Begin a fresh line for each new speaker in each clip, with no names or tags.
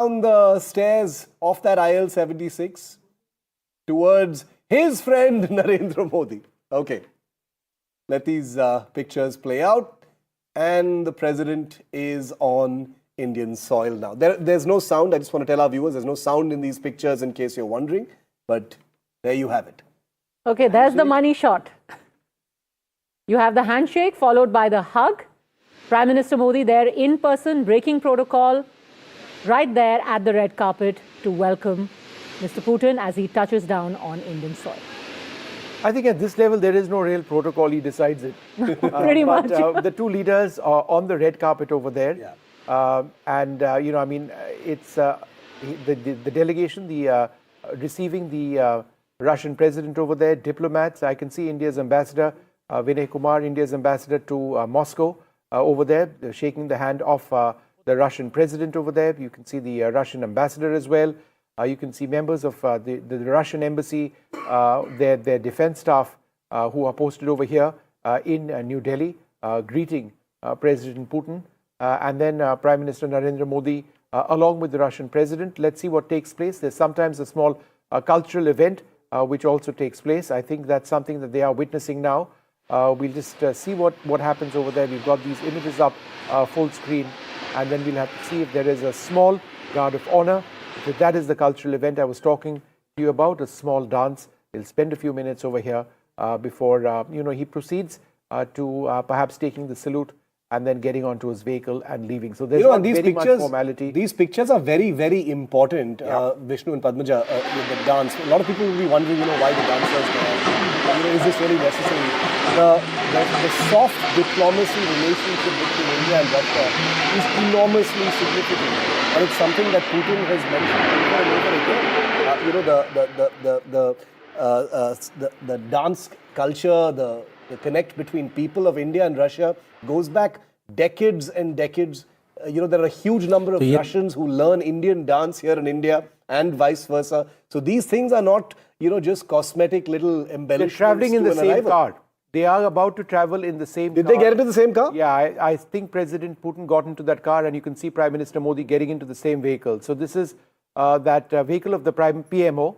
down the stairs of that IL-76 towards his friend Narendra Modi. Okay, let these pictures play out, and the president is on Indian soil now. There's no sound. I just want to tell our viewers there's no sound in these pictures in case you're wondering, but there you have it.
Okay, there's the money shot. You have the handshake followed by the hug. Prime Minister Modi there in person, breaking protocol, right there at the red carpet to welcome Mr. Putin as he touches down on Indian soil.
I think at this level, there is no real protocol. He decides it.
Pretty much.
The two leaders are on the red carpet over there.
Yeah.
It's the delegation, receiving the Russian president over there, diplomats. I can see India's ambassador, Vinay Kumar, India's ambassador to Moscow over there, shaking the hand of the Russian president over there. You can see the Russian ambassador as well. You can see members of the Russian embassy, their defense staff who are posted over here in New Delhi, greeting President Putin, and then Prime Minister Narendra Modi along with the Russian president. Let's see what takes place. There's sometimes a small cultural event which also takes place. I think that's something that they are witnessing now. We'll just see what happens over there. We've got these images up full screen, and then we'll have to see if there is a small guard of honor. If that is the cultural event I was talking to you about, a small dance. He'll spend a few minutes over here before he proceeds to perhaps taking the salute and then getting onto his vehicle and leaving. So there's not very much formality.
These pictures are very, very important, Vishnu and Padmaja, with the dance. A lot of people will be wondering, why the dancers there. Is this really necessary? The soft diplomacy relationship between India and Russia is enormously significant. And it's something that Putin has mentioned over and over again. The dance culture, the connect between people of India and Russia goes back decades and decades. There are a huge number of Russians who learn Indian dance here in India and vice versa. So these things are not, just cosmetic little embellishments.
They're traveling in the same car. They are about to travel in the same car.
Did they get into the same car?
Yeah, I think President Putin got into that car, and you can see Prime Minister Modi getting into the same vehicle. So this is that vehicle of the PMO,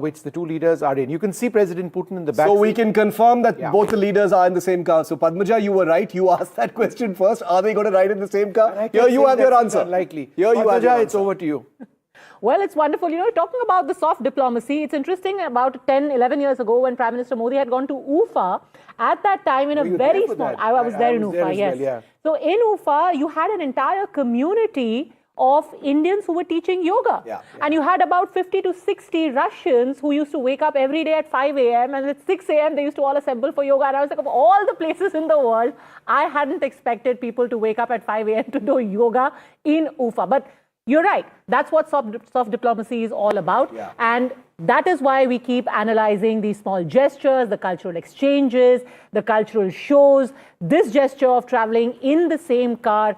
which the two leaders are in. You can see President Putin in the back.
So we can confirm that both the leaders are in the same car. So Padmaja, you were right. You asked that question first. Are they going to ride in the same car? Here you have your answer.
Unlikely.
Here you have your answer.
It's over to you.
Well, it's wonderful. Talking about the soft diplomacy, it's interesting about 10, 11 years ago when Prime Minister Modi had gone to Ufa, at that time in a very small... I was there in Ufa, yes. Well, yeah. So in Ufa, you had an entire community of Indians who were teaching yoga.
Yeah.
And you had about 50 to 60 Russians who used to wake up every day at 5 a.m. and at 6 a.m. they used to all assemble for yoga. And I was like, of all the places in the world, I hadn't expected people to wake up at 5 a.m. to do yoga in Ufa. But you're right. That's what soft diplomacy is all about.
Yeah.
And that is why we keep analyzing these small gestures, the cultural exchanges, the cultural shows. This gesture of traveling in the same car,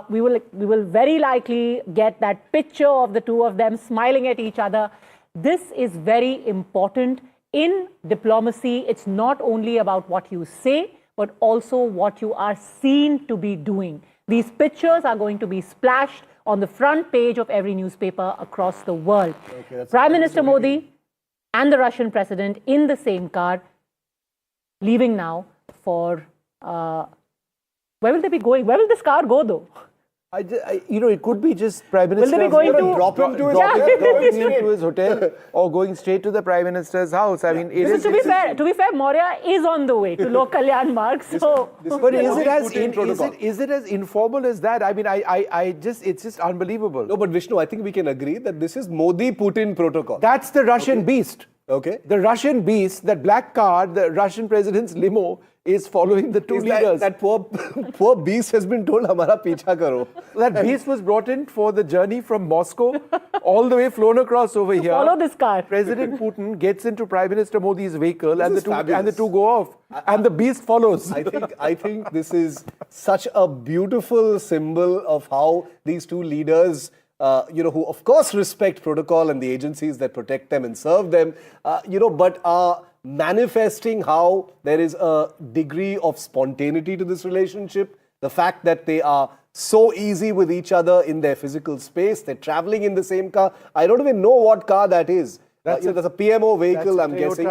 we will very likely get that picture of the two of them smiling at each other. This is very important in diplomacy. It's not only about what you say, but also what you are seen to be doing. These pictures are going to be splashed on the front page of every newspaper across the world. Okay, Prime Minister Modi and the Russian president in the same car, leaving now for... where will they be going? Where will this car go, though?
It could be just Prime Minister...
Will they be going to...
Drop him to
his hotel or going straight to the Prime Minister's house. I mean, it is...
To be fair, Maurya is on the way to Lok Kalyan Marg. So...
But is it as informal as that? I mean, it's just unbelievable.
No, but Vishnu, I think we can agree that this is Modi-Putin protocol.
That's the Russian beast.
Okay.
The Russian beast, that black car, the Russian president's limo, is following the two leaders.
That poor beast has been told, "Hamara picha karo."
That beast was brought in for the journey from Moscow, all the way flown across over here.
Follow this car.
President Putin gets into Prime Minister Modi's vehicle, and the two go off, and the beast follows.
I think this is such a beautiful symbol of how these two leaders, who of course respect protocol and the agencies that protect them and serve them, but are manifesting how there is a degree of spontaneity to this relationship. The fact that they are so easy with each other in their physical space. They're traveling in the same car. I don't even know what car that is. That's a PMO vehicle, I'm guessing.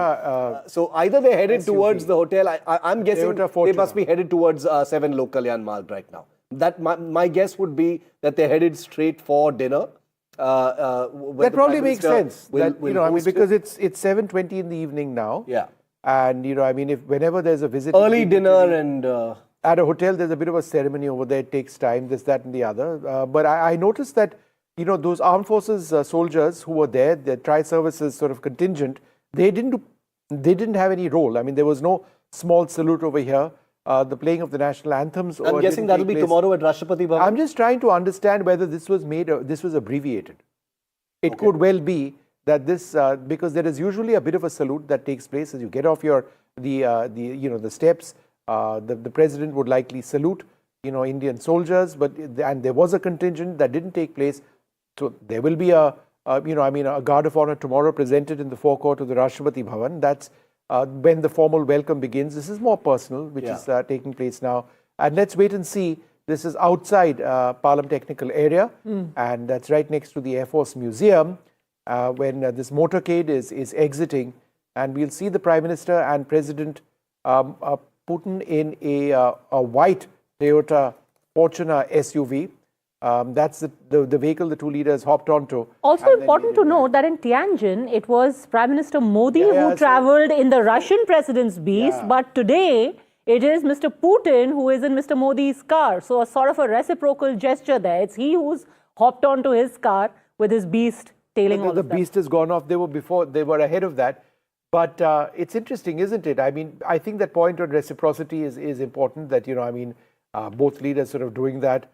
So either they're headed
SUV.
towards the hotel. I'm guessing
Toyota
they must be headed towards 7 Lokalyan Marg right now. That my guess would be that they're headed straight for dinner.
That probably makes sense. Because it's 7:20 in the evening now.
Yeah.
And if whenever there's a visit,
Early dinner and
at a hotel, there's a bit of a ceremony over there. It takes time, this, that, and the other. But I noticed that those armed forces soldiers who were there, the tri-services sort of contingent, they didn't have any role. I mean, there was no small salute over here. The playing of the national anthems.
I'm guessing that'll be tomorrow at Rashtrapati Bhavan.
I'm just trying to understand whether this was abbreviated. It could well be that this, because there is usually a bit of a salute that takes place as you get off the steps. The president would likely salute, Indian soldiers, and there was a contingent that didn't take place. So there will be a guard of honor tomorrow presented in the forecourt of the Rashtrapati Bhavan. That's when the formal welcome begins. This is more personal, which is taking place now. And let's wait and see. This is outside Palam Technical Area, and that's right next to the Air Force Museum. When this motorcade is exiting, and we'll see the Prime Minister and President Putin in a white Toyota Fortuner SUV. That's the vehicle the two leaders hopped onto.
Also important to note that in Tianjin, it was Prime Minister Modi who traveled in the Russian president's beast, but today it is Mr. Putin who is in Mr. Modi's car. So a sort of a reciprocal gesture there. It's he who's hopped onto his car with his beast tailing all of them.
The beast has gone off. They were ahead of that. But it's interesting, isn't it? I mean, I think that point on reciprocity is important, that, both leaders sort of doing that.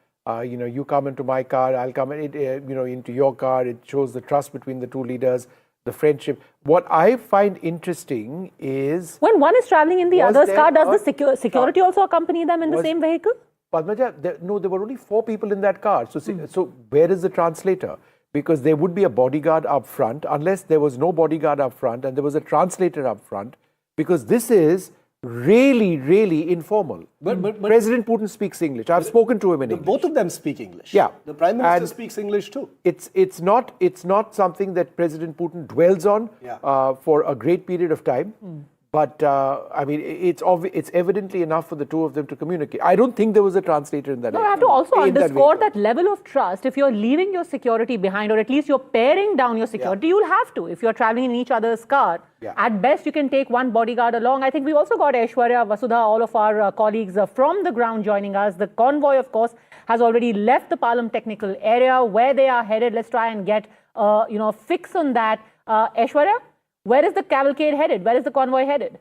You come into my car, I'll come into your car. It shows the trust between the two leaders, the friendship. What I find interesting is...
When one is traveling in the other's car, does the security also accompany them in the same vehicle?
Padmaja, there were only 4 people in that car. So where is the translator? Because there would be a bodyguard up front, unless there was no bodyguard up front and there was a translator up front, because this is really, really informal. But President Putin speaks English. I've spoken to him in English.
Both of them speak English.
Yeah.
The Prime Minister speaks English too.
It's not something that President Putin dwells on for a great period of time. But it's evidently enough for the two of them to communicate. I don't think there was a translator in that.
No, I have to also underscore that level of trust. If you're leaving your security behind, or at least you're paring down your security, you'll have to. If you're traveling in each other's car, at best you can take one bodyguard along. I think we've also got Aishwarya, Vasudha, all of our colleagues from the ground joining us. The convoy, of course, has already left the Palam Technical Area. Where they are headed, let's try and get a fix on that. Aishwarya? Where is the cavalcade headed? Where is the convoy headed?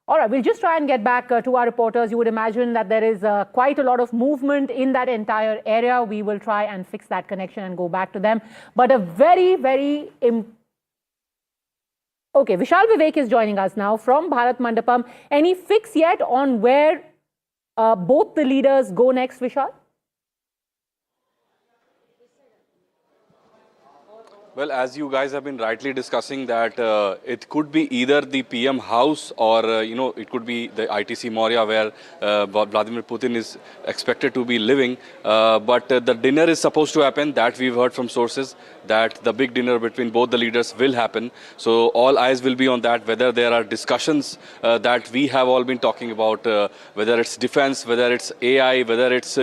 All right, we'll just try and get back to our reporters. You would imagine that there is quite a lot of movement in that entire area. We will try and fix that connection and go back to them. But a very, very... Okay, Vishal Vivek is joining us now from Bharat Mandapam. Any fix yet on where both the leaders go next, Vishal?
Well, as you guys have been rightly discussing that it could be either the PM house or, it could be the ITC Maurya where Vladimir Putin is expected to be living. But the dinner is supposed to happen, that we've heard from sources, that the big dinner between both the leaders will happen. So all eyes will be on that, whether there are discussions that we have all been talking about, whether it's defense, whether it's AI, whether it's,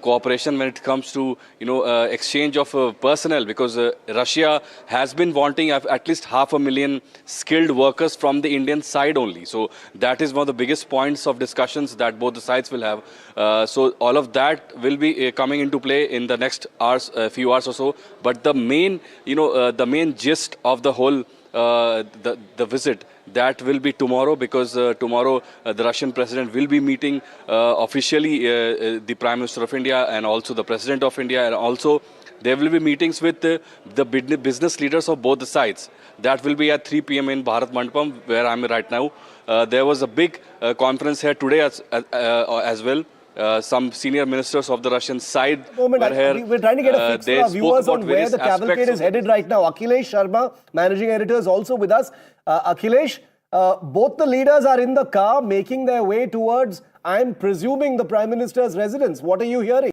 cooperation when it comes to, exchange of personnel, because Russia has been wanting at least 500,000 skilled workers from the Indian side only. So that is one of the biggest points of discussions that both the sides will have. So all of that will be coming into play in the next hours, few hours or so. But the main, the main gist of the whole the visit, that will be tomorrow, because tomorrow the Russian president will be meeting officially the Prime Minister of India and also the President of India, and also there will be meetings with the business leaders of both the sides. That will be at 3 p.m. in Bharat Mandapam, where I am right now. There was a big conference here today as well. Some senior ministers of the Russian side were here.
We're trying to get a fix for our viewers on where the cavalcade is headed right now. Akhilesh Sharma, managing editor, is also with us. Akhilesh, Both the leaders are in the car making their way towards, I'm presuming, the Prime Minister's residence. What are you hearing?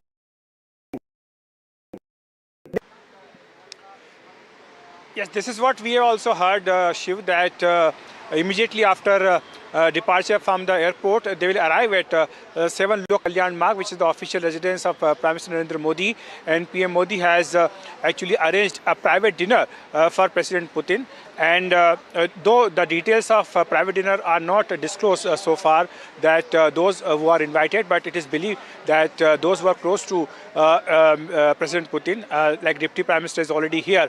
Yes, this is what we have also heard, Shiv, that immediately after departure from the airport, they will arrive at 7 Lok Kalyan Marg, which is the official residence of Prime Minister Narendra Modi. And PM Modi has actually arranged a private dinner for President Putin. And though the details of private dinner are not disclosed so far, that those who are invited, but it is believed that those who are close to President Putin, like Deputy Prime Minister is already here,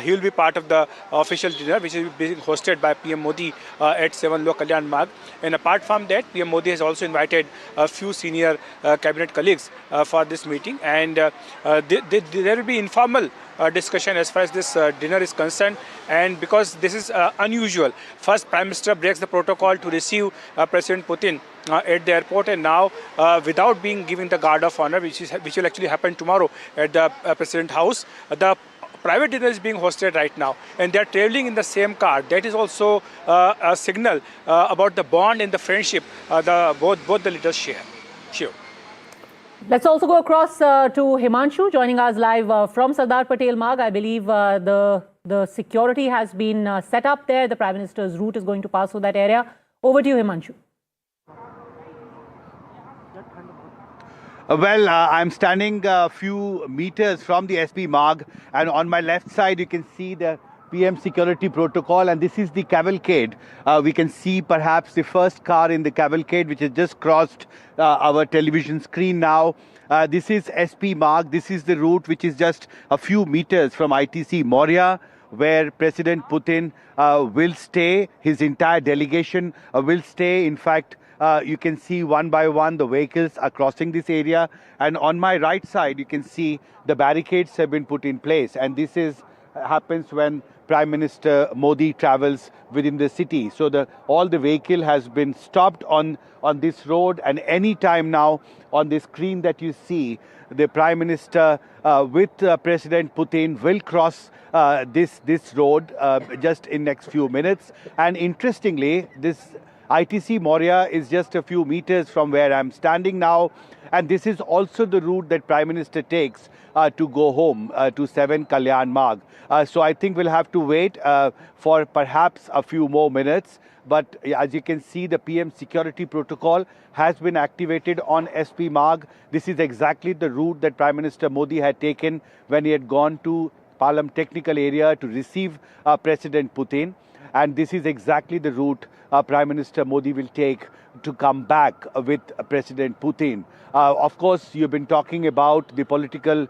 he will be part of the official dinner, which is being hosted by PM Modi at 7 Lok Kalyan Marg. And apart from that, PM Modi has also invited a few senior cabinet colleagues for this meeting. And there will be informal discussion as far as this dinner is concerned, and because this is unusual. First, Prime Minister breaks the protocol to receive President Putin at the airport, and now without being given the guard of honor, which will actually happen tomorrow at the President House, the private dinner is being hosted right now, and they are traveling in the same car. That is also a signal about the bond and the friendship both the leaders share. Sure.
Let's also go across to Himanshu, joining us live from Sardar Patel Marg. I believe the security has been set up there. The Prime Minister's route is going to pass through that area. Over to you, Himanshu.
Well, I'm standing a few meters from the SP Marg, and on my left side you can see the PM security protocol, and this is the cavalcade. We can see perhaps the first car in the cavalcade, which has just crossed our television screen now. This is SP Marg. This is the route which is just a few meters from ITC Moria, where President Putin will stay. His entire delegation will stay. In fact, you can see one by one the vehicles are crossing this area, and on my right side you can see the barricades have been put in place, and this happens when Prime Minister Modi travels within the city. So all the vehicle has been stopped on this road, and any time now on the screen that you see, the Prime Minister with President Putin will cross this road just in next few minutes. And interestingly, this ITC Moria is just a few meters from where I'm standing now, and this is also the route that Prime Minister takes to go home to 7 Kalyan Marg. So I think we'll have to wait for perhaps a few more minutes. But as you can see, the PM security protocol has been activated on SP Marg. This is exactly the route that Prime Minister Modi had taken when he had gone to Palam technical area to receive President Putin. And this is exactly the route Prime Minister Modi will take to come back with President Putin. Of course, you've been talking about the political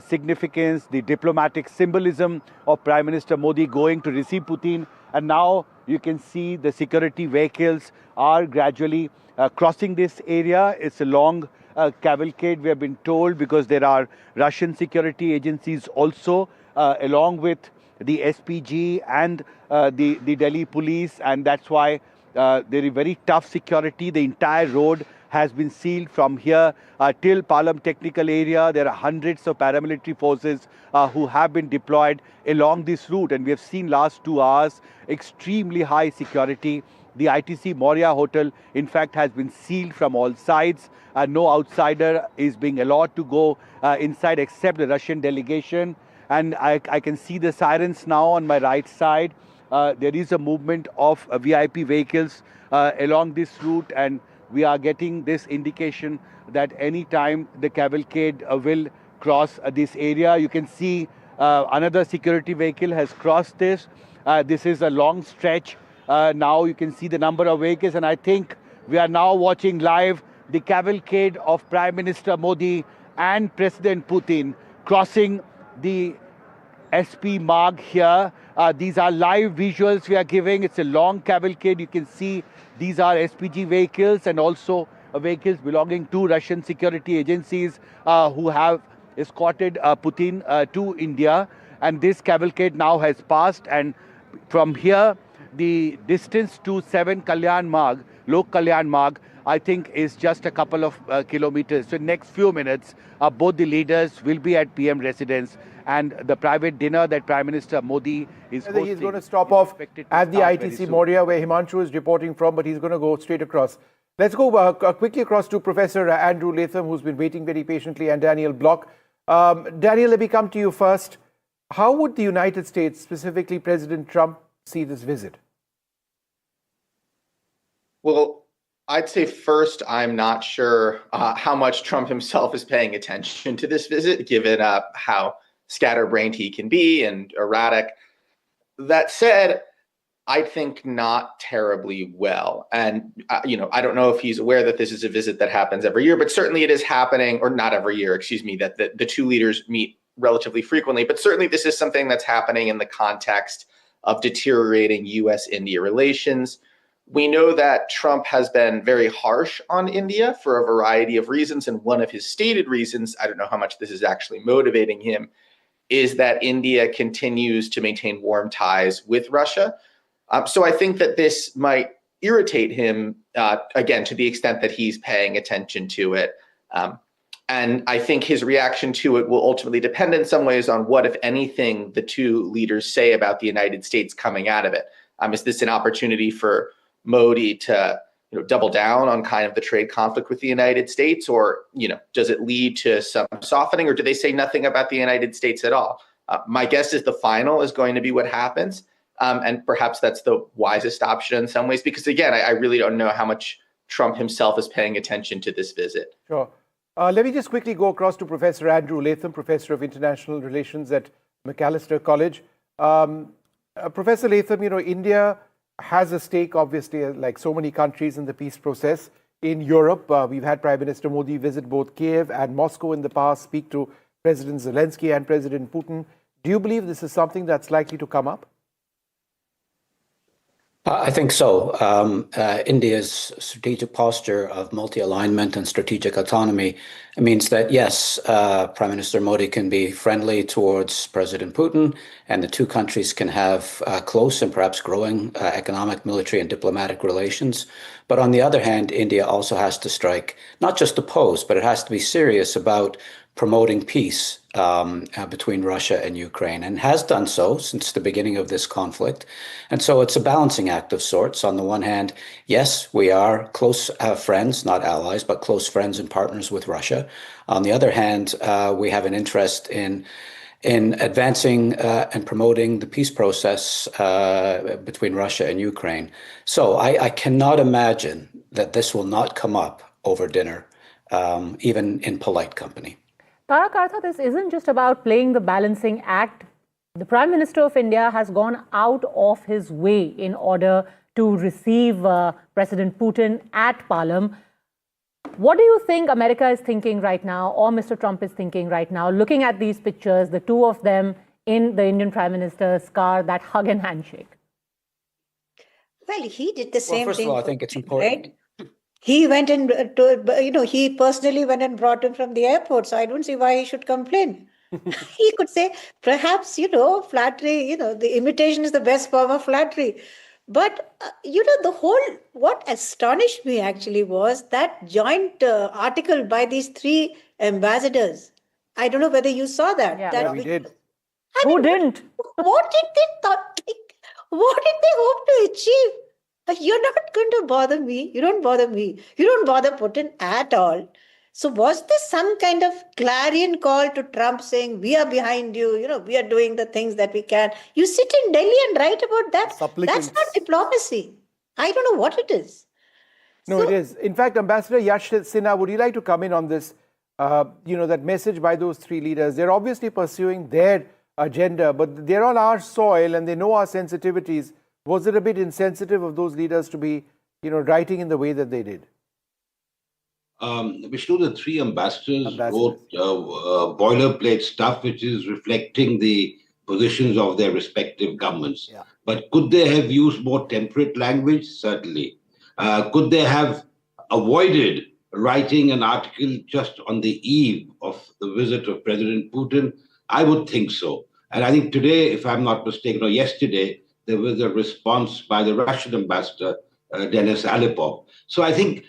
significance, the diplomatic symbolism of Prime Minister Modi going to receive Putin. And now you can see the security vehicles are gradually crossing this area. It's a long cavalcade, we have been told, because there are Russian security agencies also, along with the SPG and the Delhi police, and that's why there is very tough security. The entire road has been sealed from here till Palam technical area. There are hundreds of paramilitary forces who have been deployed along this route, and we have seen last 2 hours extremely high security. The ITC Moria hotel, in fact, has been sealed from all sides. No outsider is being allowed to go inside except the Russian delegation. And I can see the sirens now on my right side. There is a movement of VIP vehicles along this route, and we are getting this indication that any time the cavalcade will cross this area. You can see another security vehicle has crossed this. This is a long stretch. Now you can see the number of vehicles, and I think we are now watching live the cavalcade of Prime Minister Modi and President Putin crossing the SP Marg here. These are live visuals we are giving. It's a long cavalcade. You can see these are SPG vehicles and also vehicles belonging to Russian security agencies who have escorted Putin to India. And this cavalcade now has passed, and from here the distance to 7 Kalyan Marg, Lok Kalyan Marg, I think, is just a couple of kilometers. So next few minutes, both the leaders will be at PM residence, and the private dinner that Prime Minister Modi is hosting.
He's going to stop off at the
start
ITC Moria, where Himanshu is reporting from, but he's going to go straight across. Let's go quickly across to Professor Andrew Latham, who's been waiting very patiently, and Daniel Block. Daniel, let me come to you first. How would the United States, specifically President Trump, see this visit?
Well, I'd say first, I'm not sure how much Trump himself is paying attention to this visit, given how scatterbrained he can be and erratic. That said, I think not terribly well. And, I don't know if he's aware that this is a visit that happens every year, but certainly it is happening, or not every year, excuse me, that the two leaders meet relatively frequently. But certainly this is something that's happening in the context of deteriorating U.S.-India relations. We know that Trump has been very harsh on India for a variety of reasons. And one of his stated reasons, I don't know how much this is actually motivating him, is that India continues to maintain warm ties with Russia. So I think that this might irritate him, again, to the extent that he's paying attention to it. And I think his reaction to it will ultimately depend in some ways on what, if anything, the two leaders say about the United States coming out of it. Is this an opportunity for Modi to double down on kind of the trade conflict with the United States, or does it lead to some softening, or do they say nothing about the United States at all? My guess is the final is going to be what happens, and perhaps that's the wisest option in some ways, because again, I really don't know how much Trump himself is paying attention to this visit.
Sure. Let me just quickly go across to Professor Andrew Latham, Professor of International Relations at Macalester College. Professor Latham, India has a stake, obviously, like so many countries in the peace process. In Europe, we've had Prime Minister Modi visit both Kiev and Moscow in the past, speak to President Zelensky and President Putin. Do you believe this is something that's likely to come up?
I think so. India's strategic posture of multi-alignment and strategic autonomy means that, yes, Prime Minister Modi can be friendly towards President Putin, and the two countries can have close and perhaps growing economic, military, and diplomatic relations. But on the other hand, India also has to strike not just a pose, but it has to be serious about promoting peace between Russia and Ukraine, and has done so since the beginning of this conflict. And so it's a balancing act of sorts. On the one hand, yes, we are close friends, not allies, but close friends and partners with Russia. On the other hand, we have an interest in advancing and promoting the peace process between Russia and Ukraine. So I cannot imagine that this will not come up over dinner, even in polite company.
Tarak Artha, this isn't just about playing the balancing act. The Prime Minister of India has gone out of his way in order to receive President Putin at Palam. What do you think America is thinking right now, or Mr. Trump is thinking right now, looking at these pictures, the two of them in the Indian Prime Minister's car, that hug and handshake?
Well, he did the same thing.
First of all, I think it's important.
Right? He went and, he personally went and brought him from the airport. So I don't see why he should complain. He could say, perhaps, flattery, the imitation is the best form of flattery. But, what astonished me actually was that joint article by these three ambassadors. I don't know whether you saw that.
Yeah,
we did.
Who didn't?
What did they think? What did they hope to achieve? You're not going to bother me. You don't bother me. You don't bother Putin at all. So was this some kind of clarion call to Trump saying, we are behind you, we are doing the things that we can. You sit in Delhi and write about that.
Supplicants.
That's not diplomacy. I don't know what it is.
No, it is. In fact, Ambassador Yash Sinha, would you like to come in on this? That message by those three leaders. They're obviously pursuing their agenda, but they're on our soil and they know our sensitivities. Was it a bit insensitive of those leaders to be, writing in the way that they did?
Vishnu, the three ambassadors wrote boilerplate stuff which is reflecting the positions of their respective governments.
Yeah.
But could they have used more temperate language? Certainly. Could they have avoided writing an article just on the eve of the visit of President Putin? I would think so. And I think today, if I'm not mistaken, or yesterday, there was a response by the Russian ambassador Denis Alipov. So I think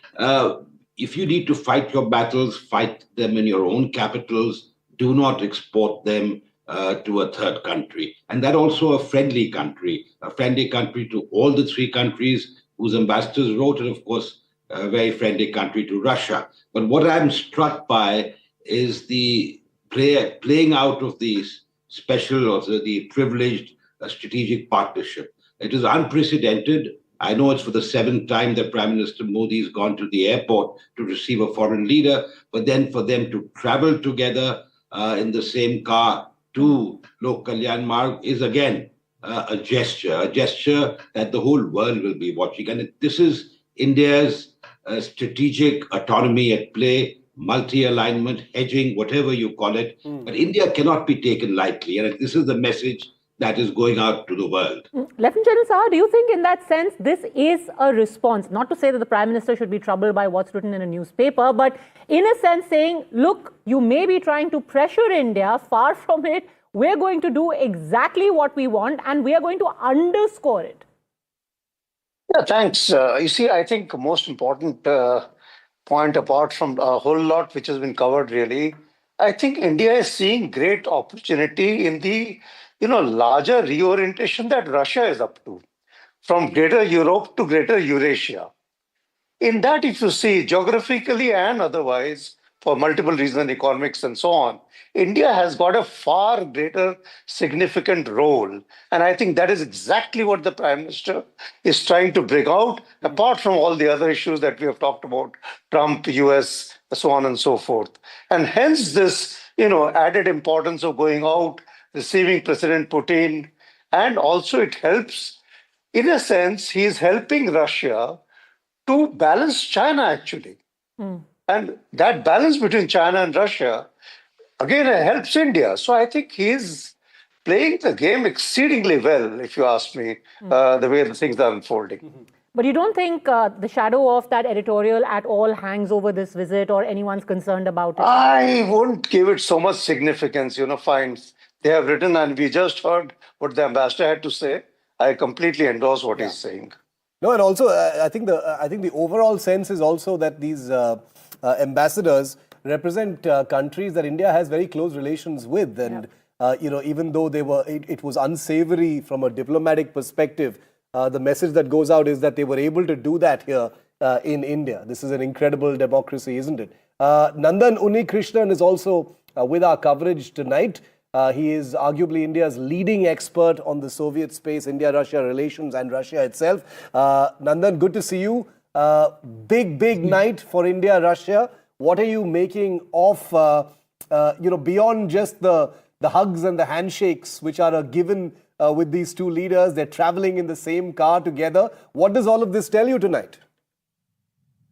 if you need to fight your battles, fight them in your own capitals. Do not export them to a third country. And that also a friendly country to all the three countries whose ambassadors wrote, and of course, a very friendly country to Russia. But what I'm struck by is the playing out of these special or the privileged strategic partnership. It is unprecedented. I know it's for the seventh time that Prime Minister Modi has gone to the airport to receive a foreign leader, but then for them to travel together in the same car to Lok Kalyan Marg is again a gesture that the whole world will be watching. And this is India's strategic autonomy at play, multi-alignment, hedging, whatever you call it. But India cannot be taken lightly. And this is the message that is going out to the world.
Lieutenant General Saha, do you think in that sense this is a response? Not to say that the Prime Minister should be troubled by what's written in a newspaper, but in a sense saying, look, you may be trying to pressure India, far from it. We're going to do exactly what we want and we are going to underscore it.
Yeah, thanks. You see, I think the most important point, apart from a whole lot which has been covered really, I think India is seeing great opportunity in the larger reorientation that Russia is up to, from greater Europe to greater Eurasia. In that, if you see geographically and otherwise, for multiple reasons, economics and so on, India has got a far greater significant role. And I think that is exactly what the Prime Minister is trying to bring out, apart from all the other issues that we have talked about, Trump, US, so on and so forth. And hence this, added importance of going out, receiving President Putin, and also it helps, in a sense, he is helping Russia to balance China actually. And that balance between China and Russia, again, helps India. So I think he is playing the game exceedingly well, if you ask me, the way the things are unfolding.
But you don't think the shadow of that editorial at all hangs over this visit or anyone's concerned about it?
I wouldn't give it so much significance, fine. They have written, and we just heard what the ambassador had to say. I completely endorse what he's saying.
No, and also I think the overall sense is also that these ambassadors represent countries that India has very close relations with, and even though it was unsavory from a diplomatic perspective, the message that goes out is that they were able to do that here in India. This is an incredible democracy, isn't it? Nandan Unnikrishnan is also with our coverage tonight. He is arguably India's leading expert on the Soviet space, India-Russia relations and Russia itself. Nandan, good to see you. Big night for India-Russia. What are you making of, beyond just the hugs and the handshakes, which are a given with these two leaders? They're traveling in the same car together. What does all of this tell you tonight?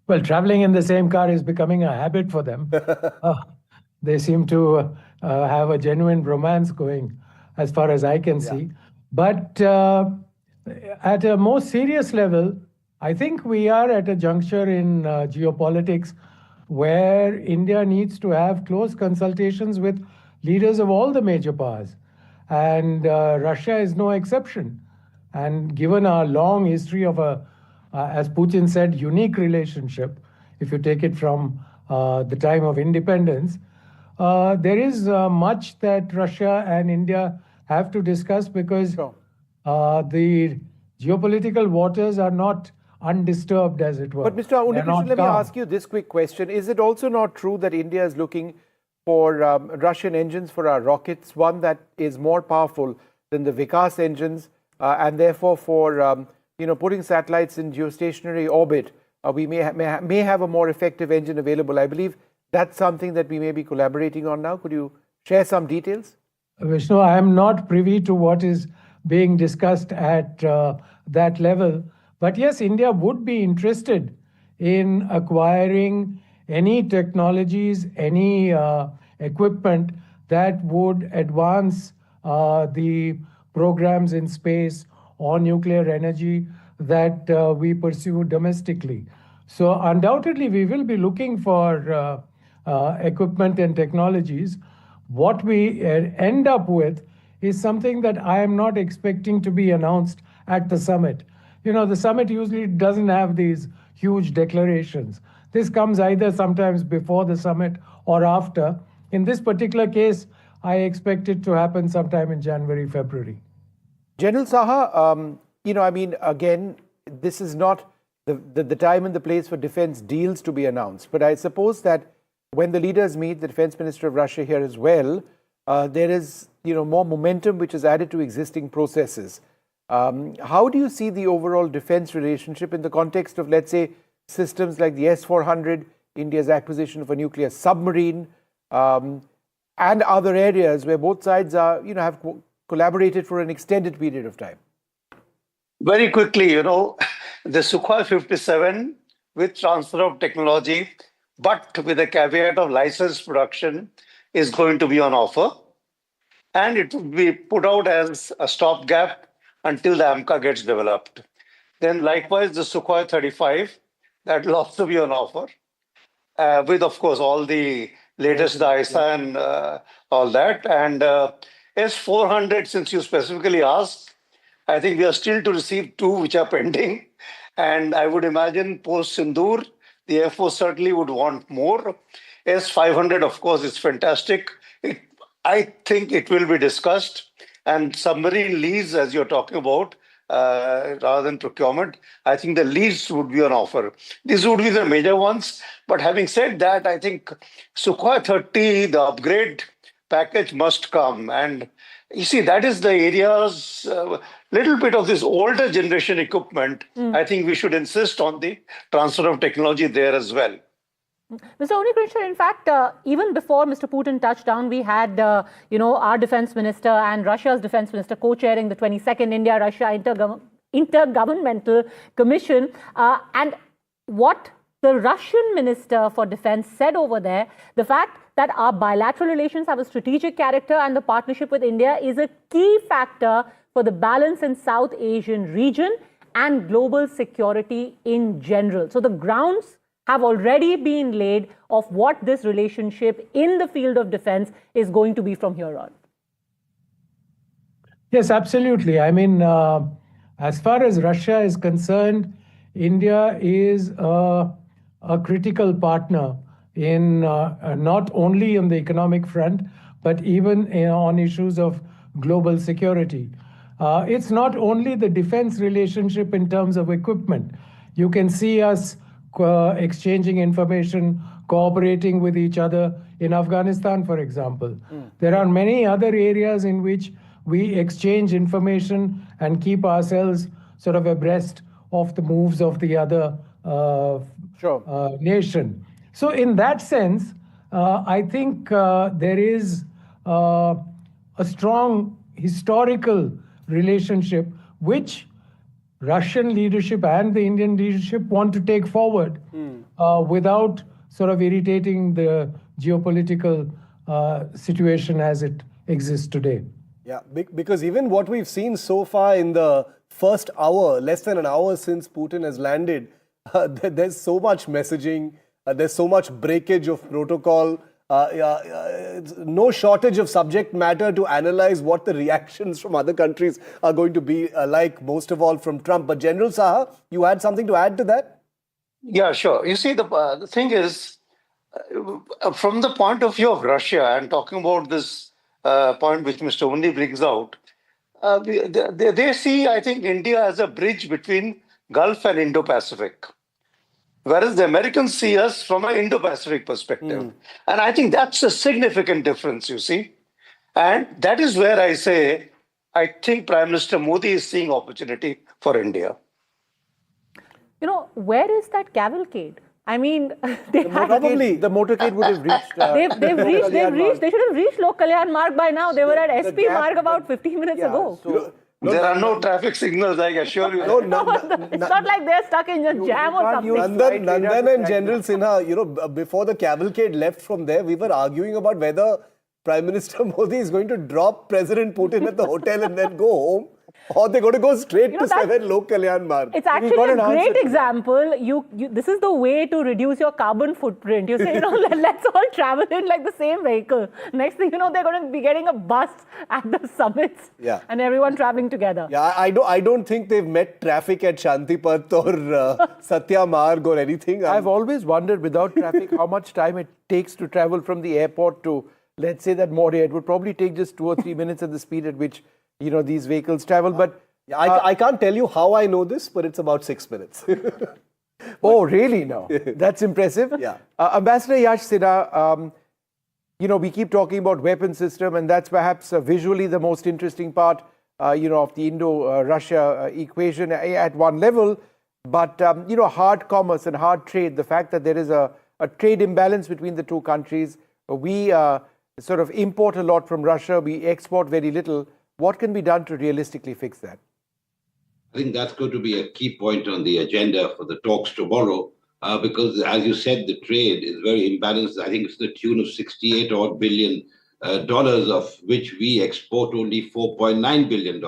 Well, traveling in the same car is becoming a habit for them. They seem to have a genuine romance going, as far as I can see. But at a more serious level, I think we are at a juncture in geopolitics where India needs to have close consultations with leaders of all the major powers. And Russia is no exception. And given our long history of as Putin said, unique relationship, if you take it from the time of independence, there is much that Russia and India have to discuss because the geopolitical waters are not undisturbed, as it were.
But Mr. Unnikrishnan, let me ask you this quick question. Is it also not true that India is looking for Russian engines for our rockets, one that is more powerful than the Vikas engines, and therefore for putting satellites in geostationary orbit, we may have a more effective engine available? I believe that's something that we may be collaborating on now. Could you share some details?
Vishnu, I am not privy to what is being discussed at that level. But yes, India would be interested in acquiring any technologies, any equipment that would advance the programs in space or nuclear energy that we pursue domestically. So undoubtedly, we will be looking for equipment and technologies. What we end up with is something that I am not expecting to be announced at the summit. the summit usually doesn't have these huge declarations. This comes either sometimes before the summit or after. In this particular case, I expect it to happen sometime in January, February.
General Saha, again, this is not the time and the place for defense deals to be announced. But I suppose that when the leaders meet, the defense minister of Russia here as well, there is more momentum which is added to existing processes. How do you see the overall defense relationship in the context of, let's say, systems like the S-400, India's acquisition of a nuclear submarine, and other areas where both sides are, have collaborated for an extended period of time?
Very quickly, the Sukhoi 57 with transfer of technology, but with a caveat of licensed production, is going to be on offer. And it will be put out as a stopgap until the AMCA gets developed. Then likewise, the Sukhoi 35, that will also be on offer, with, of course, all the latest ISA and all that. And S-400, since you specifically asked, I think we are still to receive 2 which are pending. And I would imagine post-Sindoor, the Air Force certainly would want more. S-500, of course, is fantastic. I think it will be discussed. And submarine lease, as you're talking about, rather than procurement, I think the lease would be on offer. These would be the major ones. But having said that, I think Sukhoi 30, the upgrade package must come. And you see, that is the areas, little bit of this older generation equipment. I think we should insist on the transfer of technology there as well.
Mr. Unikrishnan, in fact, even before Mr. Putin touched down, we had, our defense minister and Russia's defense minister co-chairing the 22nd India-Russia Intergovernmental Commission. And what the Russian Minister for Defense said over there, the fact that our bilateral relations have a strategic character and the partnership with India is a key factor for the balance in South Asian region and global security in general. So the grounds have already been laid of what this relationship in the field of defense is going to be from here on.
Yes, absolutely. I mean, as far as Russia is concerned, India is a critical partner in not only on the economic front, but even on issues of global security. It's not only the defense relationship in terms of equipment. You can see us exchanging information, cooperating with each other in Afghanistan, for example. There are many other areas in which we exchange information and keep ourselves sort of abreast of the moves of the other nation. So in that sense, I think there is a strong historical relationship which Russian leadership and the Indian leadership want to take forward without sort of irritating the geopolitical situation as it exists today.
Yeah, because even what we've seen so far in the first hour, less than an hour since Putin has landed, there's so much messaging, there's so much breakage of protocol, no shortage of subject matter to analyze what the reactions from other countries are going to be like, most of all from Trump. But General Saha, you had something to add to that?
Yeah, sure. You see, the thing is, from the point of view of Russia, and talking about this point which Mr. Undi brings out, they see, I think, India as a bridge between Gulf and Indo-Pacific. Whereas the Americans see us from an Indo-Pacific perspective. And I think that's a significant difference, you see. And that is where I say, I think Prime Minister Modi is seeing opportunity for India.
You know, where is that cavalcade? I mean,
probably the motorcade would have reached.
They should have reached Lok Kalyan Marg by now. They were at SP Marg about 15 minutes ago.
So,
there are no traffic signals, I assure you.
It's not like they're stuck in a jam or something.
Nandan and General Sinha, before the cavalcade left from there, we were arguing about whether Prime Minister Modi is going to drop President Putin at the hotel and then go home. Or they're going to go straight
You know,
to 7 Lok Kalyan Marg.
It's actually a great example. This is the way to reduce your carbon footprint. You say, let's all travel in like the same vehicle. Next thing you know, they're going to be getting a bus at the summits, and everyone traveling together.
Yeah, I don't think they've met traffic at Shantipat or Satya Marg or anything.
I've always wondered, without traffic, how much time it takes to travel from the airport to, let's say, that Moria. It would probably take just 2 or 3 minutes at the speed at which these vehicles travel. But
I can't tell you how I know this, but it's about 6 minutes.
Oh, really? No, that's impressive.
Yeah.
Ambassador Yash Sinha, we keep talking about weapon system, and that's perhaps visually the most interesting part, of the Indo-Russia equation at one level. But hard commerce and hard trade, the fact that there is a trade imbalance between the two countries, we sort of import a lot from Russia, we export very little. What can be done to realistically fix that?
I think that's going to be a key point on the agenda for the talks tomorrow, because, as you said, the trade is very imbalanced. I think it's the tune of $68 odd billion, of which we export only $4.9 billion.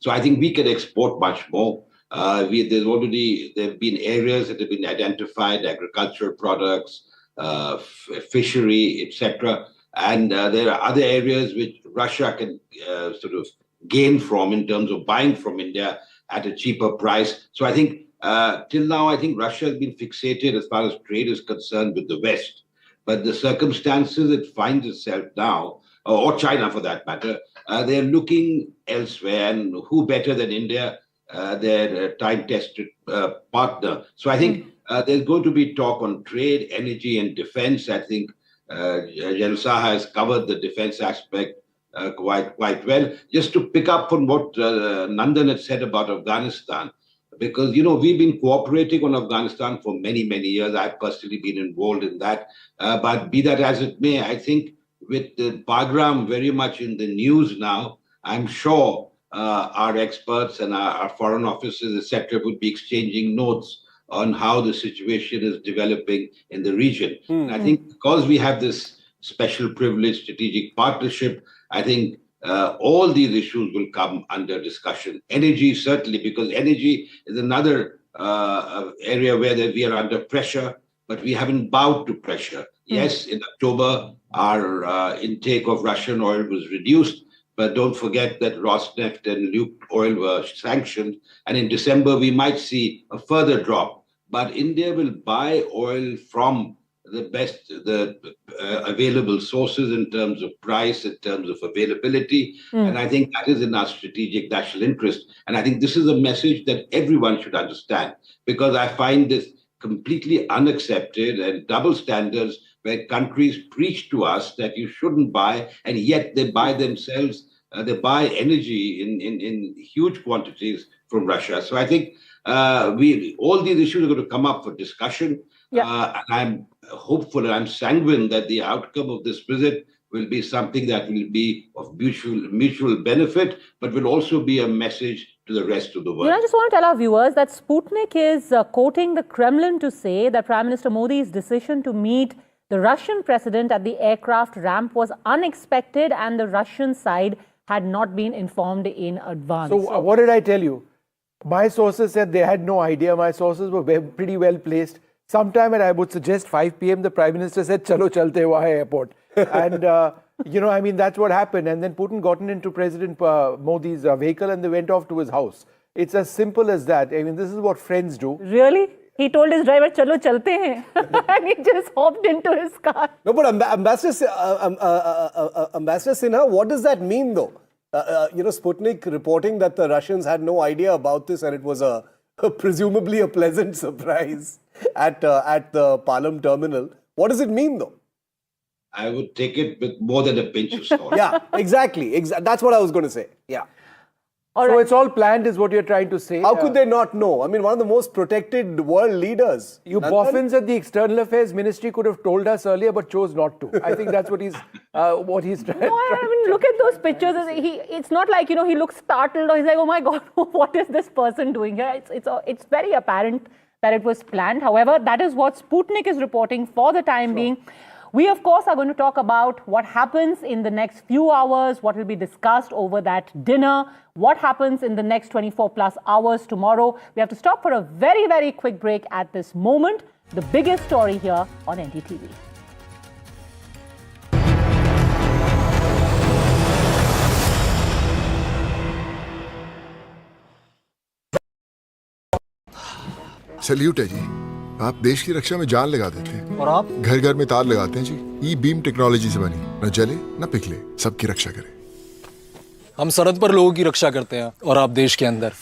So I think we can export much more. There have been areas that have been identified, agricultural products, fishery, etc. And there are other areas which Russia can sort of gain from in terms of buying from India at a cheaper price. So I think till now, I think Russia has been fixated as far as trade is concerned with the West. But the circumstances it finds itself now, or China for that matter, they're looking elsewhere. And who better than India, their time-tested partner. So I think there's going to be talk on trade, energy, and defense. I think General Saha has covered the defense aspect quite well. Just to pick up on what Nandan had said about Afghanistan, because, we've been cooperating on Afghanistan for many, many years. I've personally been involved in that. But be that as it may, I think with the Bagram very much in the news now, I'm sure our experts and our foreign officers, etc., would be exchanging notes on how the situation is developing in the region. And I think because we have this special privilege strategic partnership, I think all these issues will come under discussion. Energy, certainly, because energy is another area where we are under pressure, but we haven't bowed to pressure. Yes, in October, our intake of Russian oil was reduced, but don't forget that Rosneft and Lukoil were sanctioned. And in December, we might see a further drop. But India will buy oil from the available sources in terms of price, in terms of availability. And I think that is in our strategic national interest. And I think this is a message that everyone should understand, because I find this completely unaccepted and double standards where countries preach to us that you shouldn't buy, and yet they buy themselves, they buy energy in huge quantities from Russia. So I think all these issues are going to come up for discussion. And I'm hopeful and I'm sanguine that the outcome of this visit will be something that will be of mutual benefit, but will also be a message to the rest of the world.
I just want to tell our viewers that Sputnik is quoting the Kremlin to say that Prime Minister Modi's decision to meet the Russian president at the aircraft ramp was unexpected and the Russian side had not been informed in advance.
So what did I tell you? My sources said they had no idea. My sources were pretty well placed. Sometime, and I would suggest 5 p.m., the Prime Minister said, "Chalo chalte wahan airport." And, that's what happened. And then Putin gotten into President Modi's vehicle and they went off to his house. It's as simple as that. I mean, this is what friends do.
Really? He told his driver, "Chalo chalte hain." And he just hopped into his car.
No, but Ambassador Sinha, what does that mean, though? Sputnik reporting that the Russians had no idea about this and it was presumably a pleasant surprise at the Palam terminal. What does it mean, though?
I would take it with more than a pinch of salt.
Yeah, exactly. That's what I was going to say. Yeah.
So it's all planned is what you're trying to say.
How could they not know? I mean, one of the most protected world leaders.
You boffins at the External Affairs Ministry could have told us earlier, but chose not to. I think that's what he's trying.
No, I mean, look at those pictures. It's not like, he looks startled or he's like, "Oh my God, what is this person doing here?" It's very apparent that it was planned. However, that is what Sputnik is reporting for the time being. We, of course, are going to talk about what happens in the next few hours, what will be discussed over that dinner, what happens in the next 24 plus hours tomorrow. We have to stop for a very, very quick break at this moment. The biggest story here on NDTV.
Salute है जी, आप देश की रक्षा में जान लगा देते हैं।
और आप
घर घर में तार लगाते हैं जी। ई बीम टेक्नोलॉजी से बनी, न जले न पिघले, सबकी रक्षा करे।
हम सरहद पर लोगों की रक्षा करते हैं और आप देश के अंदर।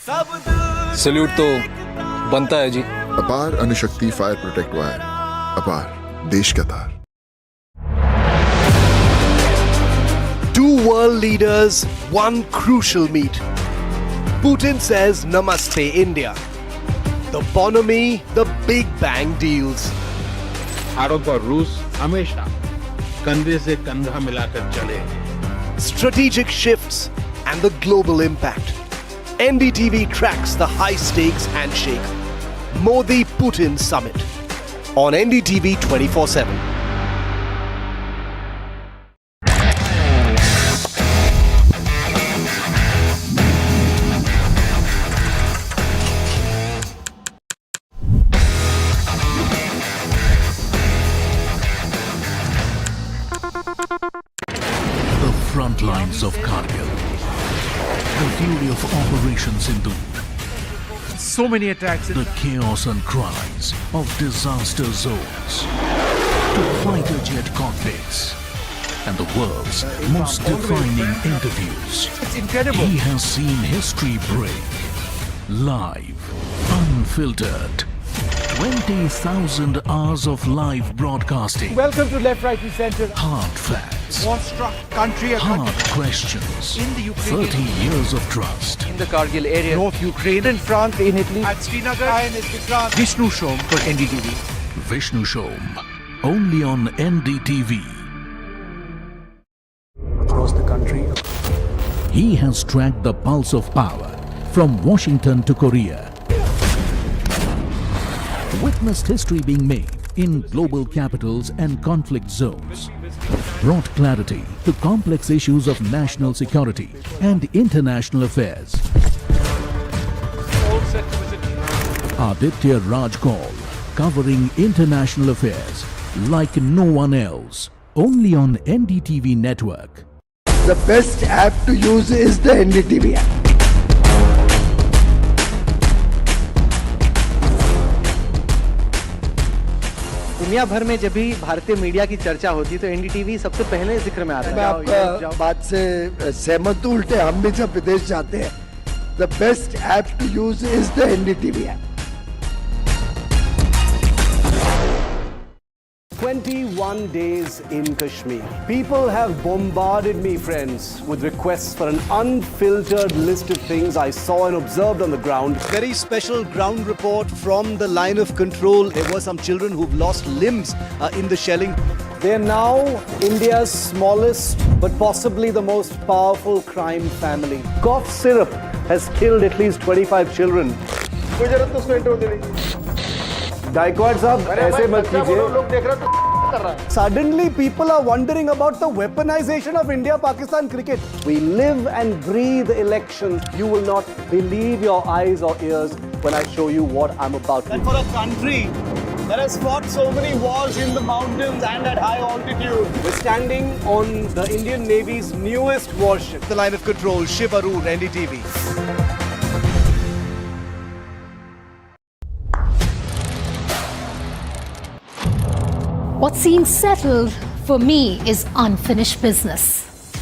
सैल्यूट तो बनता है जी।
अपार अणुशक्ति फायर प्रोटेक्ट वायर, अपार देश का तार।
Two world leaders, one crucial meet. Putin says Namaste India. The bonhomie, the Big Bang deals.
Bharat और रूस हमेशा कंधे से कंधा मिलाकर चले.
Strategic shifts and the global impact. NDTV tracks the high-stakes handshake. Modi-Putin summit on NDTV 24/7.
Front lines of Kargil, the fury of Operation Sindhu,
so many attacks,
the chaos and cries of disaster zones, to fighter jet cockpits, and the world's most defining interviews.
It's incredible.
He has seen history break, live, unfiltered. 20,000 hours of live broadcasting.
Welcome to Left, Right and Centre.
Hard facts.
War-struck country.
Hard questions.
In the Ukraine.
30 years of trust.
In the Kargil area. North Ukraine. In France. In Italy. At Srinagar. Vishnu Shom for NDTV.
Vishnu Shom. Only on NDTV.
Across the country.
He has tracked the pulse of power from Washington to Korea. Witnessed history being made in global capitals and conflict zones. Brought clarity to complex issues of national security and international affairs. Aditya Raj Kaul, covering international affairs like no one else. Only on NDTV network.
The best app to use is the NDTV app.
दुनिया भर में जब भी भारतीय media की चर्चा होती तो एनडीटीवी सबसे पहले जिक्र में आता है।
मैं आपका बात से सहमत हूं। उल्टे हम भी जब विदेश जाते हैं, the best app to use is the NDTV app.
21 days in Kashmir. People have bombarded me, friends, with requests for an unfiltered list of things I saw and observed on the ground.
Very special ground report from the line of control. There were some children who've lost limbs in the shelling.
They're now India's smallest but possibly the most powerful crime family. Cough syrup has killed at least 25 children. Gaikwad साहब, ऐसे मत कीजिए. Suddenly people are wondering about the weaponization of India-Pakistan cricket. We live and breathe elections. You will not believe your eyes or ears when I show you what I'm about to do.
And for a country that has fought so many wars in the mountains and at high altitude.
We're standing on the Indian Navy's newest warship.
The line of control, Shiv Arun, NDTV.
What seems settled for me is unfinished business.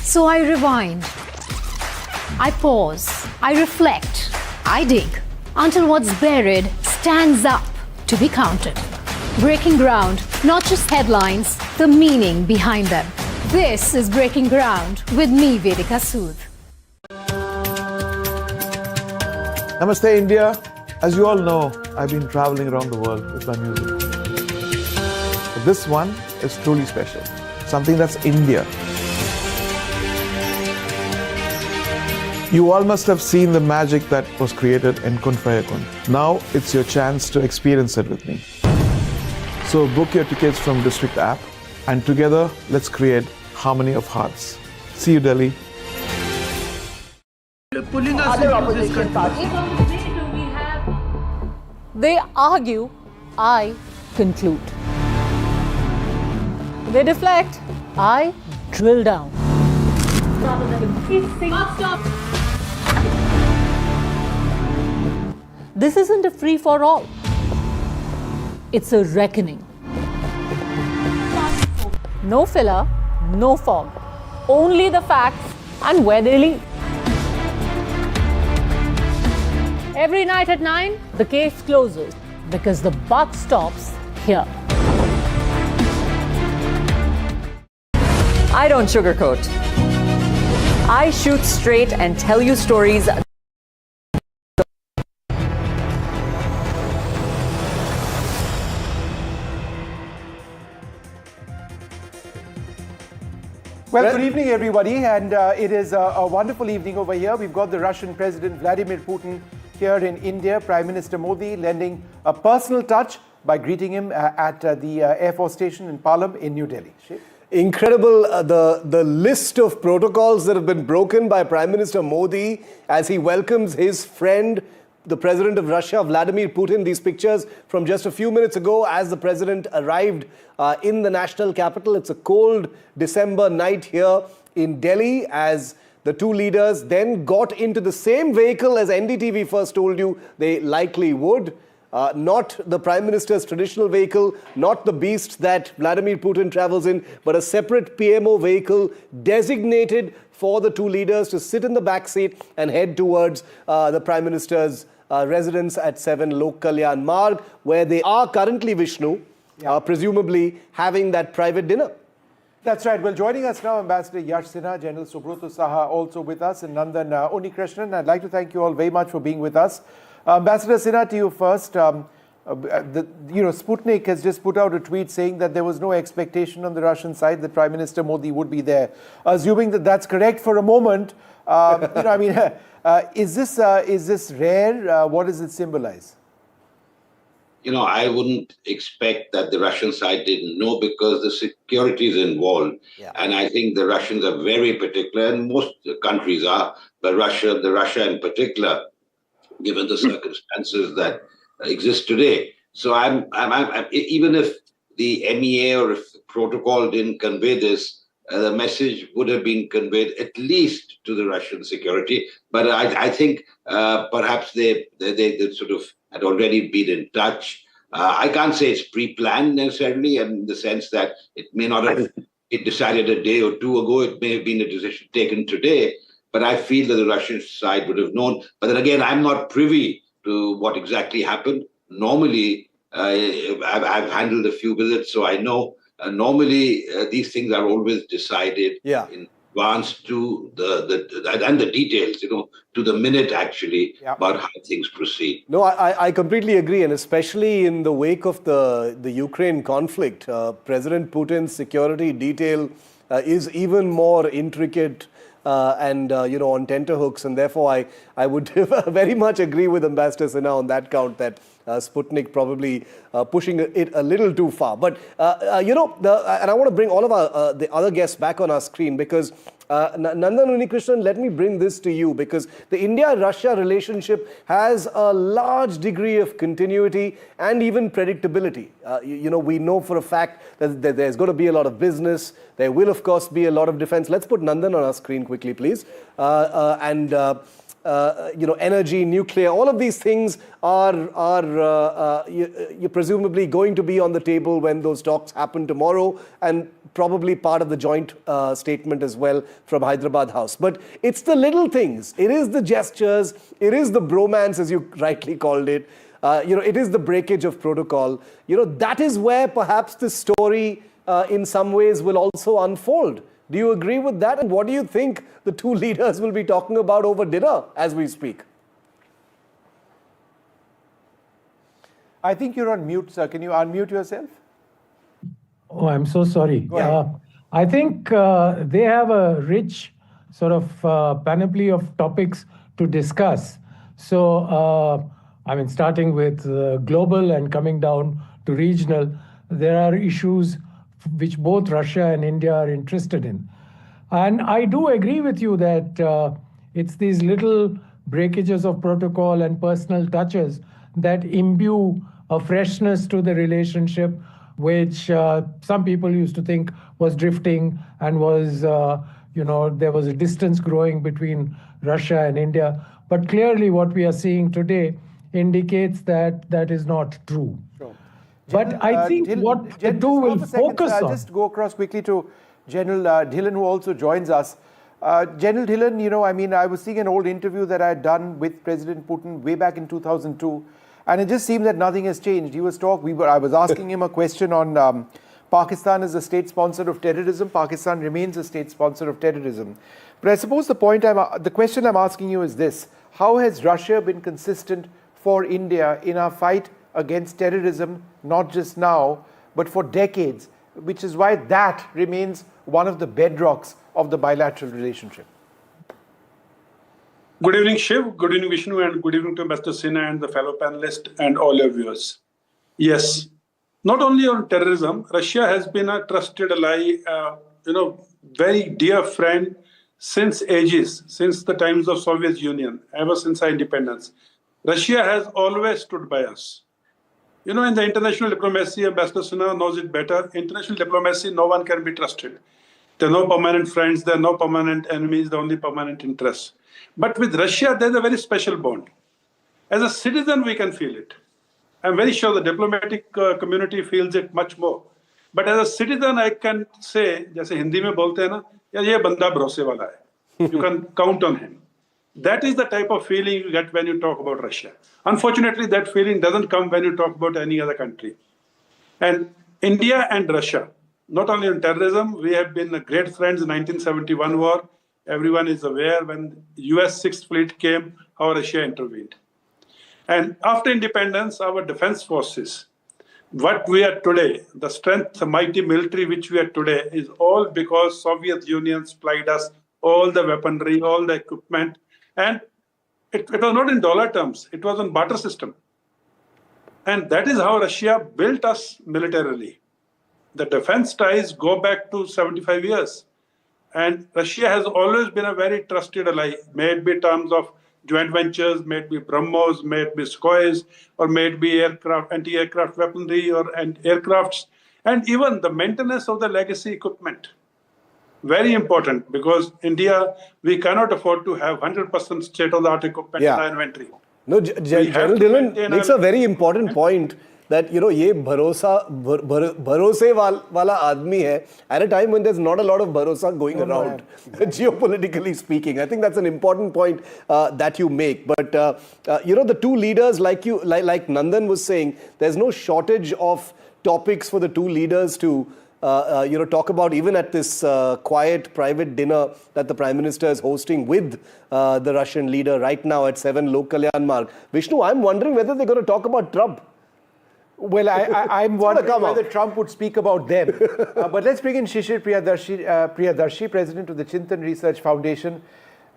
So I rewind. I pause. I reflect. I dig until what's buried stands up to be counted. Breaking ground, not just headlines, the meaning behind them. This is Breaking Ground with me, Vedika Sood.
Namaste, India. As you all know, I've been traveling around the world with my music. But this one is truly special. Something that's India. You all must have seen the magic that was created in Confrontation. Now it's your chance to experience it with me. So book your tickets from District app And together, let's create harmony of hearts. See you, Delhi.
Pulling us into this country.
They argue, I conclude. They deflect, I drill down. This isn't a free-for-all. It's a reckoning. No filler, no fog. Only the facts and where they lead. Every night at 9, the case closes because the buck stops here.
I don't sugarcoat. I shoot straight and tell you stories.
Well, good evening, everybody, and it is a wonderful evening over here. We've got the Russian President Vladimir Putin here in India, Prime Minister Modi lending a personal touch by greeting him at the Air Force Station in Palam in New Delhi.
Incredible, the list of protocols that have been broken by Prime Minister Modi as he welcomes his friend, the President of Russia, Vladimir Putin. These pictures from just a few minutes ago as the President arrived in the national capital. It's a cold December night here in Delhi as the two leaders then got into the same vehicle as NDTV first told you they likely would. Not the Prime Minister's traditional vehicle, not the beast that Vladimir Putin travels in, but a separate PMO vehicle designated for the two leaders to sit in the back seat and head towards the Prime Minister's residence at 7 Lok Kalyan Marg, where they are currently, Vishnu, presumably having that private dinner.
That's right. Well, joining us now, Ambassador Yash Sinha, General Subroto Saha also with us, and Nandan Unikrishnan. I'd like to thank you all very much for being with us. Ambassador Sinha, to you first. Sputnik has just put out a tweet saying that there was no expectation on the Russian side that Prime Minister Modi would be there. Assuming that that's correct for a moment, is this rare? What does it symbolize?
I wouldn't expect that the Russian side didn't know because the security is involved. Yeah. And I think the Russians are very particular, and most countries are, but Russia in particular, given the circumstances that exist today. So I'm even if the MEA or if the protocol didn't convey this, the message would have been conveyed at least to the Russian security. But I think perhaps they sort of had already been in touch. I can't say it's pre-planned necessarily, in the sense that it may not have been decided a day or two ago. It may have been a decision taken today. But I feel that the Russian side would have known. But then again, I'm not privy to what exactly happened. Normally, I've handled a few visits, so I know. Normally, these things are always decided in advance to the details, to the minute actually, about how things proceed.
No, I completely agree, and especially in the wake of the Ukraine conflict, President Putin's security detail is even more intricate and on tenterhooks, and therefore I would very much agree with Ambassador Sinha on that count that Sputnik probably pushing it a little too far. But and I want to bring all of the other guests back on our screen because Nandan Unikrishnan, let me bring this to you because the India-Russia relationship has a large degree of continuity and even predictability. We know for a fact that there's going to be a lot of business. There will, of course, be a lot of defense. Let's put Nandan on our screen quickly, please. Energy, nuclear, all of these things are you're presumably going to be on the table when those talks happen tomorrow, and probably part of the joint statement as well from Hyderabad House. But it's the little things. It is the gestures. It is the bromance, as you rightly called it. It is the breakage of protocol. That is where perhaps the story in some ways will also unfold. Do you agree with that? And what do you think the two leaders will be talking about over dinner as we speak?
I think you're on mute, sir. Can you unmute yourself?
Oh, I'm so sorry. I think they have a rich sort of panoply of topics to discuss. So, starting with global and coming down to regional, there are issues which both Russia and India are interested in. And I do agree with you that it's these little breakages of protocol and personal touches that imbue a freshness to the relationship, which some people used to think was drifting and was, there was a distance growing between Russia and India. But clearly what we are seeing today indicates that that is not true.
Sure.
But I think what the two will focus on...
I'll just go across quickly to General Dhillon, who also joins us. General Dhillon, I was seeing an old interview that I had done with President Putin way back in 2002, and it just seemed that nothing has changed. He was I was asking him a question on Pakistan as a state sponsor of terrorism. Pakistan remains a state sponsor of terrorism. But I suppose the question I'm asking you is this: how has Russia been consistent for India in our fight against terrorism, not just now, but for decades, which is why that remains one of the bedrocks of the bilateral relationship?
Good evening, Shiv. Good evening, Vishnu, and good evening to Ambassador Sinha and the fellow panelists and all your viewers. Yes, not only on terrorism, Russia has been a trusted ally, very dear friend since ages, since the times of Soviet Union, ever since our independence. Russia has always stood by us. In the international diplomacy, Ambassador Sinha knows it better. International diplomacy, no one can be trusted. There are no permanent friends, there are no permanent enemies, there are only permanent interests. But with Russia, there's a very special bond. As a citizen, we can feel it. I'm very sure the diplomatic community feels it much more. But as a citizen, I can say, जैसे हिंदी में बोलते हैं ना, ये बंदा भरोसे वाला है. You can count on him. That is the type of feeling you get when you talk about Russia. Unfortunately, that feeling doesn't come when you talk about any other country. And India and Russia, not only on terrorism, we have been great friends in 1971 war. Everyone is aware when US 6th Fleet came, how Russia intervened. And after independence, our defense forces, what we are today, the strength, the mighty military which we are today, is all because Soviet Union supplied us all the weaponry, all the equipment. And it was not in dollar terms, it was on barter system. And that is how Russia built us militarily. The defense ties go back to 75 years. And Russia has always been a very trusted ally, may it be in terms of joint ventures, may it be Brahmos, may it be Sukhoi, or may it be aircraft, anti-aircraft weaponry and aircrafts, and even the maintenance of the legacy equipment. Very important, because India, we cannot afford to have 100% state-of-the-art equipment in our inventory.
No, General Dhillon makes a very important point that, ये भरोसे वाला आदमी है at a time when there's not a lot of bharosa going around, geopolitically speaking. I think that's an important point that you make. But, the two leaders, like Nandan was saying, there's no shortage of topics for the two leaders to talk about, even at this quiet private dinner that the Prime Minister is hosting with the Russian leader right now at 7 Lok Kalyan Marg. Vishnu, I'm wondering whether they're going to talk about Trump.
Well, I'm wondering whether Trump would speak about them. But let's bring in Shishir Priyadarshi, President of the Chintan Research Foundation.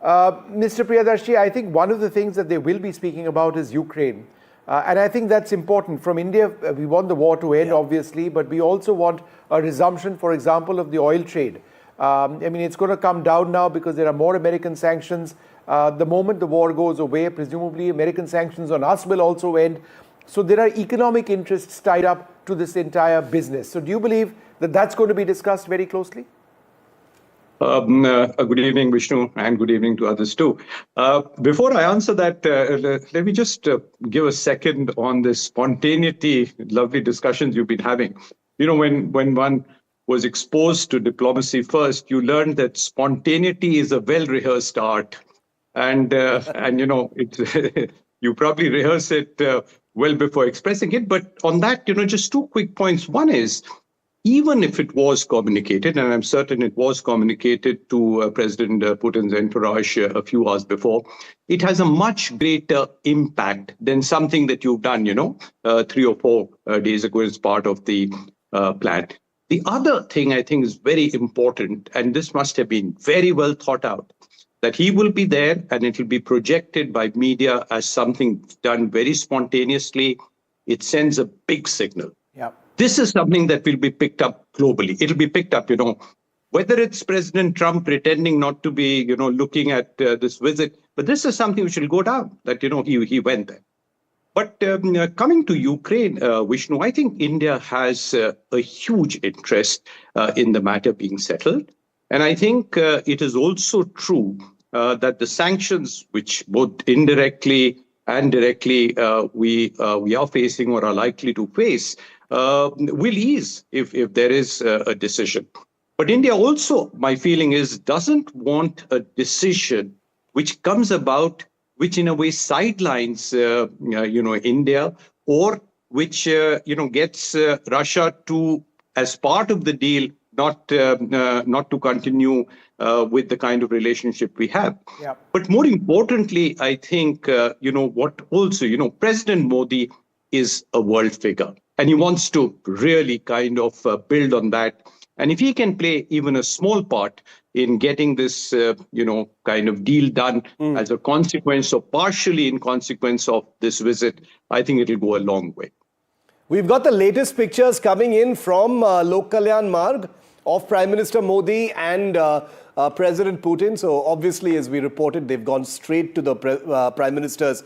Mr. Priyadarshi, I think one of the things that they will be speaking about is Ukraine. And I think that's important. From India, we want the war to end, obviously, but we also want a resumption, for example, of the oil trade. It's going to come down now because there are more American sanctions. The moment the war goes away, presumably American sanctions on us will also end. So there are economic interests tied up to this entire business. So do you believe that that's going to be discussed very closely?
Good evening, Vishnu, and good evening to others too. Before I answer that, let me just give a second on this spontaneity, lovely discussions you've been having. When one was exposed to diplomacy first, you learned that spontaneity is a well-rehearsed art. And you probably rehearse it well before expressing it. But on that, just two quick points. One is, even if it was communicated, and I'm certain it was communicated to President Putin's entourage a few hours before, it has a much greater impact than something that you've done, 3 or 4 days ago as part of the plan. The other thing I think is very important, and this must have been very well thought out, that he will be there and it will be projected by media as something done very spontaneously. It sends a big signal.
Yeah.
this is something that will be picked up globally. It'll be picked up, whether it's President Trump pretending not to be, looking at this visit, but this is something which will go down, that, he went there. But coming to Ukraine, Vishnu, I think India has a huge interest in the matter being settled. And I think it is also true that the sanctions, which both indirectly and directly we are facing or are likely to face, will ease if there is a decision. But India also, my feeling is, doesn't want a decision which comes about, which in a way sidelines, India, or which, gets Russia to, as part of the deal, not to continue with the kind of relationship we have.
Yeah.
But more importantly, I think, what also, President Modi is a world figure, and he wants to really kind of build on that. And if he can play even a small part in getting this, kind of deal done as a consequence or partially in consequence of this visit, I think it'll go a long way.
We've got the latest pictures coming in from Lok Kalyan Marg of Prime Minister Modi and President Putin. So obviously, as we reported, they've gone straight to the Prime Minister's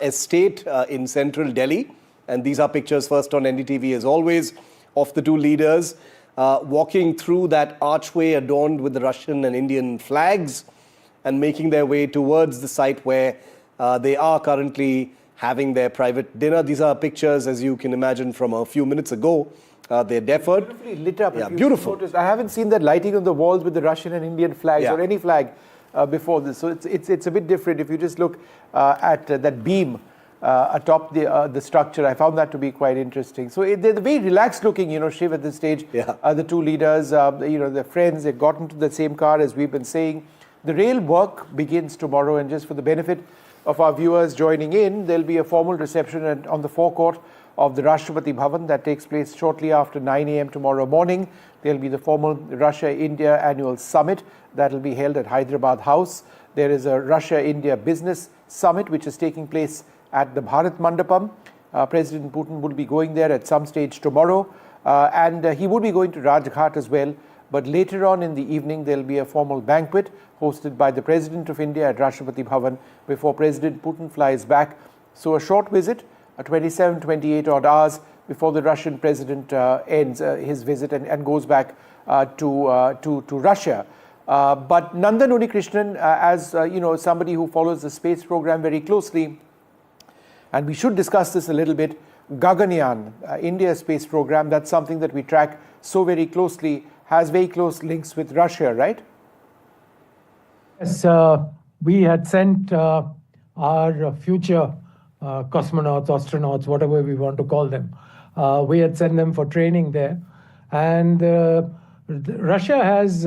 estate in central Delhi. And these are pictures first on NDTV, as always, of the two leaders walking through that archway adorned with the Russian and Indian flags and making their way towards the site where they are currently having their private dinner. These are pictures, as you can imagine, from a few minutes ago. They're deferred.
Beautifully lit up.
Yeah, beautiful.
I haven't seen that lighting on the walls with the Russian and Indian flags or any flag before this. So it's a bit different. If you just look at that beam atop the structure, I found that to be quite interesting. So they're very relaxed looking, Shiv, at this stage. The two leaders, they're friends. They've gotten to the same car, as we've been saying. The real work begins tomorrow, and just for the benefit of our viewers joining in, there'll be a formal reception on the forecourt of the Rashtrapati Bhavan that takes place shortly after 9 a.m. tomorrow morning. There'll be the formal Russia-India annual summit that will be held at Hyderabad House. There is a Russia-India business summit which is taking place at the Bharat Mandapam. President Putin will be going there at some stage tomorrow, and he will be going to Rajghat as well. But later on in the evening, there'll be a formal banquet hosted by the President of India at Rashtrapati Bhavan before President Putin flies back. So a short visit, 27, 28 odd hours before the Russian president ends his visit and goes back to Russia. But Nandan Unikrishnan, as somebody who follows the space program very closely, and we should discuss this a little bit, Gaganyaan, India's space program, that's something that we track so very closely, has very close links with Russia, right?
Yes, we had sent our future cosmonauts, astronauts, whatever we want to call them. We had sent them for training there. And Russia has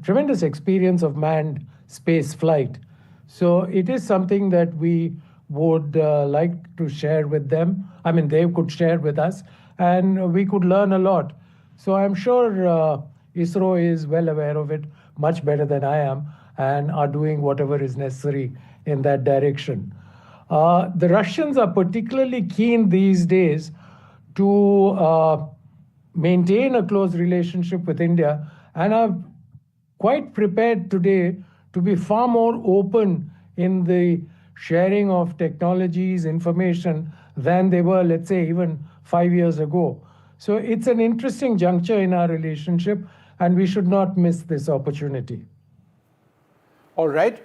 tremendous experience of manned space flight. So it is something that we would like to share with them. I mean, they could share with us, and we could learn a lot. So I'm sure ISRO is well aware of it, much better than I am, and are doing whatever is necessary in that direction. The Russians are particularly keen these days to maintain a close relationship with India, and are quite prepared today to be far more open in the sharing of technologies, information, than they were, let's say, even 5 years ago. So it's an interesting juncture in our relationship, and we should not miss this opportunity.
All right.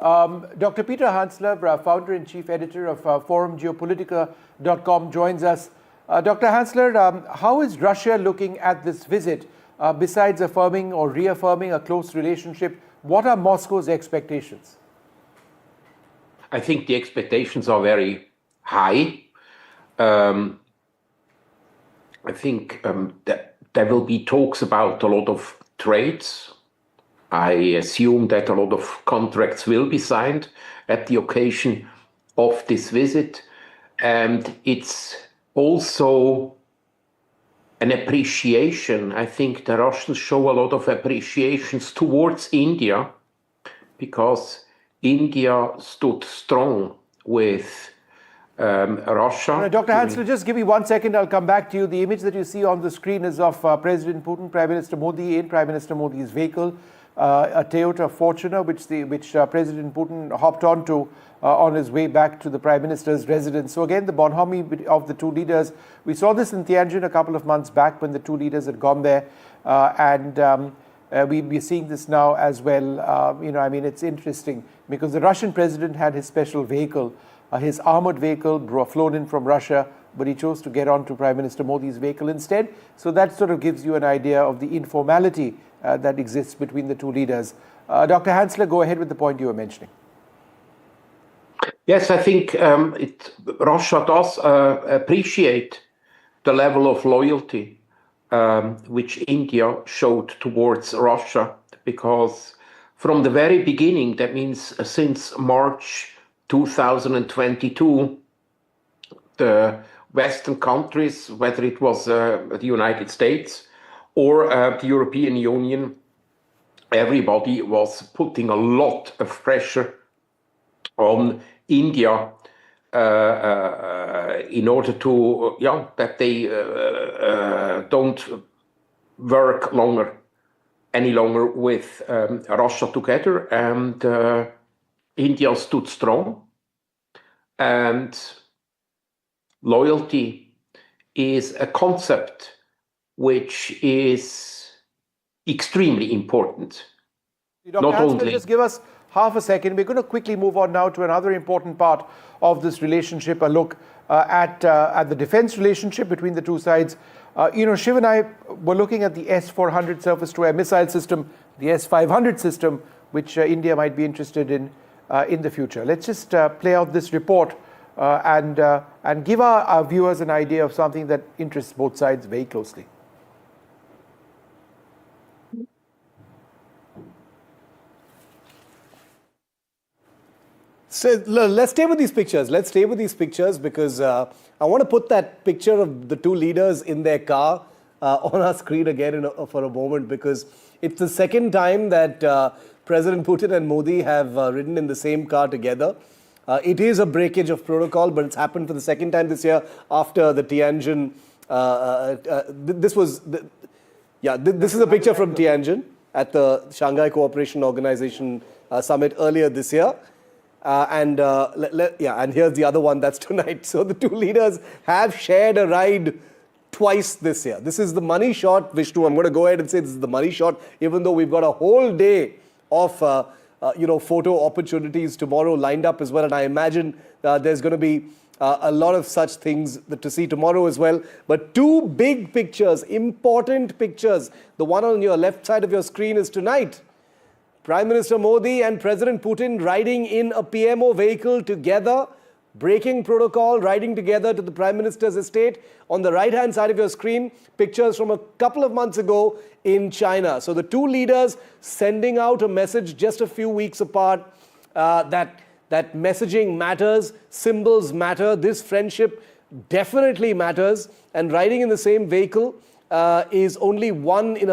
Dr. Peter Hansler, founder and chief editor of Forum Geopolitical.com, joins us. Dr. Hansler, how is Russia looking at this visit? Besides affirming or reaffirming a close relationship, what are Moscow's expectations?
I think the expectations are very high. I think that there will be talks about a lot of trades. I assume that a lot of contracts will be signed at the occasion of this visit. And it's also an appreciation. I think the Russians show a lot of appreciations towards India, because India stood strong with Russia.
Dr. Hansler, just give me 1 second. I'll come back to you. The image that you see on the screen is of President Putin, Prime Minister Modi in Prime Minister Modi's vehicle, a Toyota Fortuner, which President Putin hopped onto on his way back to the Prime Minister's residence. So again, the bonhomie of the two leaders. We saw this in Tianjin a couple of months back when the two leaders had gone there, we're seeing this now as well. I mean, it's interesting because the Russian president had his special vehicle, his armored vehicle flown in from Russia, but he chose to get onto Prime Minister Modi's vehicle instead. So that sort of gives you an idea of the informality that exists between the two leaders. Dr. Hansler, go ahead with the point you were mentioning.
Yes, I think Russia does appreciate the level of loyalty which India showed towards Russia, because from the very beginning, that means since March 2022, the Western countries, whether it was the United States or the European Union, everybody was putting a lot of pressure on India in order to, that they don't work any longer with Russia together, and India stood strong. And loyalty is a concept which is extremely important.
Dr. Hansler, just give us half a second. We're going to quickly move on now to another important part of this relationship, a look at the defense relationship between the two sides. Shiv and I were looking at the S-400 surface-to-air missile system, the S-500 system, which India might be interested in the future. Let's just play out this report and give our viewers an idea of something that interests both sides very closely.
So let's stay with these pictures. Let's stay with these pictures because I want to put that picture of the two leaders in their car on our screen again for a moment, because it's the second time that President Putin and Modi have ridden in the same car together. It is a breakage of protocol, but it's happened for the second time this year after the Tianjin. This is a picture from Tianjin at the Shanghai Cooperation Organization summit earlier this year. And here's the other one, that's tonight. So the two leaders have shared a ride twice this year. This is the money shot, Vishnu. I'm going to go ahead and say this is the money shot, even though we've got a whole day of photo opportunities tomorrow lined up as well. And I imagine there's going to be a lot of such things to see tomorrow as well. But two big pictures, important pictures. The one on your left side of your screen is tonight. Prime Minister Modi and President Putin riding in a PMO vehicle together, breaking protocol, riding together to the Prime Minister's estate. On the right-hand side of your screen, pictures from a couple of months ago in China. So the two leaders sending out a message just a few weeks apart that messaging matters, symbols matter, this friendship definitely matters, and riding in the same vehicle is only one in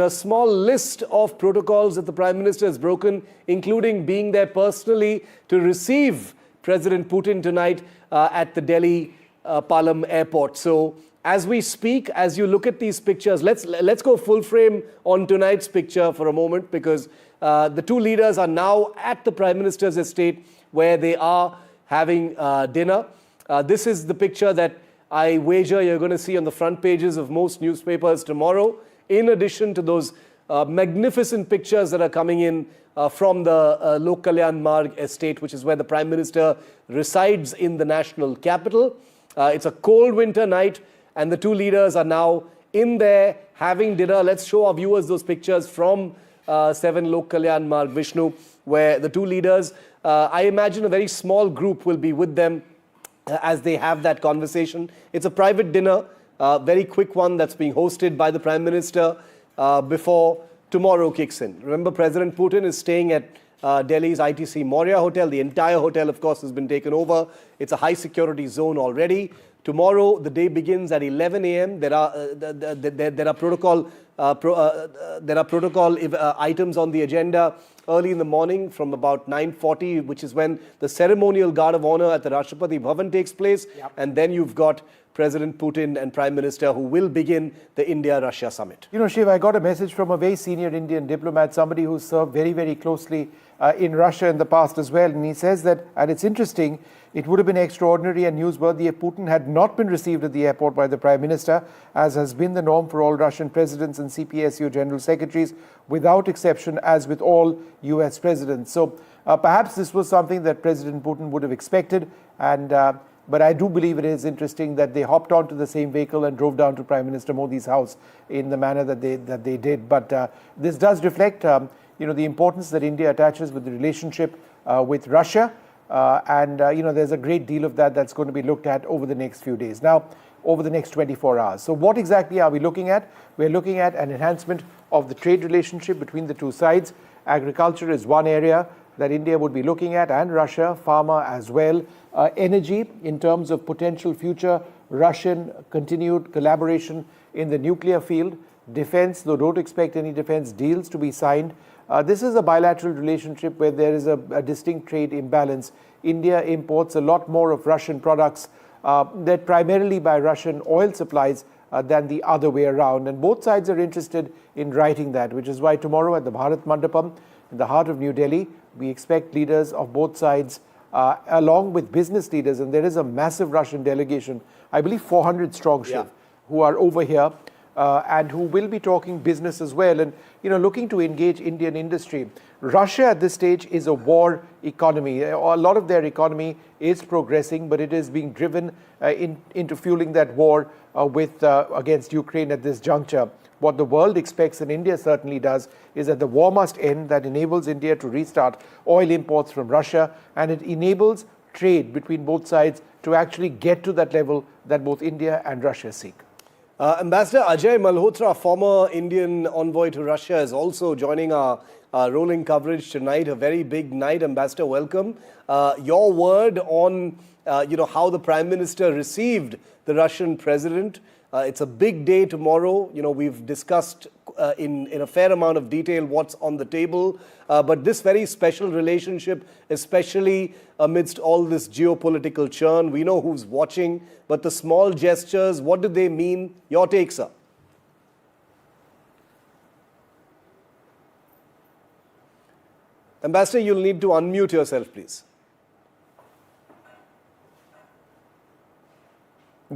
a small list of protocols that the Prime Minister has broken, including being there personally to receive President Putin tonight at the Delhi Palam airport. So as we speak, as you look at these pictures, let's go full frame on tonight's picture for a moment, because the two leaders are now at the Prime Minister's estate where they are having dinner. This is the picture that I wager you're going to see on the front pages of most newspapers tomorrow, in addition to those magnificent pictures that are coming in from the Lok Kalyan Marg estate, which is where the Prime Minister resides in the national capital. It's a cold winter night, and the two leaders are now in there having dinner. Let's show our viewers those pictures from 7 Lok Kalyan Marg, Vishnu, where the two leaders, I imagine a very small group will be with them as they have that conversation. It's a private dinner. Very quick one that's being hosted by the Prime Minister before tomorrow kicks in. Remember, President Putin is staying at Delhi's ITC Maurya Hotel. The entire hotel, of course, has been taken over. It's a high security zone already. Tomorrow, the day begins at 11 a.m. There are protocol items on the agenda early in the morning from about 9:40, which is when the ceremonial guard of honor at the Rashtrapati Bhavan takes place. Yep. And then you've got President Putin and Prime Minister who will begin the India-Russia summit.
You know, Shiv, I got a message from a very senior Indian diplomat, somebody who served very, very closely in Russia in the past as well. And he says that, and it's interesting, it would have been extraordinary and newsworthy if Putin had not been received at the airport by the Prime Minister, as has been the norm for all Russian presidents and CPSU general secretaries, without exception, as with all US presidents. So perhaps this was something that President Putin would have expected, and but I do believe it is interesting that they hopped onto the same vehicle and drove down to Prime Minister Modi's house in the manner that they did. But this does reflect, you know, the importance that India attaches with the relationship with Russia, and you know, there's a great deal of that's going to be looked at over the next few days. Now, over the next 24 hours. So what exactly are we looking at? We're looking at an enhancement of the trade relationship between the two sides. Agriculture is one area that India would be looking at, and Russia, pharma as well. Energy, in terms of potential future Russian continued collaboration in the nuclear field. Defense, though don't expect any defense deals to be signed. This is a bilateral relationship where there is a distinct trade imbalance. India imports a lot more of Russian products that primarily by Russian oil supplies than the other way around. And both sides are interested in righting that, which is why tomorrow at the Bharat Mandapam, in the heart of New Delhi, we expect leaders of both sides, along with business leaders, and there is a massive Russian delegation, I believe 400 strong, Shiv, who are over here and who will be talking business as well, and you know, looking to engage Indian industry. Russia at this stage is a war economy. A lot of their economy is progressing, but it is being driven into fueling that war against Ukraine at this juncture. What the world expects, and India certainly does, is that the war must end. That enables India to restart oil imports from Russia, and it enables trade between both sides to actually get to that level that both India and Russia seek.
Ambassador Ajay Malhotra, former Indian envoy to Russia, is also joining our rolling coverage tonight. A very big night. Ambassador, welcome. Your word on you know, how the Prime Minister received the Russian president. It's a big day tomorrow. You know, we've discussed in a fair amount of detail what's on the table. But this very special relationship, especially amidst all this geopolitical churn, we know who's watching. But the small gestures, what do they mean? Your take, sir. Ambassador, you'll need to unmute yourself, please.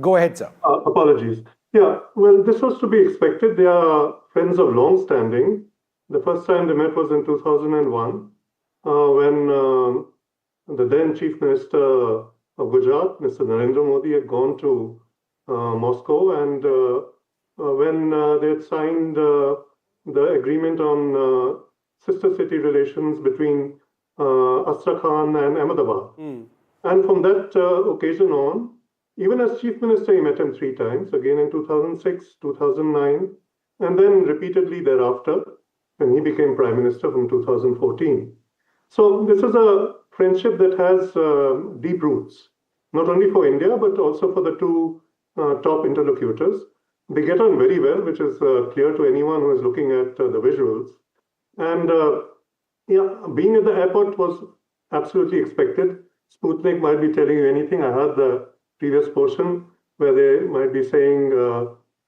Go ahead, sir.
Apologies. Yeah, well, this was to be expected. They are friends of long standing. The first time they met was in 2001 when the then Chief Minister of Gujarat, Mr. Narendra Modi, had gone to Moscow, and when they had signed the agreement on sister city relations between Astrakhan and Ahmedabad. And from that occasion on, even as Chief Minister, he met him 3 times, again in 2006, 2009, and then repeatedly thereafter, when he became Prime Minister from 2014. So this is a friendship that has deep roots, not only for India, but also for the two top interlocutors. They get on very well, which is clear to anyone who is looking at the visuals. And yeah, being at the airport was absolutely expected. Sputnik might be telling you anything. I heard the previous portion where they might be saying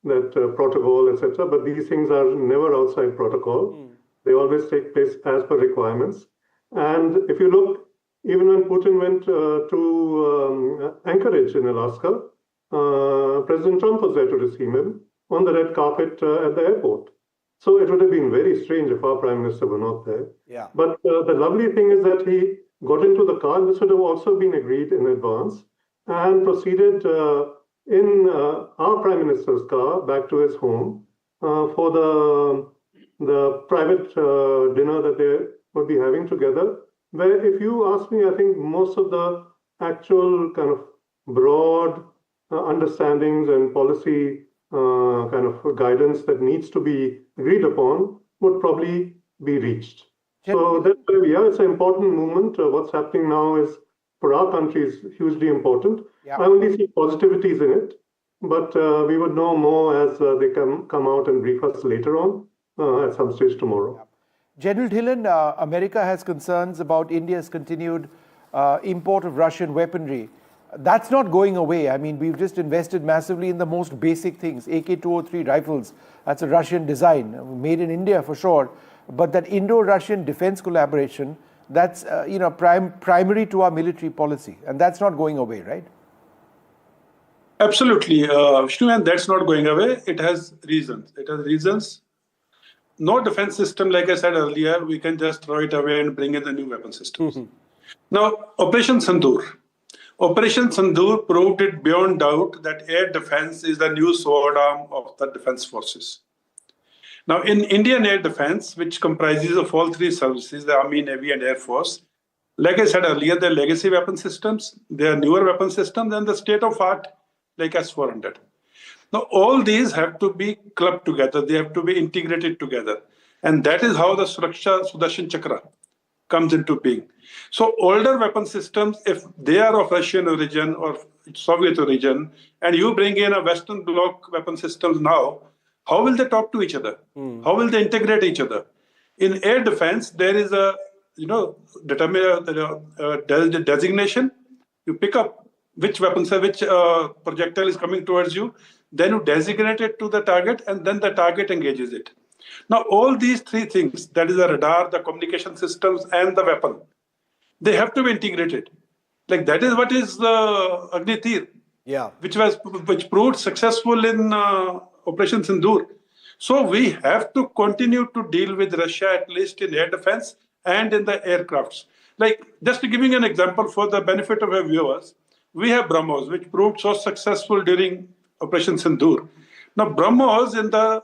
that protocol, etc. But these things are never outside protocol. They always take place as per requirements. And if you look, even when Putin went to Anchorage in Alaska, President Trump was there to receive him on the red carpet at the airport. So it would have been very strange if our Prime Minister were not there.
Yeah.
But the lovely thing is that he got into the car. This would have also been agreed in advance, and proceeded in our Prime Minister's car back to his home for the private dinner that they would be having together, where, if you ask me, I think most of the actual kind of broad understandings and policy kind of guidance that needs to be agreed upon would probably be reached. So that's yeah, it's an important movement. What's happening now is for our country is hugely important.
Yeah.
I only see positivities in it, but we would know more as they come out and brief us later on at some stage tomorrow.
Yeah. General Dhillon, America has concerns about India's continued import of Russian weaponry. That's not going away. I mean, we've just invested massively in the most basic things. AK-203 rifles, that's a Russian design, made in India for sure. But that Indo-Russian defense collaboration, that's primary to our military policy. And that's not going away, right?
Absolutely, Vishnu, and that's not going away. It has reasons. It has reasons. No defense system, like I said earlier, we can just throw it away and bring in the new weapon systems. Now, Operation Sindoor. Operation Sindoor proved it beyond doubt that air defense is the new sword arm of the defense forces. Now, in Indian air defense, which comprises of all three services, the Army, Navy, and Air Force, like I said earlier, they're legacy weapon systems, they are newer weapon systems, and the state-of-art, like S-400. Now, all these have to be clubbed together. They have to be integrated together. And that is how the Suraksha Sudarshan Chakra comes into being. So older weapon systems, if they are of Russian origin or Soviet origin, and you bring in a Western bloc weapon systems now, how will they talk to each other? How will they integrate each other? In air defense, there is a designation. You pick up which weapon, which projectile is coming towards you, then you designate it to the target, and then the target engages it. Now, all these three things, that is the radar, the communication systems, and the weapon, they have to be integrated. Like that is what is the Agni Tir, which proved successful in Operation Sindoor. So we have to continue to deal with Russia, at least in air defense and in the aircrafts. Like, just to give you an example for the benefit of our viewers, we have Brahmos, which proved so successful during Operation Sindoor. Now, Brahmos in the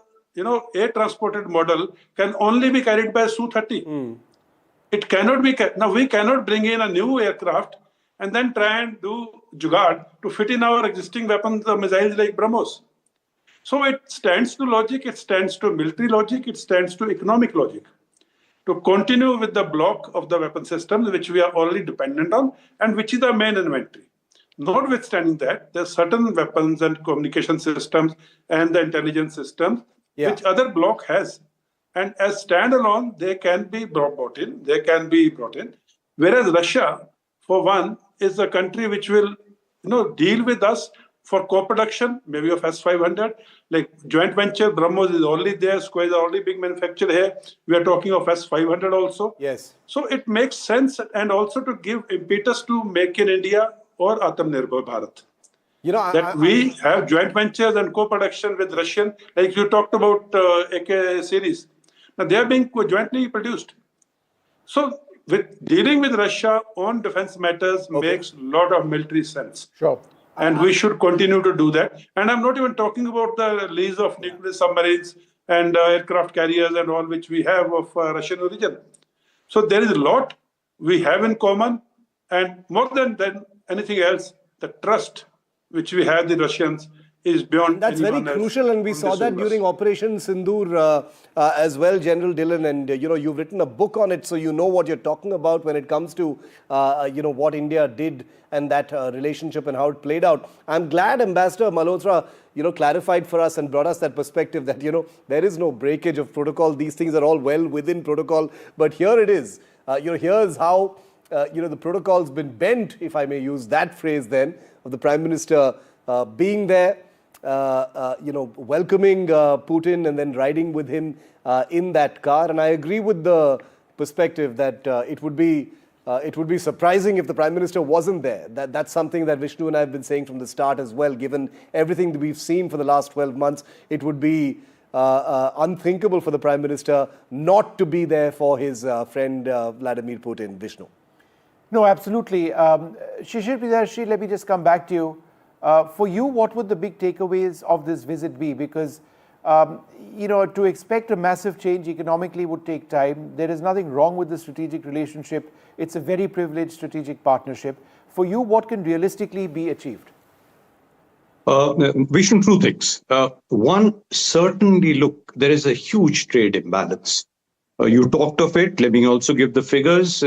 air transported model can only be carried by Su-30. It cannot be. Now, we cannot bring in a new aircraft and then try and do jugaad to fit in our existing weapons, the missiles like Brahmos. So it stands to logic, it stands to military logic, it stands to economic logic to continue with the block of the weapon systems which we are already dependent on and which is the main inventory. Notwithstanding that, there are certain weapons and communication systems and the intelligence systems which other bloc has. And as standalone, they can be brought in. Whereas Russia, for one, is a country which will deal with us for co-production, maybe of S-500, like joint venture. Brahmos is already there, Square is already big manufacturer here. We are talking of S-500 also.
Yes.
So it makes sense, and also to give impetus to Make in India or Atmanirbhar Bharat. We have joint ventures and co-production with Russian, like you talked about AK series. Now they are being jointly produced. So with dealing with Russia on defense matters makes a lot of military sense.
Sure.
And we should continue to do that. And I'm not even talking about the release of nuclear submarines and aircraft carriers and all which we have of Russian origin. So there is a lot we have in common. And more than anything else, the trust which we have the Russians is beyond.
That's very crucial, and we saw that during Operation Sindoor as well, General Dhillon. And you've written a book on it, so you know what you're talking about when it comes to what India did and that relationship and how it played out. I'm glad Ambassador Malhotra clarified for us and brought us that perspective that there is no breakage of protocol. These things are all well within protocol, but here it is. Here's how the protocol's been bent, if I may use that phrase then, of the Prime Minister being there, welcoming Putin and then riding with him in that car. And I agree with the perspective that it would be surprising if the Prime Minister wasn't there. That's something that Vishnu and I have been saying from the start as well. Given everything that we've seen for the last 12 months, it would be unthinkable for the Prime Minister not to be there for his friend Vladimir Putin. Vishnu.
No, absolutely. Shishir Priyadarshi, let me just come back to you. For you, what would the big takeaways of this visit be? Because, to expect a massive change economically would take time. There is nothing wrong with the strategic relationship. It's a very privileged strategic partnership. For you, what can realistically be achieved?
Vishnu, two things. One, certainly, look, there is a huge trade imbalance. You talked of it. Let me also give the figures.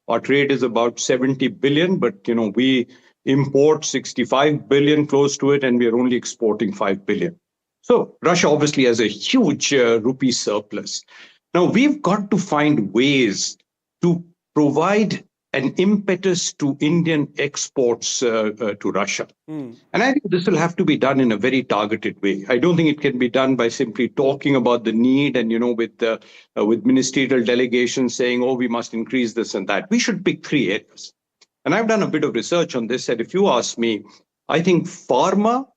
Our trade is about 70 billion, but we import 65 billion, close to it, and we are only exporting 5 billion. So Russia obviously has a huge rupee surplus. Now we've got to find ways to provide an impetus to Indian exports to Russia. And I think this will have to be done in a very targeted way. I don't think it can be done by simply talking about the need and, with ministerial delegations saying, oh, we must increase this and that. We should pick 3 areas. And I've done a bit of research on this. And if you ask me, I think pharma,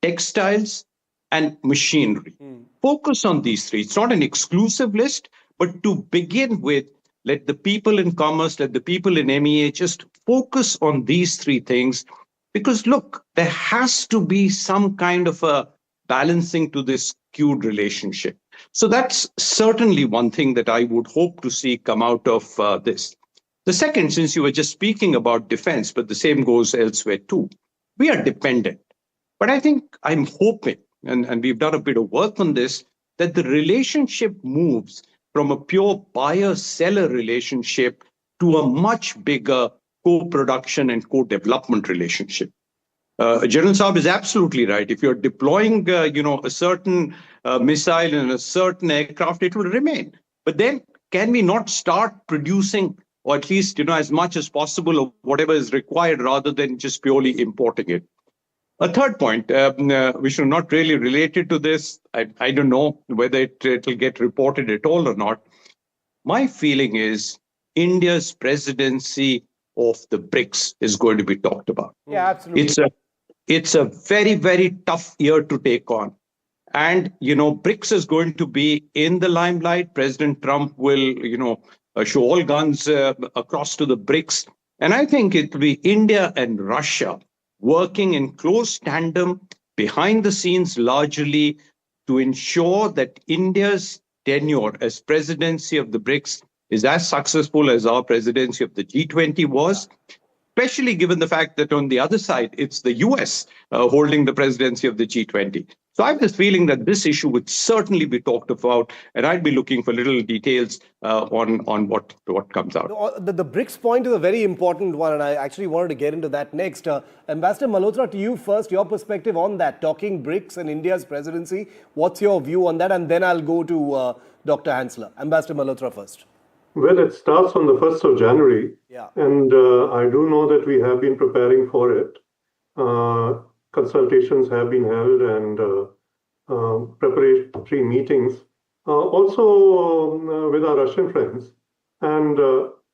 textiles, and machinery. Focus on these 3. It's not an exclusive list, but to begin with, let the people in commerce, let the people in MEA just focus on these 3 things. Because look, there has to be some kind of a balancing to this skewed relationship. So that's certainly one thing that I would hope to see come out of this. The second, since you were just speaking about defense, but the same goes elsewhere too, we are dependent. But I think I'm hoping, and we've done a bit of work on this, that the relationship moves from a pure buyer-seller relationship to a much bigger co-production and co-development relationship. General Saab is absolutely right. If you're deploying, a certain missile and a certain aircraft, it will remain. But then, can we not start producing, or at least, as much as possible of whatever is required, rather than just purely importing it? A third point, which is not really related to this, I don't know whether it will get reported at all or not. My feeling is India's presidency of the BRICS is going to be talked about.
Yeah, absolutely.
It's a very, very tough year to take on. And, BRICS is going to be in the limelight. President Trump will, show all guns across to the BRICS. And I think it will be India and Russia working in close tandem behind the scenes largely to ensure that India's tenure as presidency of the BRICS is as successful as our presidency of the G20 was, especially given the fact that on the other side, it's the US holding the presidency of the G20. So I have this feeling that this issue would certainly be talked about, and I'd be looking for little details on what comes out.
The BRICS point is a very important one, and I actually wanted to get into that next. Ambassador Malhotra, to you first, your perspective on that, talking BRICS and India's presidency. What's your view on that? And then I'll go to Dr. Hansler. Ambassador Malhotra first.
Well, it starts on the 1st of January.
Yeah.
And I do know that we have been preparing for it. Consultations have been held and preparatory meetings, also with our Russian friends. And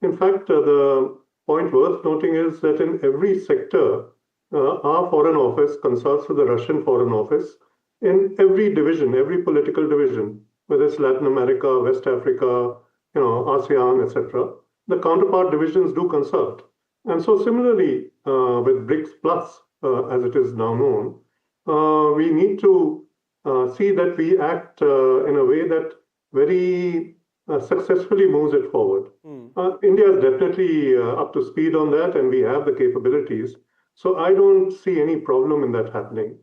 in fact, the point worth noting is that in every sector, our Foreign Office consults with the Russian Foreign Office in every division, every political division, whether it's Latin America, West Africa, ASEAN, etc. The counterpart divisions do consult. And so similarly, with BRICS Plus, as it is now known, we need to see that we act in a way that very successfully moves it forward. India is definitely up to speed on that, and we have the capabilities. So I don't see any problem in that happening.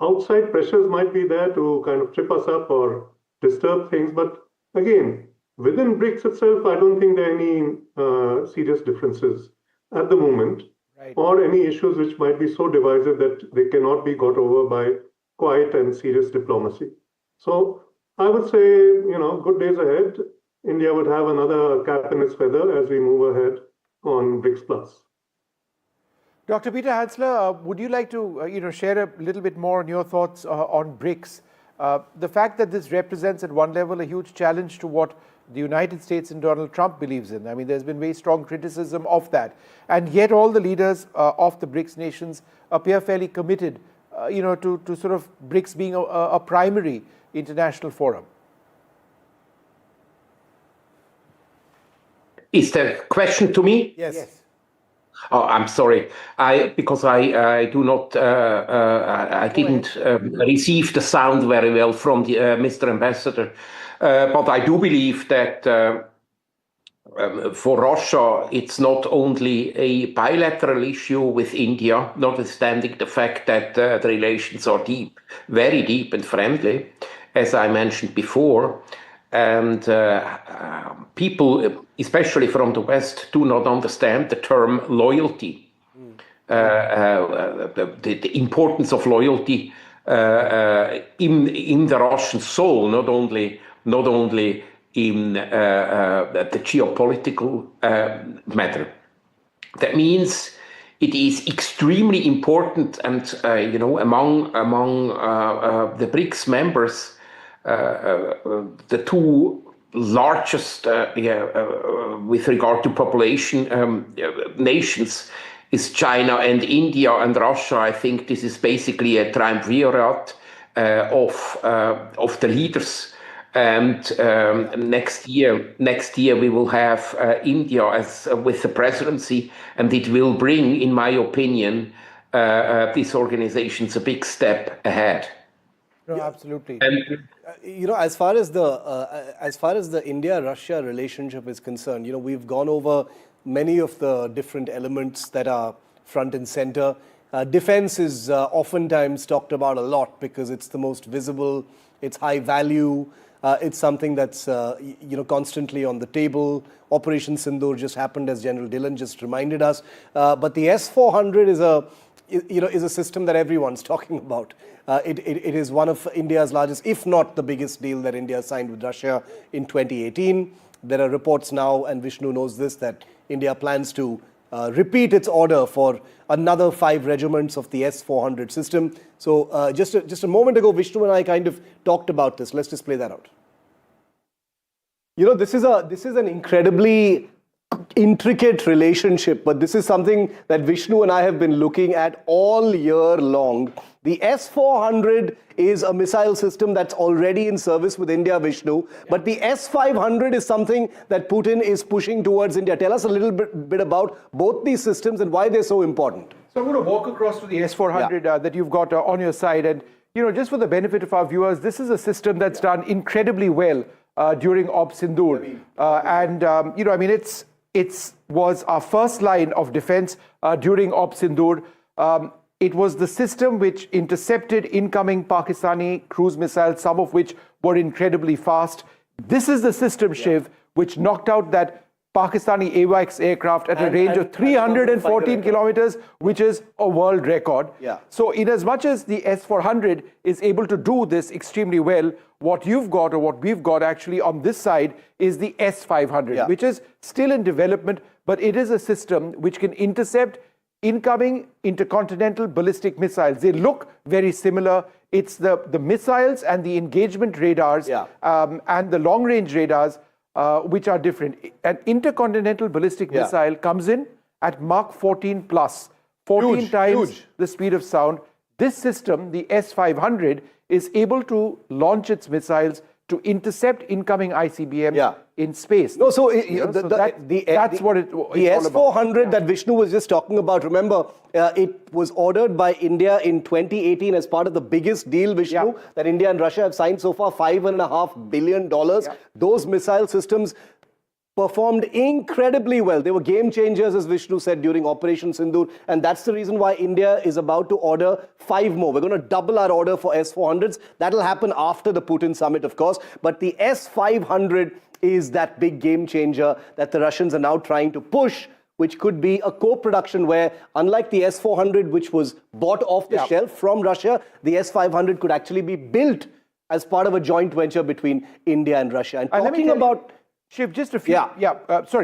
Outside pressures might be there to kind of trip us up or disturb things, but again, within BRICS itself, I don't think there are any serious differences at the moment, or any issues which might be so divisive that they cannot be got over by quiet and serious diplomacy. So I would say, good days ahead. India would have another cap in its feather as we move ahead on BRICS Plus.
Dr. Peter Hansler, would you like to share a little bit more on your thoughts on BRICS? The fact that this represents at one level a huge challenge to what the United States and Donald Trump believes in. I mean, there's been very strong criticism of that. And yet all the leaders of the BRICS nations appear fairly committed, to sort of BRICS being a primary international forum.
Is the question to me?
Yes.
Oh, I'm sorry. Because I do not, I didn't receive the sound very well from the Mr. Ambassador. But I do believe that for Russia, it's not only a bilateral issue with India, notwithstanding the fact that the relations are deep, very deep and friendly, as I mentioned before. And people, especially from the West, do not understand the term loyalty, the importance of loyalty in the Russian soul, not only in the geopolitical matter. That means it is extremely important, and among the BRICS members, the two largest with regard to population nations is China and India and Russia. I think this is basically a triumvirate of the leaders. And next year we will have India as with the presidency, and it will bring, in my opinion, these organizations a big step ahead.
No, absolutely.
And,
as far as the India-Russia relationship is concerned, we've gone over many of the different elements that are front and center. Defense is oftentimes talked about a lot because it's the most visible, it's high value, it's something that's constantly on the table. Operation Sindoor just happened, as General Dillon just reminded us. But the S-400 is a system that everyone's talking about. It is one of India's largest, if not the biggest deal that India signed with Russia in 2018. There are reports now, and Vishnu knows this, that India plans to repeat its order for another 5 regiments of the S-400 system. So just a moment ago, Vishnu and I kind of talked about this. Let's just play that out. This is an incredibly intricate relationship, but this is something that Vishnu and I have been looking at all year long. The S-400 is a missile system that's already in service with India, Vishnu, but the S-500 is something that Putin is pushing towards India. Tell us a little bit about both these systems and why they're so important.
So I'm going to walk across to the S-400 that you've got on your side, and just for the benefit of our viewers, this is a system that's done incredibly well during Op Sindoor, it was our first line of defense during Op Sindoor. It was the system which intercepted incoming Pakistani cruise missiles, some of which were incredibly fast. This is the system, Shiv, which knocked out that Pakistani AWACS aircraft at a range of 314 kilometers, which is a world record.
Yeah.
So in as much as the S-400 is able to do this extremely well, what you've got, or what we've got actually on this side, is the S-500, which is still in development, but it is a system which can intercept incoming intercontinental ballistic missiles. They look very similar. It's the missiles and the engagement radars and the long-range radars which are different. An intercontinental ballistic missile comes in at Mach 14 plus, 14 times the speed of sound. This system, the S-500, is able to launch its missiles to intercept incoming ICBM in space.
No, so
that's what it's
the S-400 that Vishnu was just talking about, remember, it was ordered by India in 2018 as part of the biggest deal, Vishnu, that India and Russia have signed so far, $5.5 billion. Those missile systems performed incredibly well. They were game changers, as Vishnu said, during Operation Sindoor, and that's the reason why India is about to order 5 more. We're going to double our order for S-400s. That'll happen after the Putin summit, of course, but the S-500 is that big game changer that the Russians are now trying to push, which could be a co-production where, unlike the S-400, which was bought off the shelf from Russia, the S-500 could actually be built as part of a joint venture between India and Russia. And talking about...
Shiv, just a few,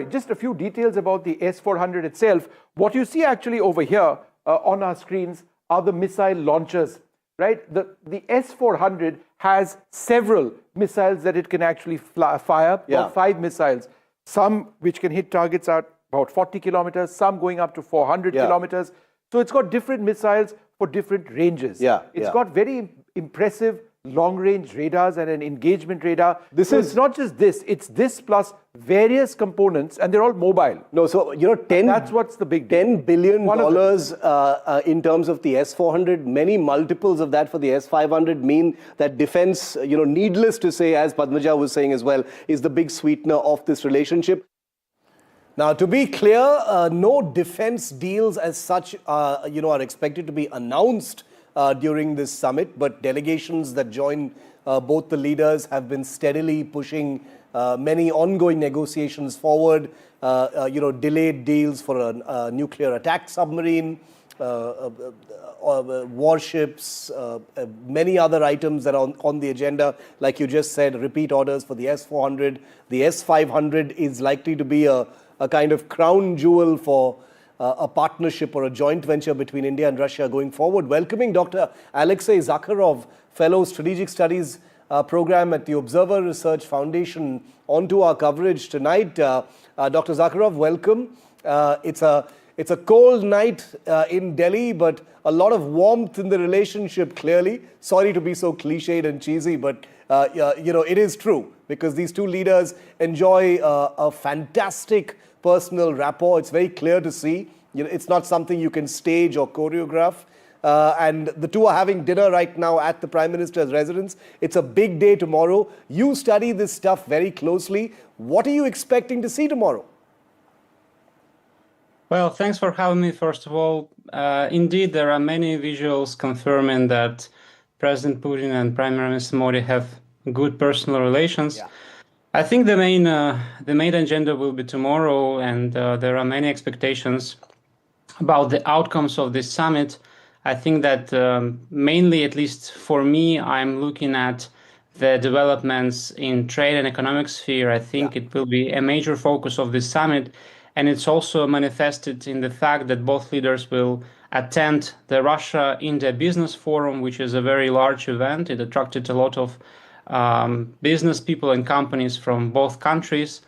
just a few details about the S-400 itself. What you see actually over here on our screens are the missile launchers, right? The S-400 has several missiles that it can actually fire, about 5 missiles, some which can hit targets at about 40 kilometers, some going up to 400 kilometers. So it's got different missiles for different ranges. It's got very impressive long-range radars and an engagement radar. It's not just this, it's this plus various components, and they're all mobile.
No, so,
that's what's the big deal.
$10 billion in terms of the S-400, many multiples of that for the S-500 mean that defense, needless to say, as Padmaja was saying as well, is the big sweetener of this relationship. Now, to be clear, no defense deals as such, are expected to be announced during this summit, but delegations that join both the leaders have been steadily pushing many ongoing negotiations forward, delayed deals for a nuclear attack submarine, warships, many other items that are on the agenda. Like you just said, repeat orders for the S-400. The S-500 is likely to be a kind of crown jewel for a partnership or a joint venture between India and Russia going forward. Welcoming Dr. Alexei Zakharov, Fellow Strategic Studies Program at the Observer Research Foundation, onto our coverage tonight. Dr. Zakharov, welcome. It's a cold night in Delhi, but a lot of warmth in the relationship, clearly. Sorry to be so cliched and cheesy, but it is true, because these two leaders enjoy a fantastic personal rapport. It's very clear to see. It's not something you can stage or choreograph. And the two are having dinner right now at the Prime Minister's residence. It's a big day tomorrow. You study this stuff very closely. What are you expecting to see tomorrow?
Well, thanks for having me, first of all. Indeed, there are many visuals confirming that President Putin and Prime Minister Modi have good personal relations. Yeah. I think the main agenda will be tomorrow, and there are many expectations about the outcomes of this summit. I think that mainly, at least for me, I'm looking at the developments in trade and economic sphere. I think it will be a major focus of this summit. And it's also manifested in the fact that both leaders will attend the Russia-India Business Forum, which is a very large event. It attracted a lot of business people and companies from both countries.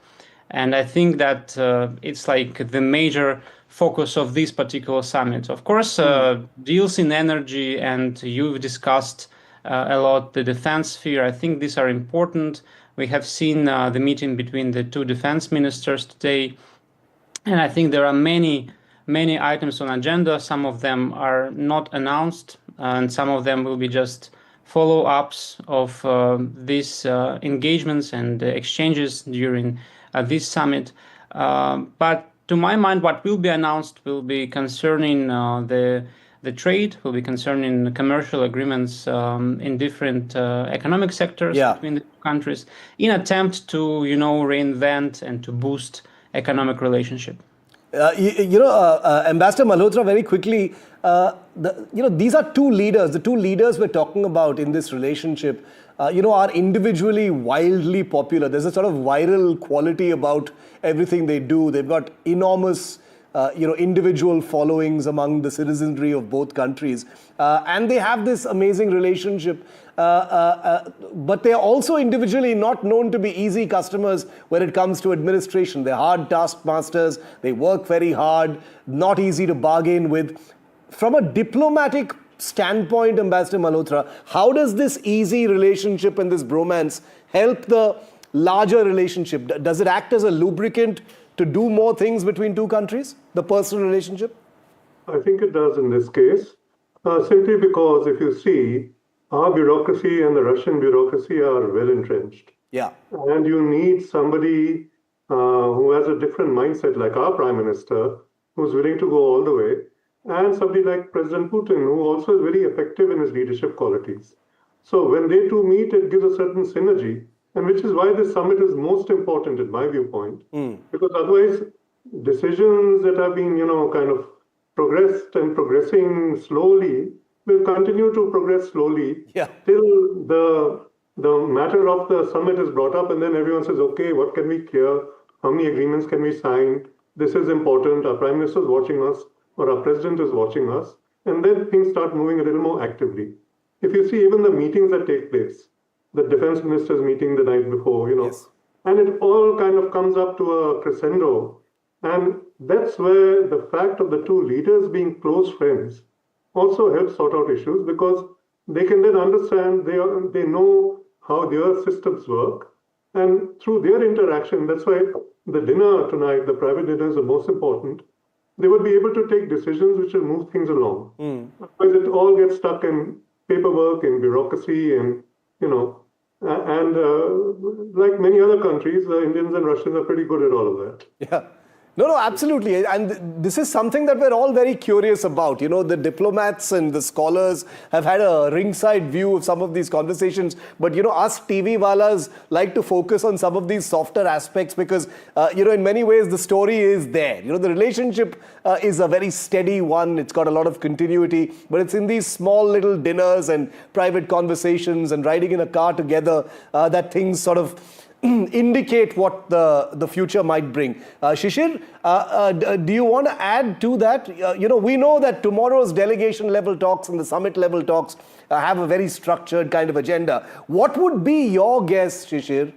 And I think that it's like the major focus of this particular summit. Of course, deals in energy, and you've discussed a lot the defense sphere. I think these are important. We have seen the meeting between the two defense ministers today. And I think there are many items on agenda. Some of them are not announced, and some of them will be just follow-ups of these engagements and exchanges during this summit. But to my mind, what will be announced will be concerning the trade, will be concerning commercial agreements in different economic sectors between the two countries, in attempt to reinvent and to boost economic relationship.
Ambassador Malhotra, very quickly, these are two leaders. The two leaders we're talking about in this relationship, are individually wildly popular. There's a sort of viral quality about everything they do. They've got enormous, individual followings among the citizenry of both countries. And they have this amazing relationship. But they're also individually not known to be easy customers when it comes to administration. They're hard taskmasters. They work very hard, not easy to bargain with. From a diplomatic standpoint, Ambassador Malhotra, how does this easy relationship and this bromance help the larger relationship? Does it act as a lubricant to do more things between two countries, the personal relationship?
I think it does in this case, simply because if you see, our bureaucracy and the Russian bureaucracy are well entrenched.
Yeah.
And you need somebody who has a different mindset, like our Prime Minister, who's willing to go all the way, and somebody like President Putin, who also is very effective in his leadership qualities. So when they two meet, it gives a certain synergy, and which is why this summit is most important in my viewpoint, because otherwise decisions that have been, kind of progressed and progressing slowly will continue to progress slowly till the matter of the summit is brought up, and then everyone says, okay, what can we clear? How many agreements can we sign? This is important. Our Prime Minister is watching us, or our President is watching us. And then things start moving a little more actively. If you see even the meetings that take place, the defense ministers meeting the night before, and it all kind of comes up to a crescendo. And that's where the fact of the two leaders being close friends also helps sort out issues, because they can then understand, they know how their systems work, and through their interaction, that's why the dinner tonight, the private dinner, is the most important. They would be able to take decisions which will move things along. Otherwise, it all gets stuck in paperwork, in bureaucracy, and like many other countries, the Indians and Russians are pretty good at all of that.
Yeah. No, absolutely. And this is something that we're all very curious about. You know, the diplomats and the scholars have had a ringside view of some of these conversations. But, you know, us TV walas like to focus on some of these softer aspects because, you know, in many ways, the story is there. You know, the relationship is a very steady one. It's got a lot of continuity. But it's in these small little dinners and private conversations and riding in a car together that things sort of indicate what the future might bring. Shishir, do you want to add to that? You know, we know that tomorrow's delegation level talks and the summit level talks have a very structured kind of agenda. What would be your guess, Shishir,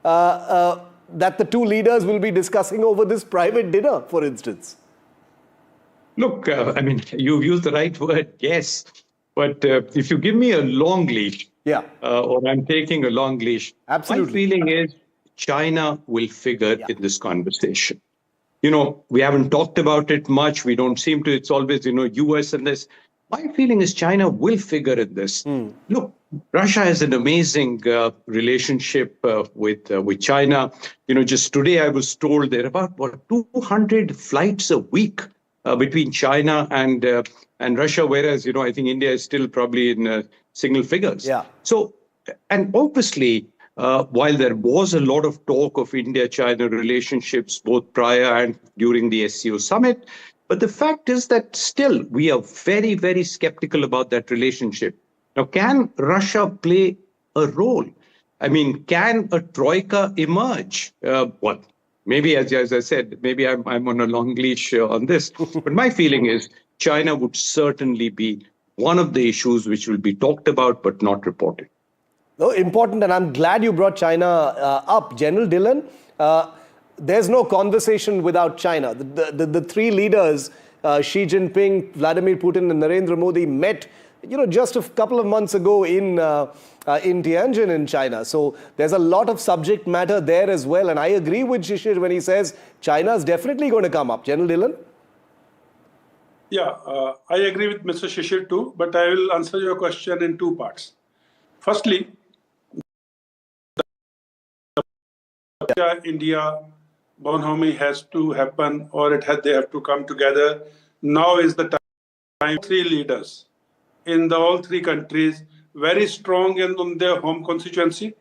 that the two leaders will be discussing over this private dinner, for instance?
Look, I mean, you've used the right word, yes. But if you give me a long leash, or I'm taking a long leash,
absolutely.
My feeling is China will figure in this conversation. You know, we haven't talked about it much. We don't seem to. It's always, you know, US and this. My feeling is China will figure in this. Look, Russia has an amazing relationship with China. You know, just today I was told there are about 200 flights a week between China and Russia, whereas, you know, I think India is still probably in single figures. So, and obviously, while there was a lot of talk of India-China relationships, both prior and during the SCO summit, but the fact is that still we are very, very skeptical about that relationship. Now, can Russia play a role? I mean, can a troika emerge? Well, maybe, as I said, maybe I'm on a long leash on this, but my feeling is China would certainly be one of the issues which will be talked about but not reported.
No, important, and I'm glad you brought China up. General Dillon, there's no conversation without China. The three leaders, Xi Jinping, Vladimir Putin and Narendra Modi, met, you know, just a couple of months ago in Tianjin in China. So there's a lot of subject matter there as well. And I agree with Shishir when he says China is definitely going to come up. General Dillon?
Yeah, I agree with Mr. Shishir too, but I will answer your question in two parts. Firstly, India bonhomie has to happen, or they have to come together. Now is the time. Three leaders in all three countries, very strong in their home constituency,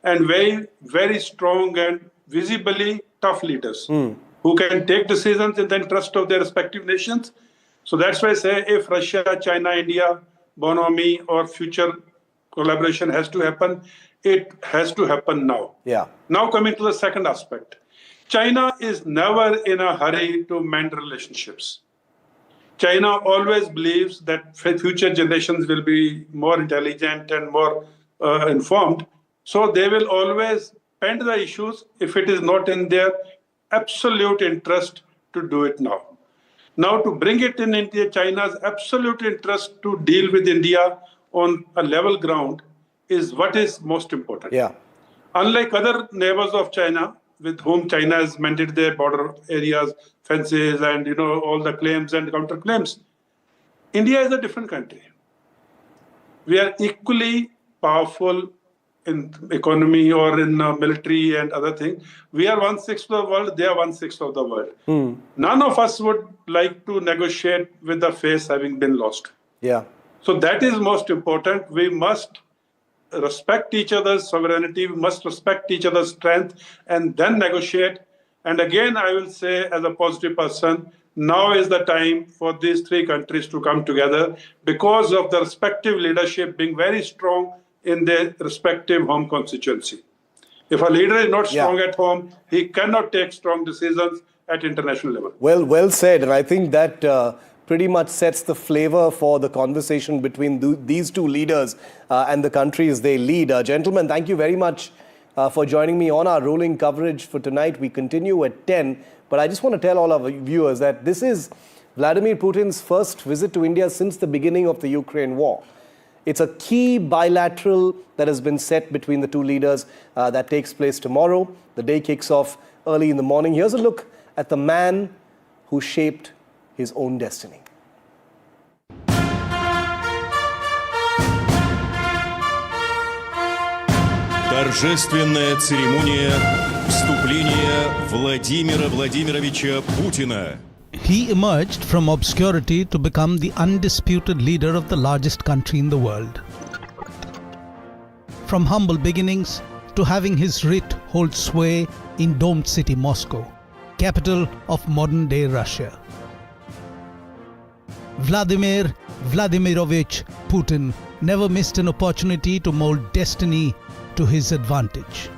and very, very strong and visibly tough leaders who can take decisions in the interest of their respective nations. So that's why I say if Russia, China, India, bonhomie or future collaboration has to happen, it has to happen now. Now coming to the second aspect. China is never in a hurry to mend relationships. China always believes that future generations will be more intelligent and more informed. So they will always bend the issues if it is not in their absolute interest to do it now. Now to bring it in India, China's absolute interest to deal with India on a level ground is what is most important. Unlike other neighbors of China, with whom China has mended their border areas, fences, and all the claims and counterclaims, India is a different country. We are equally powerful in economy or in military and other things. We are 1/6 of the world, they are 1/6 of the world. None of us would like to negotiate with the face having been lost. So that is most important. We must respect each other's sovereignty, we must respect each other's strength, and then negotiate. And again, I will say as a positive person, now is the time for these three countries to come together because of the respective leadership being very strong in their respective home constituency. If a leader is not strong at home, he cannot take strong decisions at international level.
Well said. And I think that pretty much sets the flavor for the conversation between these two leaders and the countries they lead. Gentlemen, thank you very much for joining me on our rolling coverage for tonight. We continue at 10. But I just want to tell all our viewers that this is Vladimir Putin's first visit to India since the beginning of the Ukraine war. It's a key bilateral that has been set between the two leaders that takes place tomorrow. The day kicks off early in the morning. Here's a look at the man who shaped his own destiny.
Торжественная церемония Вступление Владимира Владимировича Путина.
He emerged from obscurity to become the undisputed leader of the largest country in the world. From humble beginnings to having his writ hold sway in domed city Moscow, capital of modern-day Russia. Vladimir Vladimirovich Putin never missed an opportunity to mold destiny to his advantage.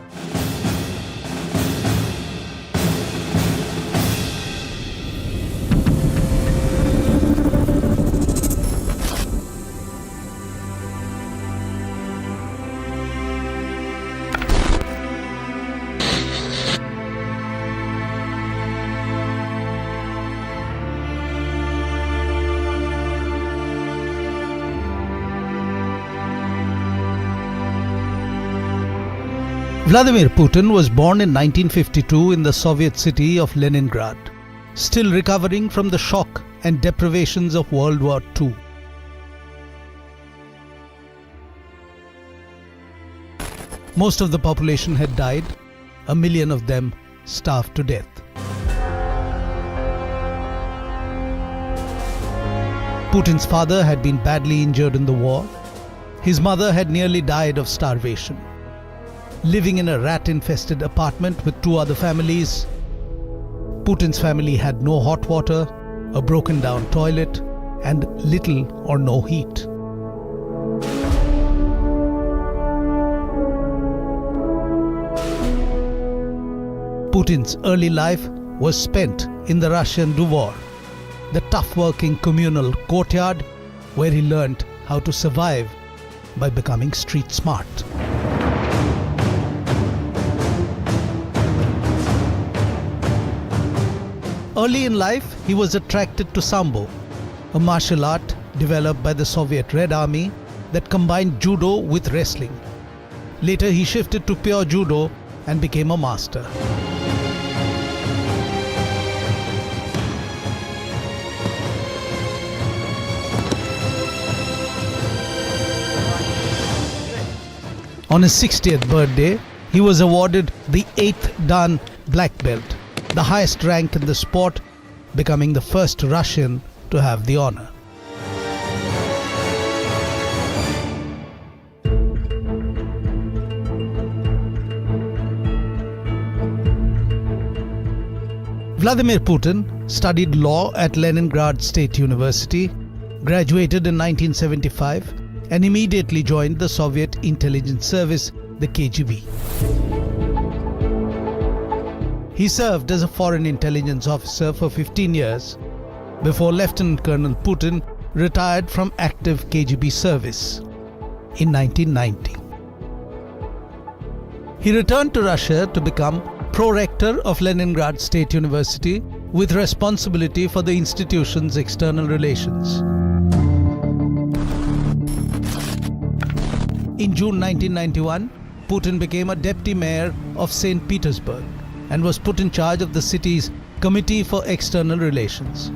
Vladimir Putin was born in 1952 in the Soviet city of Leningrad, still recovering from the shock and deprivations of World War II. Most of the population had died, 1 million of them starved to death. Putin's father had been badly injured in the war. His mother had nearly died of starvation. Living in a rat-infested apartment with 2 other families, Putin's family had no hot water, a broken-down toilet, and little or no heat. Putin's early life was spent in the Russian Dvor, the tough-working communal courtyard where he learned how to survive by becoming street smart. Early in life, he was attracted to Sambo, a martial art developed by the Soviet Red Army that combined judo with wrestling. Later, he shifted to pure judo and became a master. On his 60th birthday, he was awarded the 8th Dan Black Belt, the highest rank in the sport, becoming the first Russian to have the honor. Vladimir Putin studied law at Leningrad State University, graduated in 1975, and immediately joined the Soviet intelligence service, the KGB. He served as a foreign intelligence officer for 15 years before Lieutenant Colonel Putin retired from active KGB service in 1990. He returned to Russia to become Pro-Rector of Leningrad State University with responsibility for the institution's external relations. In June 1991, Putin became a deputy mayor of St. Petersburg and was put in charge of the city's Committee for External Relations.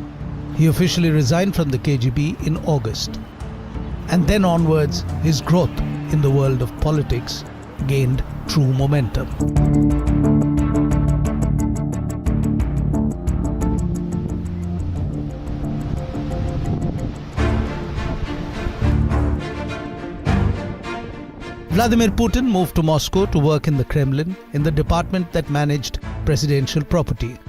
He officially resigned from the KGB in August. And then onwards, his growth in the world of politics gained true momentum. Vladimir Putin moved to Moscow to work in the Kremlin in the department that managed presidential property.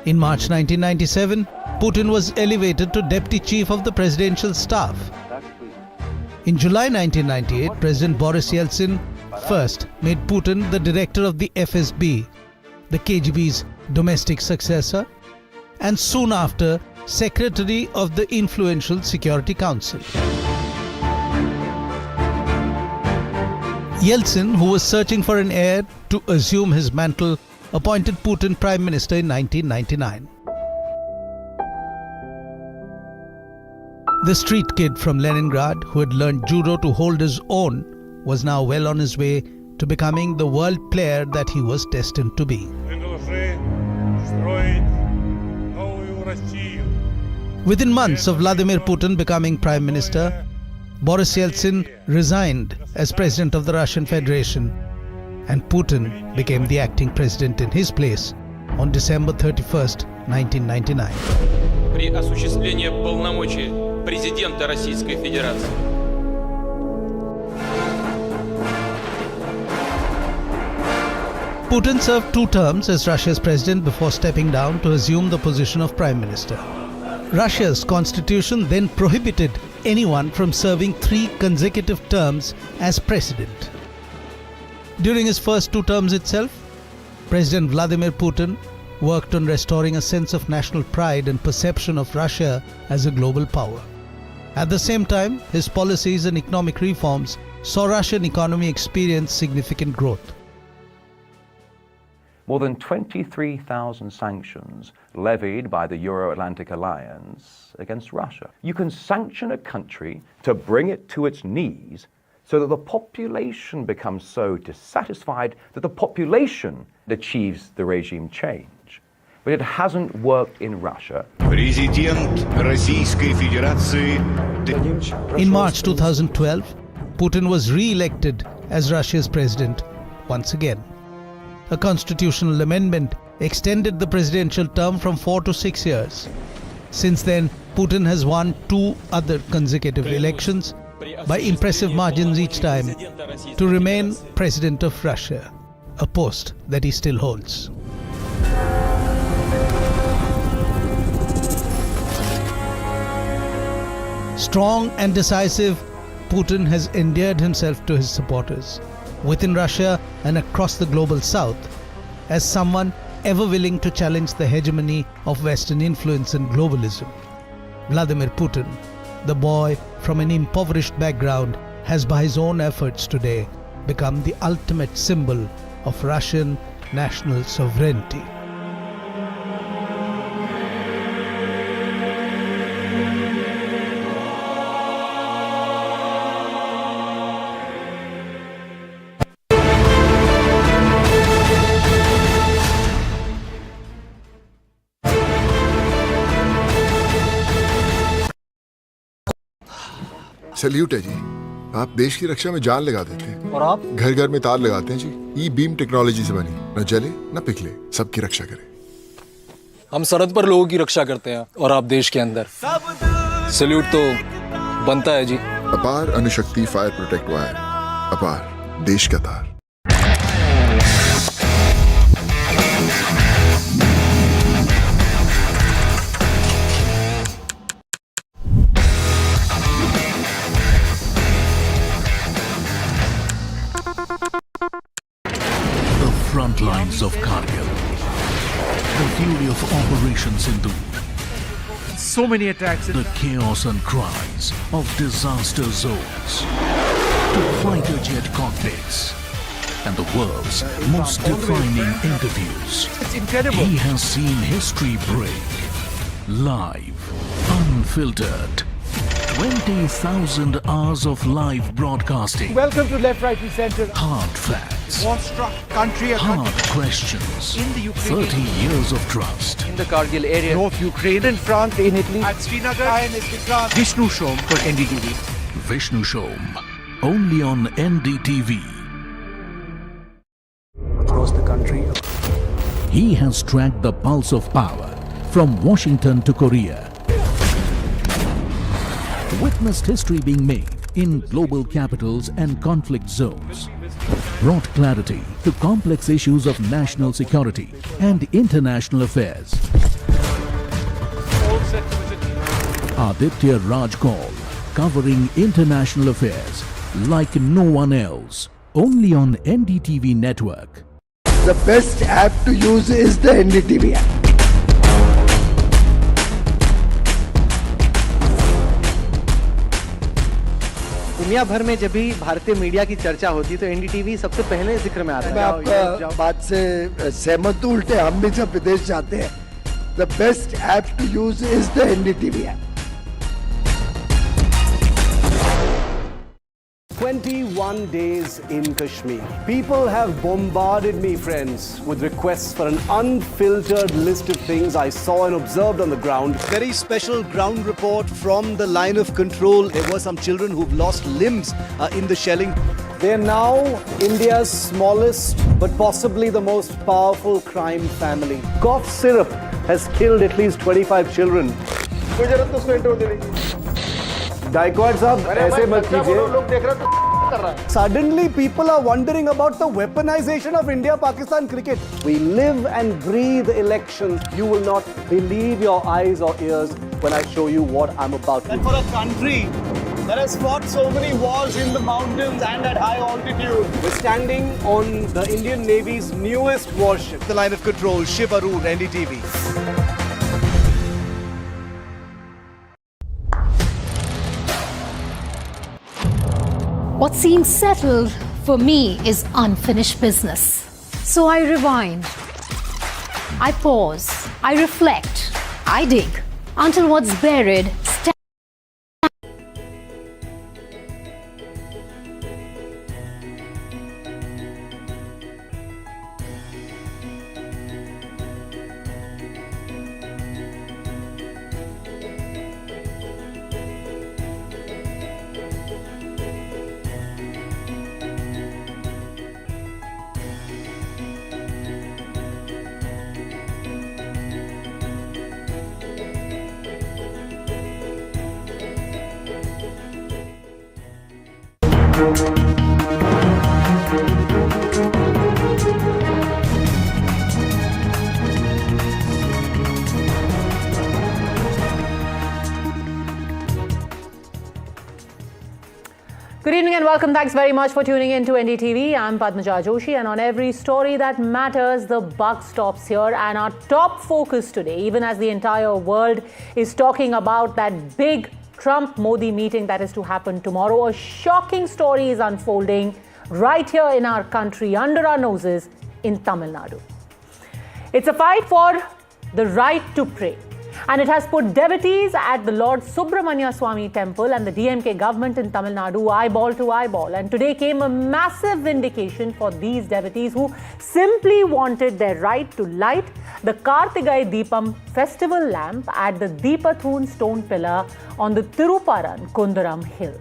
In March 1997, Putin was elevated to Deputy Chief of the Presidential Staff. In July 1998, President Boris Yeltsin first made Putin the director of the FSB, the KGB's domestic successor, and soon after, Secretary of the influential Security Council. Yeltsin, who was searching for an heir to assume his mantle, appointed Putin Prime Minister in 1999. The street kid from Leningrad, who had learned judo to hold his own, was now well on his way to becoming the world player that he was destined to be. Within months of Vladimir Putin becoming Prime Minister, Boris Yeltsin resigned as President of the Russian Federation and Putin became the acting president in his place on December 31st, 1999.
При осуществлении полномочий президента Российской Федерации.
Putin served 2 terms as Russia's president before stepping down to assume the position of prime minister. Russia's constitution then prohibited anyone from serving 3 consecutive terms as president. During his first 2 terms itself, President Vladimir Putin worked on restoring a sense of national pride and perception of Russia as a global power. At the same time, his policies and economic reforms saw Russian economy experience significant growth.
More than 23,000 sanctions levied by the Euro-Atlantic Alliance against Russia. You can sanction a country to bring it to its knees so that the population becomes so dissatisfied that the population achieves the regime change. But it hasn't worked in Russia.
Президент Российской Федерации.
In March 2012, Putin was re-elected as Russia's president once again. A constitutional amendment extended the presidential term from 4 to 6 years. Since then, Putin has won 2 other consecutive elections by impressive margins each time to remain president of Russia, a post that he still holds. Strong and decisive, Putin has endeared himself to his supporters, within Russia and across the global south, as someone ever willing to challenge the hegemony of Western influence and globalism. Vladimir Putin, the boy from an impoverished background, has by his own efforts today become the ultimate symbol of Russian national sovereignty.
Salute है जी। आप देश की रक्षा में जान लगा देते हैं
और आप
घर घर में तार लगाते हैं जी। ई बीम टेक्नोलॉजी से बनी, न जले न पिघले, सबकी रक्षा करे।
हम सरहद पर लोगों की रक्षा करते हैं और आप देश के अंदर। सैल्यूट तो बनता है जी।
अपार अणुशक्ति फायर प्रोटेक्ट वायर, अपार देश का तार।
Front lines of Kargil, the fury of Operation Sindhu,
so many attacks,
the chaos and cries of disaster zones, to fighter jet cockpits, and the world's most defining interviews.
It's incredible.
He has seen history break, live, unfiltered. 20,000 hours of live broadcasting.
Welcome to Left, Right and Center.
Hard facts.
War-struck country.
Hard questions.
In the Ukraine.
30 years of trust.
In the Kargil area.
North Ukraine.
In France, in Italy.
At Srinagar. Vishnu Shom for NDTV.
Vishnu Shom. Only on NDTV.
Across the country.
He has tracked the pulse of power from Washington to Korea. Witnessed history being made in global capitals and conflict zones. Brought clarity to complex issues of national security and international affairs. Aditya Raj Kaul, covering international affairs like no one else. Only on NDTV network.
The best app to use is the NDTV app.
दुनिया भर में जब भी भारतीय media की चर्चा होती है तो एनडीटीवी सबसे पहले जिक्र में आता है।
मैं आपका बात से सहमत हूं। उल्टे हम भी जब विदेश जाते हैं, the best app to use is the NDTV app.
21 days in Kashmir. People have bombarded me, friends, with requests for an unfiltered list of things I saw and observed on the ground.
Very special ground report from the line of control. There were some children who've lost limbs in the shelling. They are now India's smallest but possibly the most powerful crime family. Cough syrup has killed at least 25 children. Gaikwad sahab, aise mat kijiye. Suddenly people are wondering about the weaponization of India-Pakistan cricket. We live and breathe elections. You will not believe your eyes or ears when I show you what I'm about to.
And for a country that has fought so many wars in the mountains and at high altitude.
We're standing on the Indian Navy's newest warship. The line of control, Shiv Arun, NDTV.
What seems settled for me is unfinished business. So I rewind, I pause, I reflect, I dig until what's buried stands.
Good evening and welcome. Thanks very much for tuning in to NDTV. I'm Padmaja Joshi, and on every story that matters, the buck stops here. And our top focus today, even as the entire world is talking about that big Trump-Modi meeting that is to happen tomorrow, a shocking story is unfolding right here in our country, under our noses, in Tamil Nadu. It's a fight for the right to pray. And it has put devotees at the Lord Subramanya Swami temple and the DMK government in Tamil Nadu eyeball to eyeball. And today came a massive vindication for these devotees who simply wanted their right to light the Kartigai Deepam festival lamp at the Deepathun stone pillar on the Tiruparan Kundaram hill.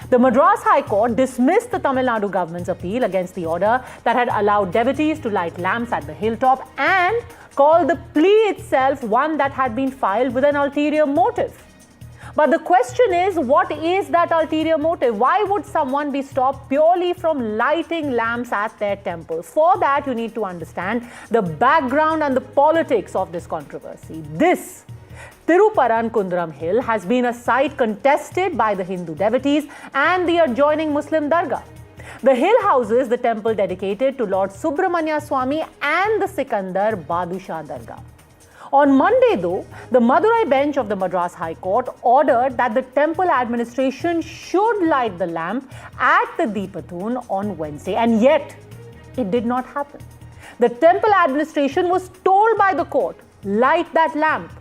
The Madras High Court dismissed the Tamil Nadu government's appeal against the order that had allowed devotees to light lamps at the hilltop and called the plea itself one that had been filed with an ulterior motive. But the question is, what is that ulterior motive? Why would someone be stopped purely from lighting lamps at their temple? For that, you need to understand the background and the politics of this controversy. This Tiruparan Kundaram Hill has been a site contested by the Hindu devotees and the adjoining Muslim Dargah. The hill houses the temple dedicated to Lord Subramanya Swami and the Sikandar Badusha Dargah. On Monday, though, the Madurai bench of the Madras High Court ordered that the temple administration should light the lamp at the Deepathun on Wednesday, and yet it did not happen. The temple administration was told by the court, light that lamp.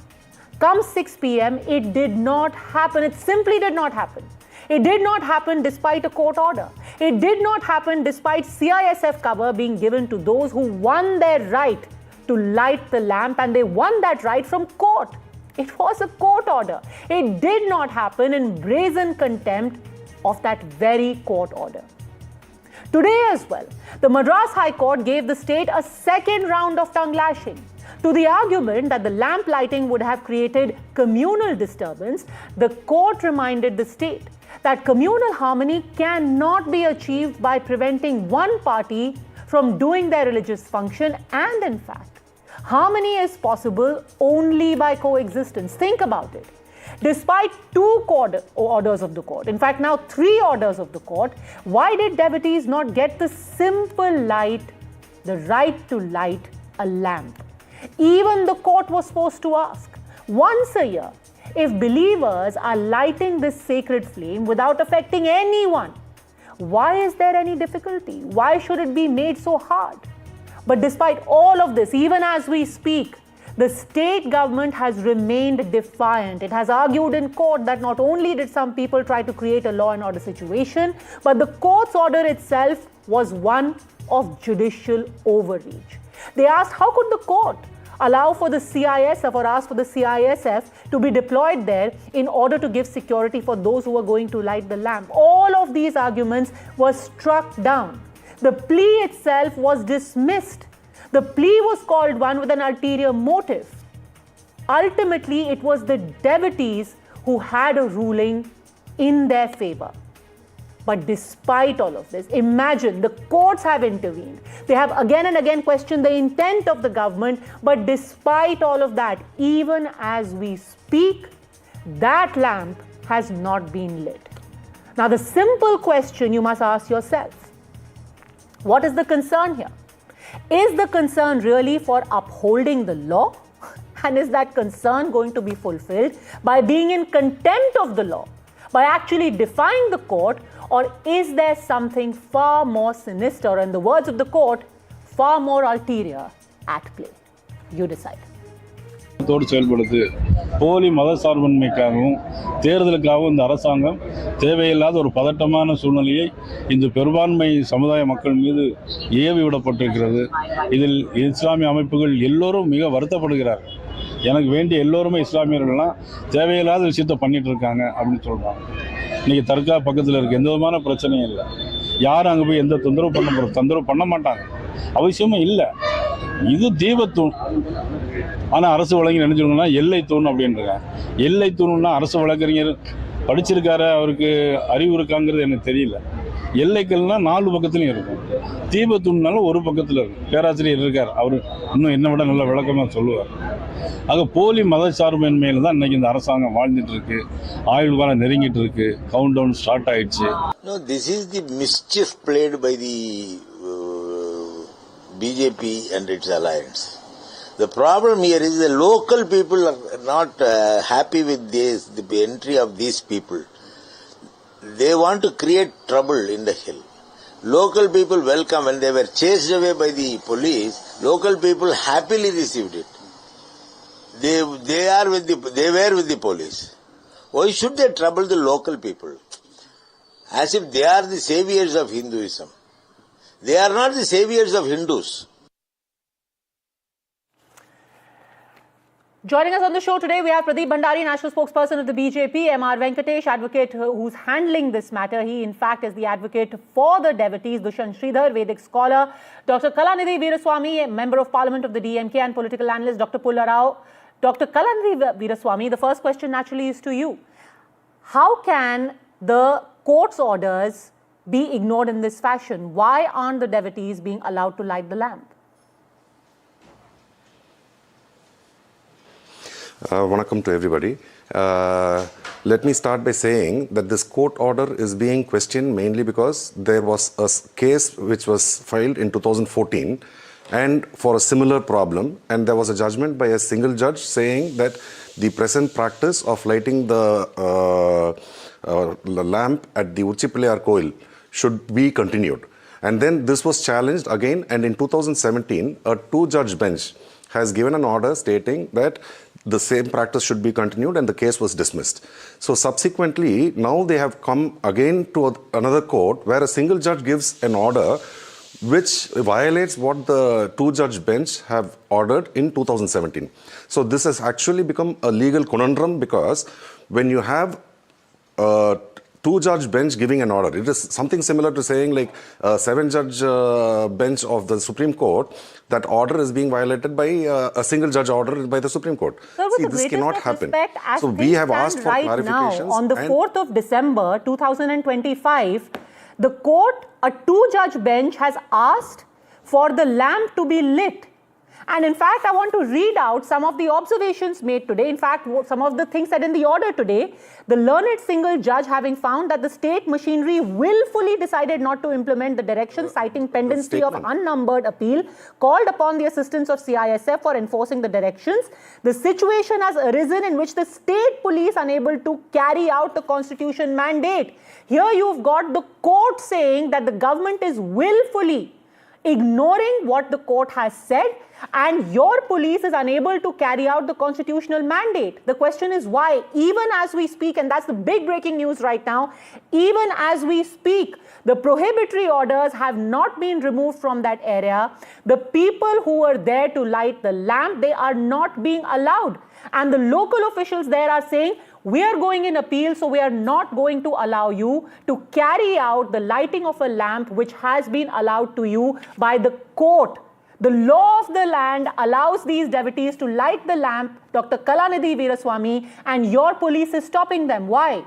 Come 6 p.m., it did not happen. It simply did not happen. It did not happen despite a court order. It did not happen despite CISF cover being given to those who won their right to light the lamp, and they won that right from court. It was a court order. It did not happen in brazen contempt of that very court order. Today as well, the Madras High Court gave the state a second round of tongue lashing. To the argument that the lamp lighting would have created communal disturbance, the court reminded the state that communal harmony cannot be achieved by preventing one party from doing their religious function, and in fact, harmony is possible only by coexistence. Think about it. Despite two orders of the court, in fact now 3 orders of the court, why did devotees not get the simple the right to light a lamp? Even the court was forced to ask, once a year, if believers are lighting this sacred flame without affecting anyone, why is there any difficulty? Why should it be made so hard? But despite all of this, even as we speak, the state government has remained defiant. It has argued in court that not only did some people try to create a law and order situation, but the court's order itself was one of judicial overreach. They asked, how could the court, allow for the CISF or ask for the CISF to be deployed there in order to give security for those who are going to light the lamp. All of these arguments were struck down. The plea itself was dismissed. The plea was called one with an ulterior motive. Ultimately, it was the devotees who had a ruling in their favor. But despite all of this, imagine the courts have intervened. They have again and again questioned the intent of the government. But despite all of that, even as we speak, that lamp has not been lit. Now, the simple question you must ask yourself, what is the concern here? Is the concern really for upholding the law? And is that concern going to be fulfilled by being in contempt of the law, by actually defying the court, or is there something far more sinister, in the words of the court, far more ulterior at play? You decide.
செயல்படுது போலி மதசார்பின்மைக்காகவும் தேர்தலுக்காகவும் இந்த அரசாங்கம் தேவையில்லாத ஒரு பதட்டமான சூழ்நிலையை இந்த பெரும்பான்மை சமுதாய மக்கள் மீது ஏவி விடப்பட்டிருக்கிறது. இதில் இஸ்லாமிய அமைப்புகள் எல்லோரும் மிக வருத்தப்படுகிறார்கள். எனக்கு வேண்டிய எல்லோருமே இஸ்லாமியர்கள்லாம் தேவையில்லாத விஷயத்தை பண்ணிட்டு இருக்காங்க அப்படின்னு சொல்றாங்க. இன்னைக்கு தர்கா பக்கத்தில் இருக்கு, எந்த விதமான பிரச்சனையும் இல்லை. யாரும் அங்கே போய் எந்த தொந்தரவு பண்ண மாட்டாங்க, அவசியமும் இல்லை. இது தீபத்தூண். ஆனால் அரசு வழங்கி நினைச்சோம்னா எல்லை தூண் அப்படின்றாங்க. எல்லை தூணுன்னா அரசு வழக்கறிஞர் படிச்சிருக்காரு, அவருக்கு அறிவு இருக்காங்கிறது எனக்கு தெரியல. எல்லைக்கல்னா 4 பக்கத்துலையும் இருக்கும், தீபத்தூண்னாலும் ஒரு பக்கத்தில் இருக்கும். பேராசிரியர் இருக்கார், அவர் இன்னும் என்ன விட நல்ல விளக்கமாக சொல்லுவார். ஆக போலி மதச்சார்பின்மையில் தான் இன்னைக்கு இந்த அரசாங்கம் வாழ்ந்துட்டு இருக்கு. ஆயுள் காலம் நெருங்கிட்டு இருக்கு, கவுண்ட் டவுன் ஸ்டார்ட் ஆயிடுச்சு.
No, this is the mischief played by the BJP and its alliance. The problem here is the local people are not happy with this, the entry of these people. They want to create trouble in the hill. Local people welcome. When they were chased away by the police, local people happily received it. They were with the police. Why should they trouble the local people? As if they are the saviors of Hinduism. They are not the saviors of Hindus.
Joining us on the show today, we have Pradeep Bhandari, national spokesperson of the BJP, M.R. Venkatesh, advocate who's handling this matter. He, in fact, is the advocate for the devotees, Dushyant Sridhar, Vedic scholar, Dr. Kalanidhi Veeraswamy, a member of parliament of the DMK and political analyst, Dr. Pulla Rao. Dr. Kalanidhi Veeraswamy, the first question naturally is to you. How can the court's orders be ignored in this fashion? Why aren't the devotees being allowed to light the lamp?
Vanakkam to everybody. Let me start by saying that this court order is being questioned mainly because there was a case which was filed in 2014 and for a similar problem, and there was a judgment by a single judge saying that the present practice of lighting the lamp at the Uchipilayar Koil should be continued. And then this was challenged again, and in 2017 a 2-judge bench has given an order stating that the same practice should be continued, and the case was dismissed. So subsequently, now they have come again to another court where a single judge gives an order which violates what the 2-judge bench have ordered in 2017. So this has actually become a legal conundrum, because when you have 2-judge bench giving an order, it is something similar to saying like a 7-judge bench of the Supreme Court, that order is being violated by a single judge order by the Supreme Court.
Sir,
see, this cannot happen. So we have asked for
right
clarifications.
Now, on the 4th of December 2025, the court, a 2-judge bench, has asked for the lamp to be lit. And in fact, I want to read out some of the observations made today. In fact, some of the things said in the order today. The learned single judge, having found that the state machinery willfully decided not to implement the direction, citing pendency of unnumbered appeal, called upon the assistance of CISF for enforcing the directions. The situation has arisen in which the state police unable to carry out the constitution mandate. Here you've got the court saying that the government is willfully ignoring what the court has said, and your police is unable to carry out the constitutional mandate. The question is why? Even as we speak, and that's the big breaking news right now, even as we speak, the prohibitory orders have not been removed from that area. The people who were there to light the lamp, they are not being allowed. And the local officials there are saying, we are going in appeal, so we are not going to allow you to carry out the lighting of a lamp which has been allowed to you by the court. The law of the land allows these devotees to light the lamp, Dr. Kalanidhi Veeraswamy, and your police is stopping them. Why?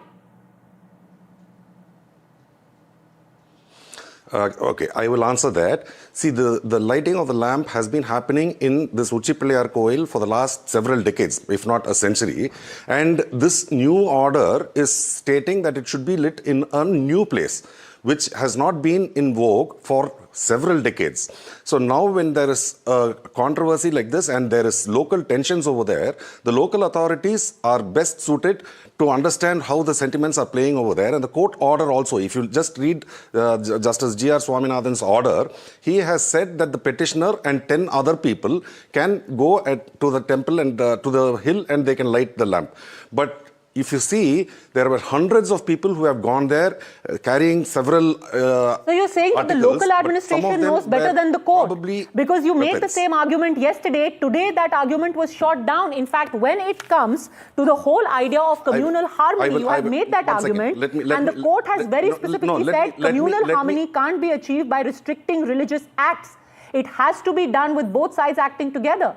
Okay, I will answer that. See, the lighting of the lamp has been happening in this Uchipilliyar Koil for the last several decades, if not a century. And this new order is stating that it should be lit in a new place, which has not been in vogue for several decades. So now when there is a controversy like this and there is local tensions over there, the local authorities are best suited to understand how the sentiments are playing over there. And the court order also, if you just read Justice G.R. Swaminathan's order, he has said that the petitioner and 10 other people can go to the temple and to the hill and they can light the lamp. But if you see, there were hundreds of people who have gone there carrying several
So you're saying that the local administration knows better than the court? Because you made the same argument yesterday. Today that argument was shot down. In fact, when it comes to the whole idea of communal harmony, you have made that argument. And the court has very specifically said communal harmony can't be achieved by restricting religious acts. It has to be done with both sides acting together.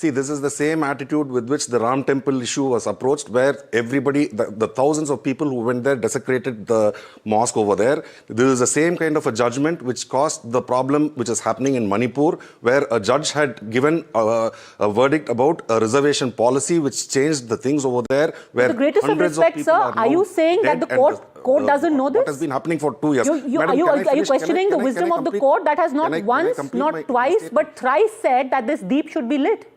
See, this is the same attitude with which the Ram Temple issue was approached, where everybody, the thousands of people who went there desecrated the mosque over there. This is the same kind of a judgment which caused the problem which is happening in Manipur, where a judge had given a verdict about a reservation policy which changed the things over there. Where
with the greatest of respect, sir, are you saying that the court doesn't know this?
What has been happening for 2 years?
Madam, are you questioning the wisdom of the court that has not once, not twice, but thrice said that this deep should be lit?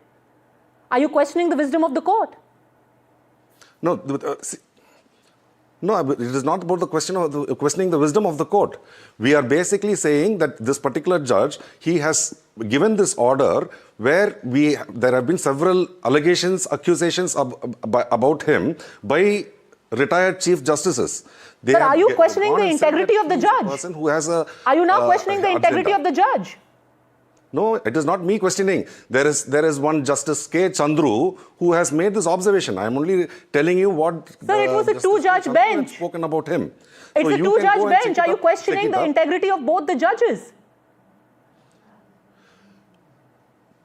Are you questioning the wisdom of the court?
No, no, it is not about the question of questioning the wisdom of the court. We are basically saying that this particular judge, he has given this order where there have been several allegations, accusations about him by retired chief justices.
But are you questioning the integrity of the judge? Are you now questioning the integrity of the judge?
No, it is not me questioning. There is one Justice K. Chandru who has made this observation. I am only telling you what.
Sir, it was a two-judge bench.
Spoken about him.
It's a two-judge bench. Are you questioning the integrity of both the judges?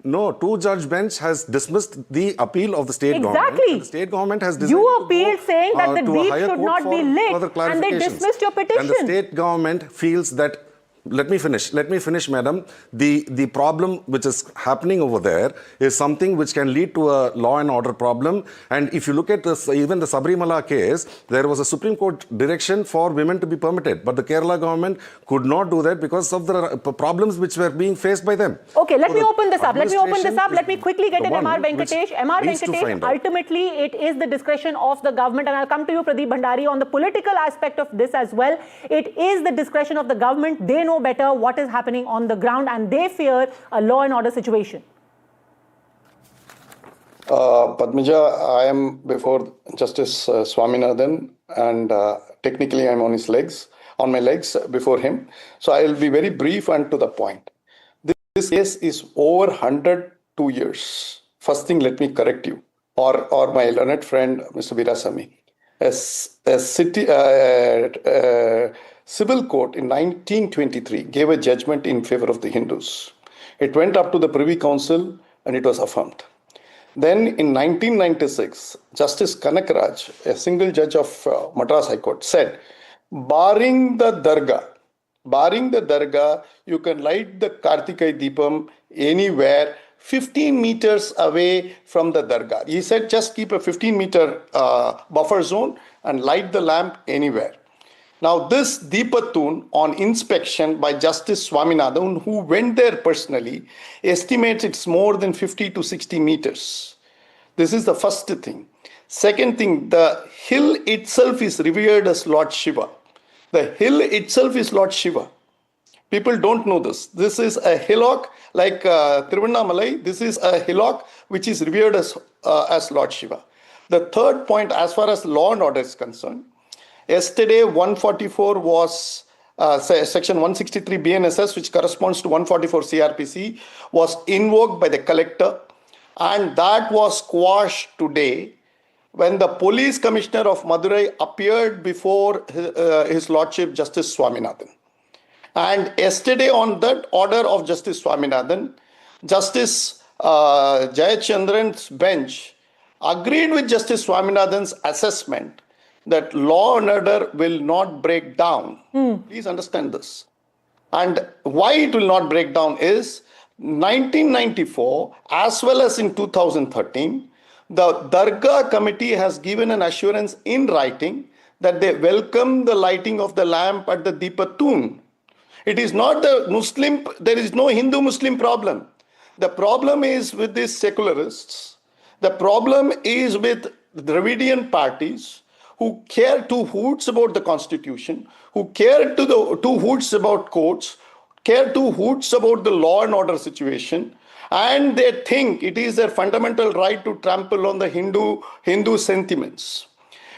No, two-judge bench has dismissed the appeal of the state government.
Exactly.
The state government has
decided you appealed saying that the deep should not be lit, and they dismissed your petition.
And the state government feels that. Let me finish, madam. The problem which is happening over there is something which can lead to a law and order problem. And if you look at this, even the Sabrimala case, there was a Supreme Court direction for women to be permitted. But the Kerala government could not do that because of the problems which were being faced by them.
Okay, let me open this up. Let me quickly get in MR Venkatesh. MR Venkatesh, ultimately it is the discretion of the government. And I'll come to you, Pradeep Bhandari, on the political aspect of this as well. It is the discretion of the government. They know better what is happening on the ground and they fear a law and order situation.
Padmaja, I am before Justice Swaminathan and technically I'm on my legs before him. So I will be very brief and to the point. This case is over 102 years. First thing, let me correct you or my learned friend, Mr. Veeraswamy. Civil court in 1923 gave a judgment in favor of the Hindus. It went up to the Privy Council and it was affirmed. Then in 1996, Justice Kanakaraj, a single judge of Madras High Court, said, barring the dargah, you can light the Kartikai Deepam anywhere 15 meters away from the dargah. He said just keep a 15-meter buffer zone and light the lamp anywhere. Now this Deepatun on inspection by Justice Swaminathan, who went there personally, estimates it's more than 50 to 60 meters. This is the first thing. Second thing, the hill itself is revered as Lord Shiva. The hill itself is Lord Shiva. People don't know this. This is a hillock like Tiruvannamalai. This is a hillock which is revered as Lord Shiva. The third point, as far as law and order is concerned, yesterday 144 was section 163 BNSS, which corresponds to 144 CRPC, was invoked by the collector, and that was quashed today when the police commissioner of Madurai appeared before his lordship Justice Swaminathan. And yesterday on that order of Justice Swaminathan, Justice Jayachandran's bench agreed with Justice Swaminathan's assessment that law and order will not break down. Please understand this. And why it will not break down is 1994 as well as in 2013, the Dargah committee has given an assurance in writing that they welcome the lighting of the lamp at the Deepatun. It is not the Muslim, there is no Hindu-Muslim problem. The problem is with these secularists. The problem is with Dravidian parties who care two hoots about the constitution, who care two hoots about courts, care two hoots about the law and order situation, and they think it is their fundamental right to trample on the Hindu sentiments.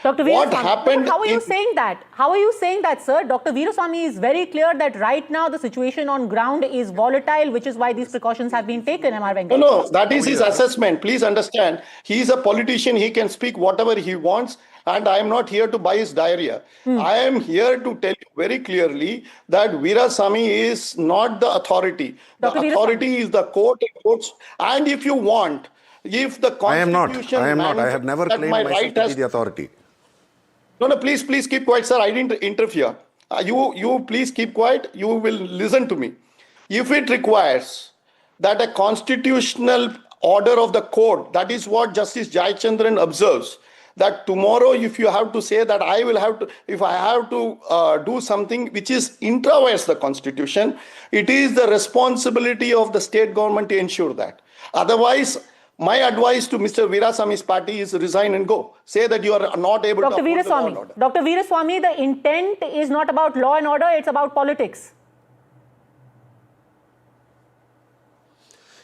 Dr. Veeraswamy, how are you saying that? How are you saying that, sir? Dr. Veeraswamy is very clear that right now the situation on ground is volatile, which is why these precautions have been taken. Am I right?
No, that is his assessment. Please understand, he is a politician. He can speak whatever he wants, and I am not here to buy his diarrhea. I am here to tell you very clearly that Veeraswamy is not the authority. The authority is the courts. And if you want, if the constitution...
I am not. I have never claimed myself to be the authority.
No, please keep quiet, sir. I didn't interfere. You please keep quiet. You will listen to me. If it requires that a constitutional order of the court, that is what Justice Jayachandran observes, that tomorrow if you have to say that if I have to do something which is intra-vires the constitution, it is the responsibility of the state government to ensure that. Otherwise, my advice to Mr. Veeraswamy's party is resign and go. Say that you are not able to uphold the law and order.
Dr. Veeraswamy, the intent is not about law and order, it's about politics.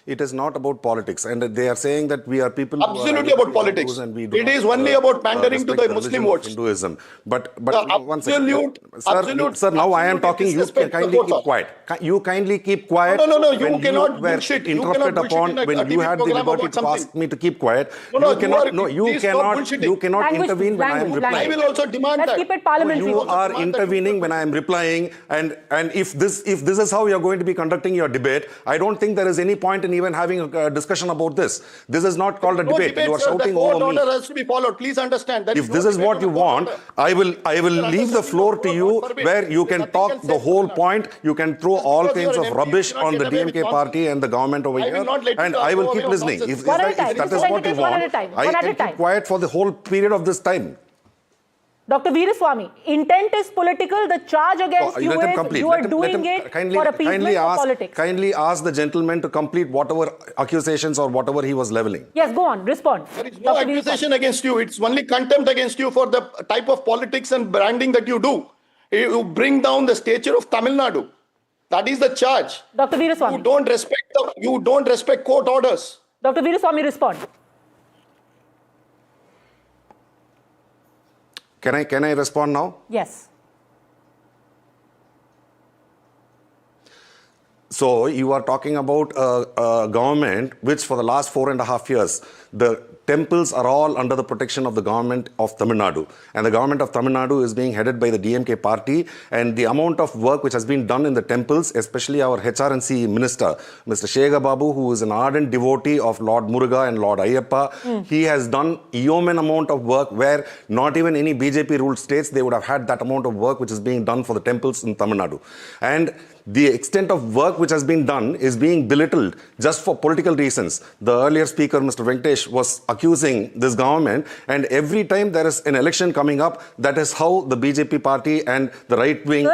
It is not about politics, and they are saying that we are people.
Absolutely about politics. It is only about pandering to the Muslim votes.
Hinduism, but
one second,
sir. Now I am talking. You can kindly keep quiet. You kindly keep quiet.
No. You cannot bullshit.
Interrupted upon when you had the liberty to ask me to keep quiet. You cannot intervene when I am replying.
I will also demand that.
Let's keep it parliamentary.
You are intervening when I am replying, and if this is how you are going to be conducting your debate, I don't think there is any point in even having a discussion about this. This is not called a debate. You are shouting over me.
The court order has to be followed. Please understand.
If this is what you want, I will leave the floor to you where you can talk the whole point. You can throw all kinds of rubbish on the DMK party and the government over here, and I will keep listening. If that is what you want, I can keep quiet for the whole period of this time.
Dr. Veeraswamy, intent is political. The charge against you is you are doing it for appeasement of politics.
Kindly ask the gentleman to complete whatever accusations or whatever he was leveling.
Yes, go on. Respond.
There is no accusation against you. It's only contempt against you for the type of politics and branding that you do. You bring down the stature of Tamil Nadu. That is the charge.
Dr. Veeraswamy.
You don't respect court orders.
Dr. Veeraswamy, respond.
Can I respond now?
Yes.
So you are talking about a government which for the last 4.5 years, the temples are all under the protection of the government of Tamil Nadu. And the government of Tamil Nadu is being headed by the DMK party. And the amount of work which has been done in the temples, especially our HRNC minister, Mr. Shega Babu, who is an ardent devotee of Lord Muruga and Lord Ayyappa, he has done yeoman amount of work where not even any BJP ruled states, they would have had that amount of work which is being done for the temples in Tamil Nadu. And the extent of work which has been done is being belittled just for political reasons. The earlier speaker, Mr. Venkatesh, was accusing this government, and every time there is an election coming up, that is how the BJP party and the right-wing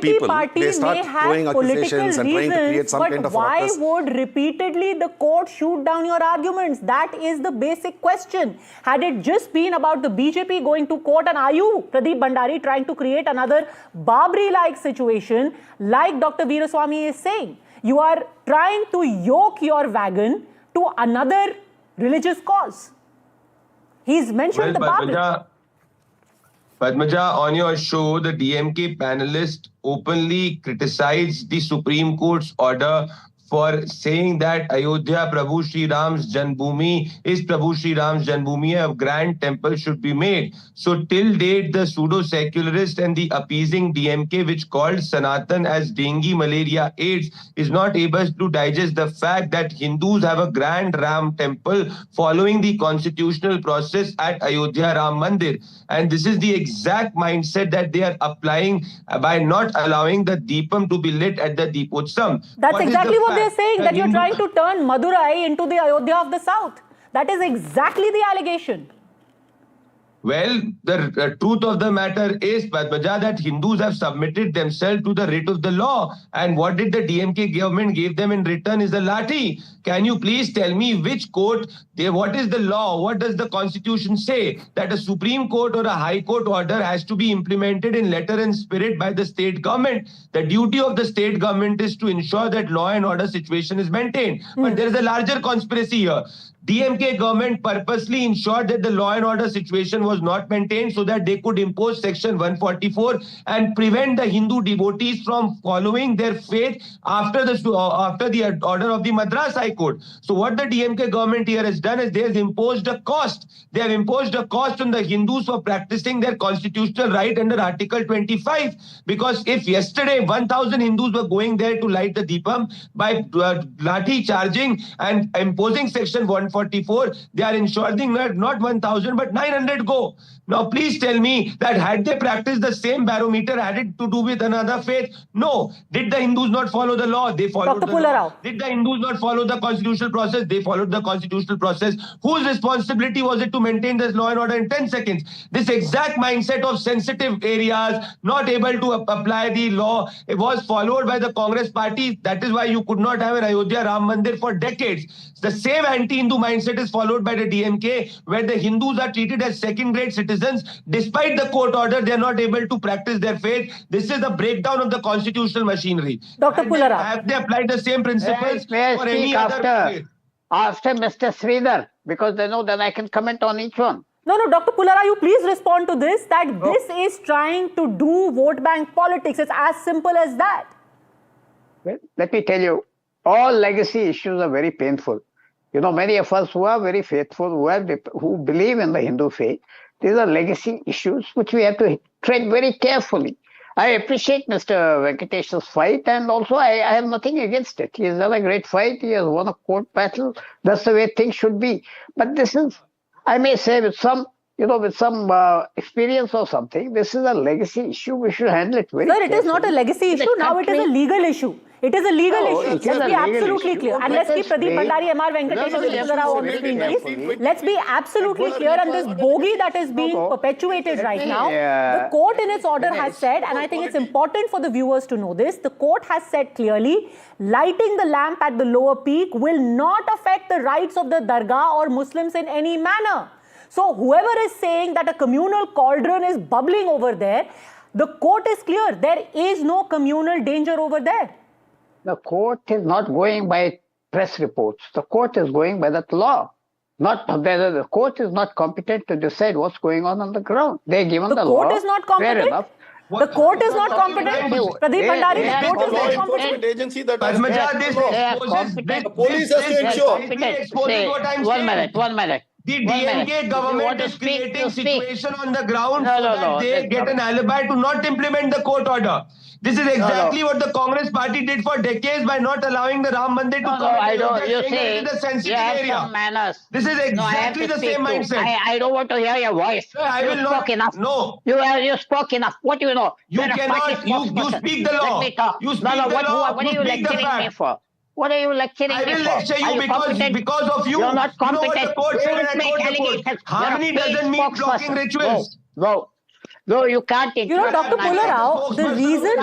people, they start throwing accusations and trying to create some kind of ruckus.
Why would repeatedly the court shoot down your arguments? That is the basic question. Had it just been about the BJP going to court, and are you, Pradeep Bhandari, trying to create another Babri-like situation, like Dr. Veeraswamy is saying? You are trying to yoke your wagon to another religious cause. He's mentioned the Babri.
Padmaja, on your show, the DMK panelist openly criticized the Supreme Court's order for saying that Ayodhya Prabhu Shri Ram's Janbhoomi is Prabhu Shri Ram's Janbhoomi, a grand temple should be made. So till date, the pseudo-secularist and the appeasing DMK, which called Sanatan as dengue, malaria, AIDS, is not able to digest the fact that Hindus have a grand Ram temple following the constitutional process at Ayodhya Ram Mandir. And this is the exact mindset that they are applying by not allowing the Deepam to be lit at the Deepotsam.
That's exactly what they're saying, that you're trying to turn Madurai into the Ayodhya of the South. That is exactly the allegation.
Well, the truth of the matter is, Padmaja, that Hindus have submitted themselves to the writ of the law. And what did the DMK government give them in return is a lathi. Can you please tell me which court, what is the law? What does the constitution say? That a Supreme Court or a High Court order has to be implemented in letter and spirit by the state government. The duty of the state government is to ensure that law and order situation is maintained. But there is a larger conspiracy here. DMK government purposely ensured that the law and order situation was not maintained so that they could impose Section 144 and prevent the Hindu devotees from following their faith after the order of the Madras High Court. So what the DMK government here has done is they have imposed a cost. They have imposed a cost on the Hindus for practicing their constitutional right under Article 25. Because if yesterday 1,000 Hindus were going there to light the Deepam by lathi charging and imposing Section 144, they are ensuring that not 1,000 but 900 go. Now please tell me that had they practiced the same barometer, had it to do with another faith? No. Did the Hindus not follow the law? They followed the law. Did the Hindus not follow the constitutional process? They followed the constitutional process. Whose responsibility was it to maintain this law and order in 10 seconds? This exact mindset of sensitive areas, not able to apply the law, it was followed by the Congress party. That is why you could not have an Ayodhya Ram Mandir for decades. The same anti-Hindu mindset is followed by the DMK, where the Hindus are treated as second-grade citizens. Despite the court order, they are not able to practice their faith. This is the breakdown of the constitutional machinery.
Dr. Pulara.
Have they applied the same principles for any other faith?
After Mr. Sridhar, because they know that I can comment on each one.
No, Dr. Pulara, you please respond to this, that this is trying to do vote bank politics. It's as simple as that.
Well, let me tell you, all legacy issues are very painful. You know, many of us who are very faithful, who believe in the Hindu faith, these are legacy issues which we have to tread very carefully. I appreciate Mr. Venkatesh's fight, and also I have nothing against it. He has done a great fight. He has won a court battle. That's the way things should be. But this is, I may say, with some experience or something, this is a legacy issue. We should handle it very carefully.
Sir, it is not a legacy issue. Now it is a legal issue. It is a legal issue. Let's be absolutely clear. And let's keep Pradeep Bhandari, M.R. Venkatesh on screen, please. Let's be absolutely clear on this bogey that is being perpetuated right now. The court in its order has said, and I think it's important for the viewers to know this, the court has said clearly, lighting the lamp at the lower peak will not affect the rights of the Dargah or Muslims in any manner. So whoever is saying that a communal cauldron is bubbling over there, the court is clear. There is no communal danger over there.
The court is not going by press reports. The court is going by that law. The court is not competent to decide what's going on the ground. They're given the law.
The court is not competent? Fair enough. The court is not competent. Pradeep Bhandari, the court is not competent.
Agency that the police has to ensure.
One minute.
The DMK government is creating situation on the ground so that they get an alibi to not implement the court order. This is exactly what the Congress party did for decades by not allowing the Ram Mandir to come.
I don't. You
It
see,
is a sensitive
you have
area.
some manners.
This is exactly the same mindset.
I don't want to hear your voice.
Sir, I will
spoke
not.
enough.
No.
You spoke enough. What do you know?
You
You're a
cannot.
party
You
spokesperson.
speak the law.
Let me talk.
You speak the law.
What are
You
you
speak the
lecturing me
fact.
for? What are you lecturing me for?
I will lecture
Are
you
competent?
because of you.
You're not
You know what
competent.
the court said when I
Don't make
quote the court.
allegations.
Harmony
You're a paid
doesn't mean blocking
spokesperson.
rituals.
No, you can't interrupt.
You know, Dr. Pulla Rao, the reason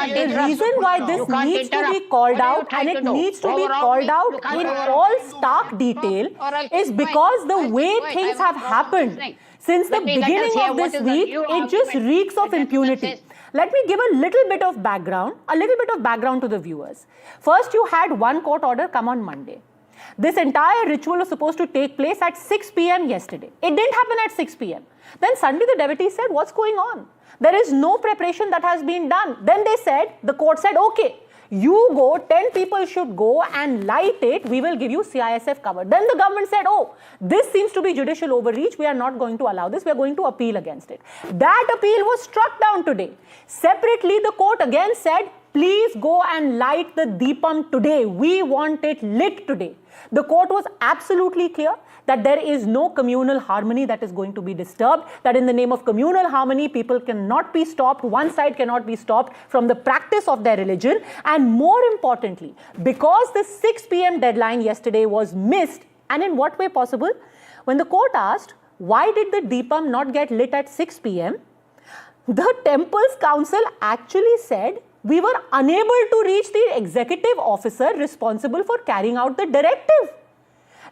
why this needs to be called out, and it needs to be called out in all stark detail, is because the way things have happened since the beginning of this week, it just reeks of impunity. Let me give a little bit of background to the viewers. First, you had one court order come on Monday. This entire ritual was supposed to take place at 6 p.m. yesterday. It didn't happen at 6 p.m. Then suddenly the deputy said, what's going on? There is no preparation that has been done. Then they said, the court said, okay, you go, 10 people should go and light it, we will give you CISF cover. Then the government said, oh, this seems to be judicial overreach, we are not going to allow this, we are going to appeal against it. That appeal was struck down today. Separately, the court again said, please go and light the Deepam today. We want it lit today. The court was absolutely clear that there is no communal harmony that is going to be disturbed, that in the name of communal harmony, people cannot be stopped, one side cannot be stopped from the practice of their religion. And more importantly, because the 6 p.m. deadline yesterday was missed, and in what way possible? When the court asked, why did the Deepam not get lit at 6 p.m., the Temple's Council actually said, we were unable to reach the executive officer responsible for carrying out the directive.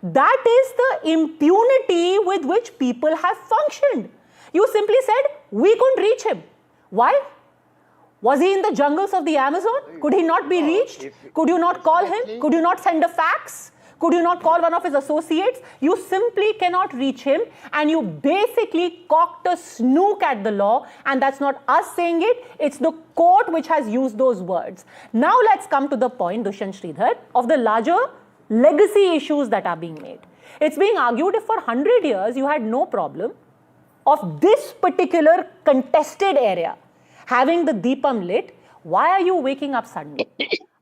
That is the impunity with which people have functioned. You simply said, we couldn't reach him. Why? Was he in the jungles of the Amazon? Could he not be reached? Could you not call him? Could you not send a fax? Could you not call one of his associates? You simply cannot reach him, and you basically cocked a snook at the law, and that's not us saying it, it's the court which has used those words. Now let's come to the point, Dushyant Sridhar, of the larger legacy issues that are being made. It's being argued if for 100 years you had no problem of this particular contested area having the Deepam lit, why are you waking up suddenly?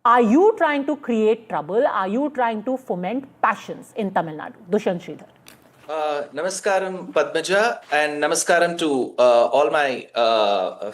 Are you trying to create trouble? Are you trying to foment passions in Tamil Nadu? Dushyant Sridhar.
Namaskaram Padmaja, and namaskaram to all my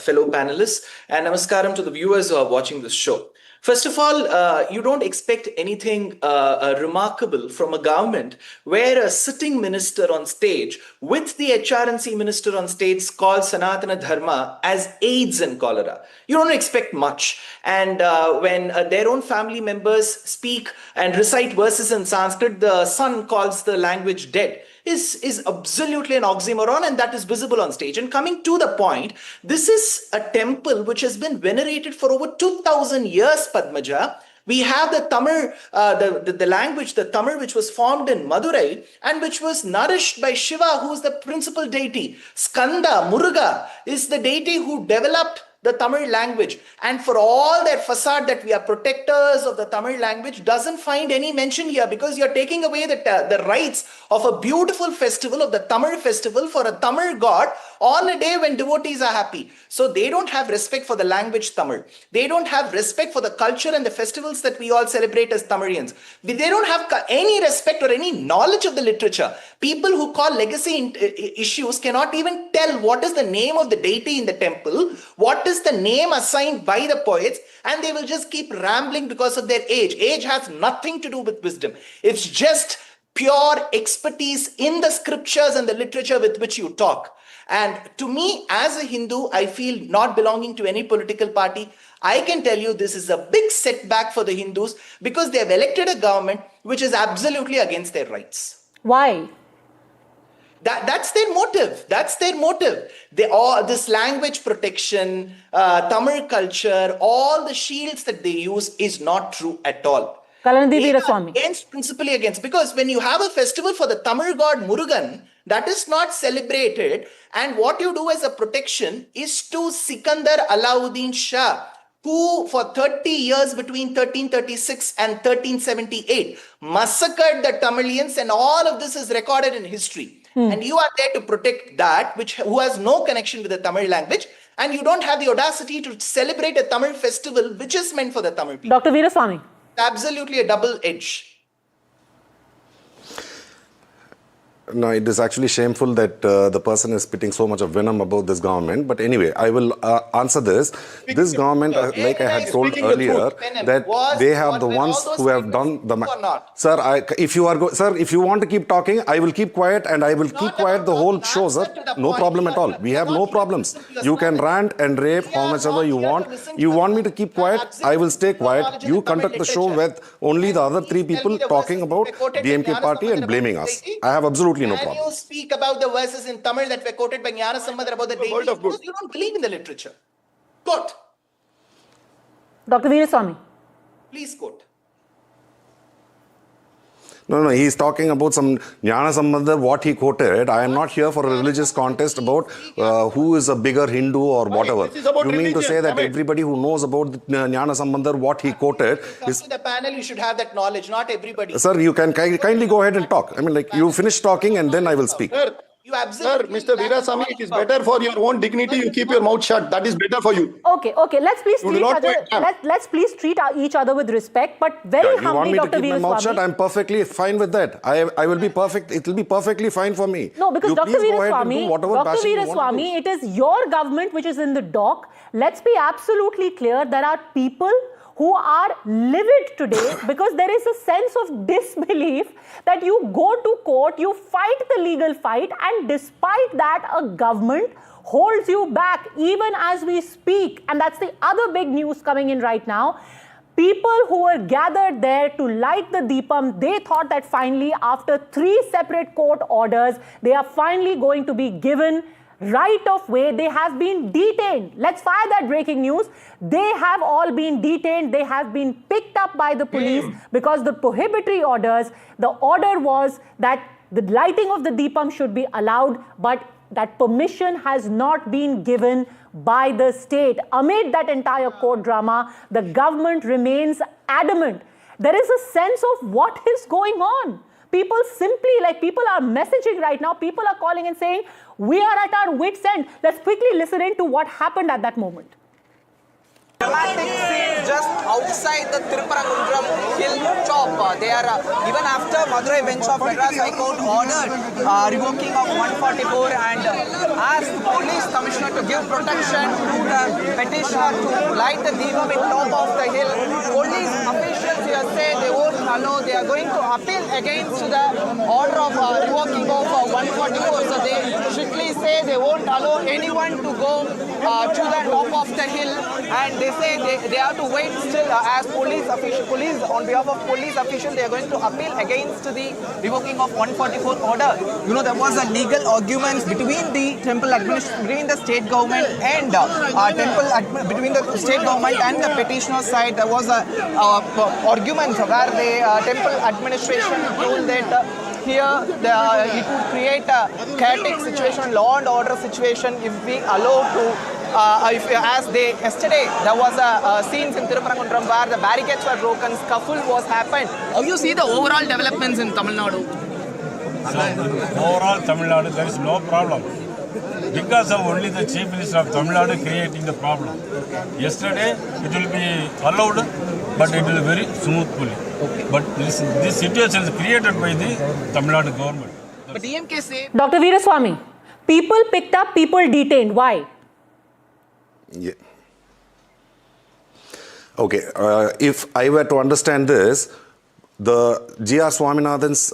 fellow panelists, and namaskaram to the viewers who are watching this show. First of all, you don't expect anything remarkable from a government where a sitting minister on stage with the HRNC minister on stage calls Sanatana Dharma as AIDS and cholera. You don't expect much. And when their own family members speak and recite verses in Sanskrit, the son calls the language dead. Is absolutely an oxymoron, and that is visible on stage. And coming to the point, this is a temple which has been venerated for over 2,000 years, Padmaja. We have the Tamil, the language, the Tamil, which was formed in Madurai and which was nourished by Shiva, who is the principal deity. Skanda, Muruga is the deity who developed the Tamil language. And for all their facade that we are protectors of the Tamil language doesn't find any mention here, because you're taking away the rights of a beautiful festival, of the Tamil festival, for a Tamil god on a day when devotees are happy. So they don't have respect for the language Tamil. They don't have respect for the culture and the festivals that we all celebrate as Tamilians. They don't have any respect or any knowledge of the literature. People who call legacy issues cannot even tell what is the name of the deity in the temple, what is the name assigned by the poets, and they will just keep rambling because of their age. Age has nothing to do with wisdom. It's just pure expertise in the scriptures and the literature with which you talk. And to me, as a Hindu, I feel not belonging to any political party. I can tell you this is a big setback for the Hindus, because they have elected a government which is absolutely against their rights.
Why?
That's their motive. That's their motive. This language protection, Tamil culture, all the shields that they use is not true at all. Principally against, because when you have a festival for the Tamil god Murugan, that is not celebrated, and what you do as a protection is to Sikandar Alauddin Shah, who for 30 years between 1336 and 1378 massacred the Tamilians, and all of this is recorded in history. And you are there to protect that, who has no connection with the Tamil language, And you don't have the audacity to celebrate a Tamil festival which is meant for the Tamil people.
Dr. Veeraswamy.
Absolutely a double edge.
No, it is actually shameful that the person is spitting so much of venom about this government. But anyway, I will answer this. This government, like I had told earlier, that they have the ones who have done the... Sir, if you want to keep talking, I will keep quiet and I will keep quiet the whole show, sir. No problem at all. We have no problems. You can rant and rave how much ever you want. You want me to keep quiet? I will stay quiet. You conduct the show with only the other three people talking about DMK party and blaming us. I have absolutely no problem.
Can you speak about the verses in Tamil that were quoted by Jnana Sambandar about the deity? Because you don't believe in the literature. Quote.
Dr. Veeraswamy.
Please quote.
No, he's talking about some Jnana Sambandar, what he quoted. I am not here for a religious contest about who is a bigger Hindu or whatever. You mean to say that everybody who knows about Jnana Sambandar, what he quoted is...
To the panel, you should have that knowledge, not everybody.
Sir, you can kindly go ahead and talk. I mean, like, you finish talking and then I will speak.
Sir, Mr. Veeraswamy, it is better for your own dignity. You keep your mouth shut. That is better for you.
Okay. Let's please treat each other with respect, but very humbly, Dr. Veeraswamy. You want me to keep my mouth shut?
I'm perfectly fine with that. I will be perfect. It will be perfectly fine for me.
No, because Dr. Veeraswamy, it is your government which is in the dock. Let's be absolutely clear. There are people who are livid today because there is a sense of disbelief that you go to court, you fight the legal fight, and despite that, a government holds you back even as we speak. And that's the other big news coming in right now. People who were gathered there to light the Deepam, they thought that finally, after 3 separate court orders, they are finally going to be given right of way. They have been detained. Let's fire that breaking news. They have all been detained. They have been picked up by the police because the prohibitory orders, the order was that the lighting of the Deepam should be allowed, but that permission has not been given by the state. Amid that entire court drama, the government remains adamant. There is a sense of what is going on. People are messaging right now. People are calling and saying, we are at our wit's end. Let's quickly listen in to what happened at that moment.
Dramatic scene just outside the Tirupparankunram hilltop. They are, even after Madurai bench of Madras High Court ordered revoking of 144 and asked the police commissioner to give protection to the petitioner to light the Deepam in top of the hill. Police officials here say they won't allow, they are going to appeal against the order of revoking of 144. So they strictly say they won't allow anyone to go to the top of the hill, and they say they have to wait still as police on behalf of police officials, they are going to appeal against the revoking of 144 order. You know, there was a legal argument between the temple administration, between the state government and between the state government and the petitioner side. There was a argument where the temple administration told that here it would create a chaotic situation, law and order situation if we allow to yesterday there was a scenes in Tirupparankunram where the barricades were broken, scuffle was happened. How you see the overall developments in Tamil Nadu?
So, overall Tamil Nadu, there is no problem. Because of only the Chief Minister of Tamil Nadu creating the problem. Yesterday it will be allowed, but it will be very smoothly. But this situation is created by the Tamil Nadu government.
But DMK say...
Dr. Veeraswamy, people picked up, people detained. Why?
Yeah. Okay, if I were to understand this, the G.R. Swaminathan's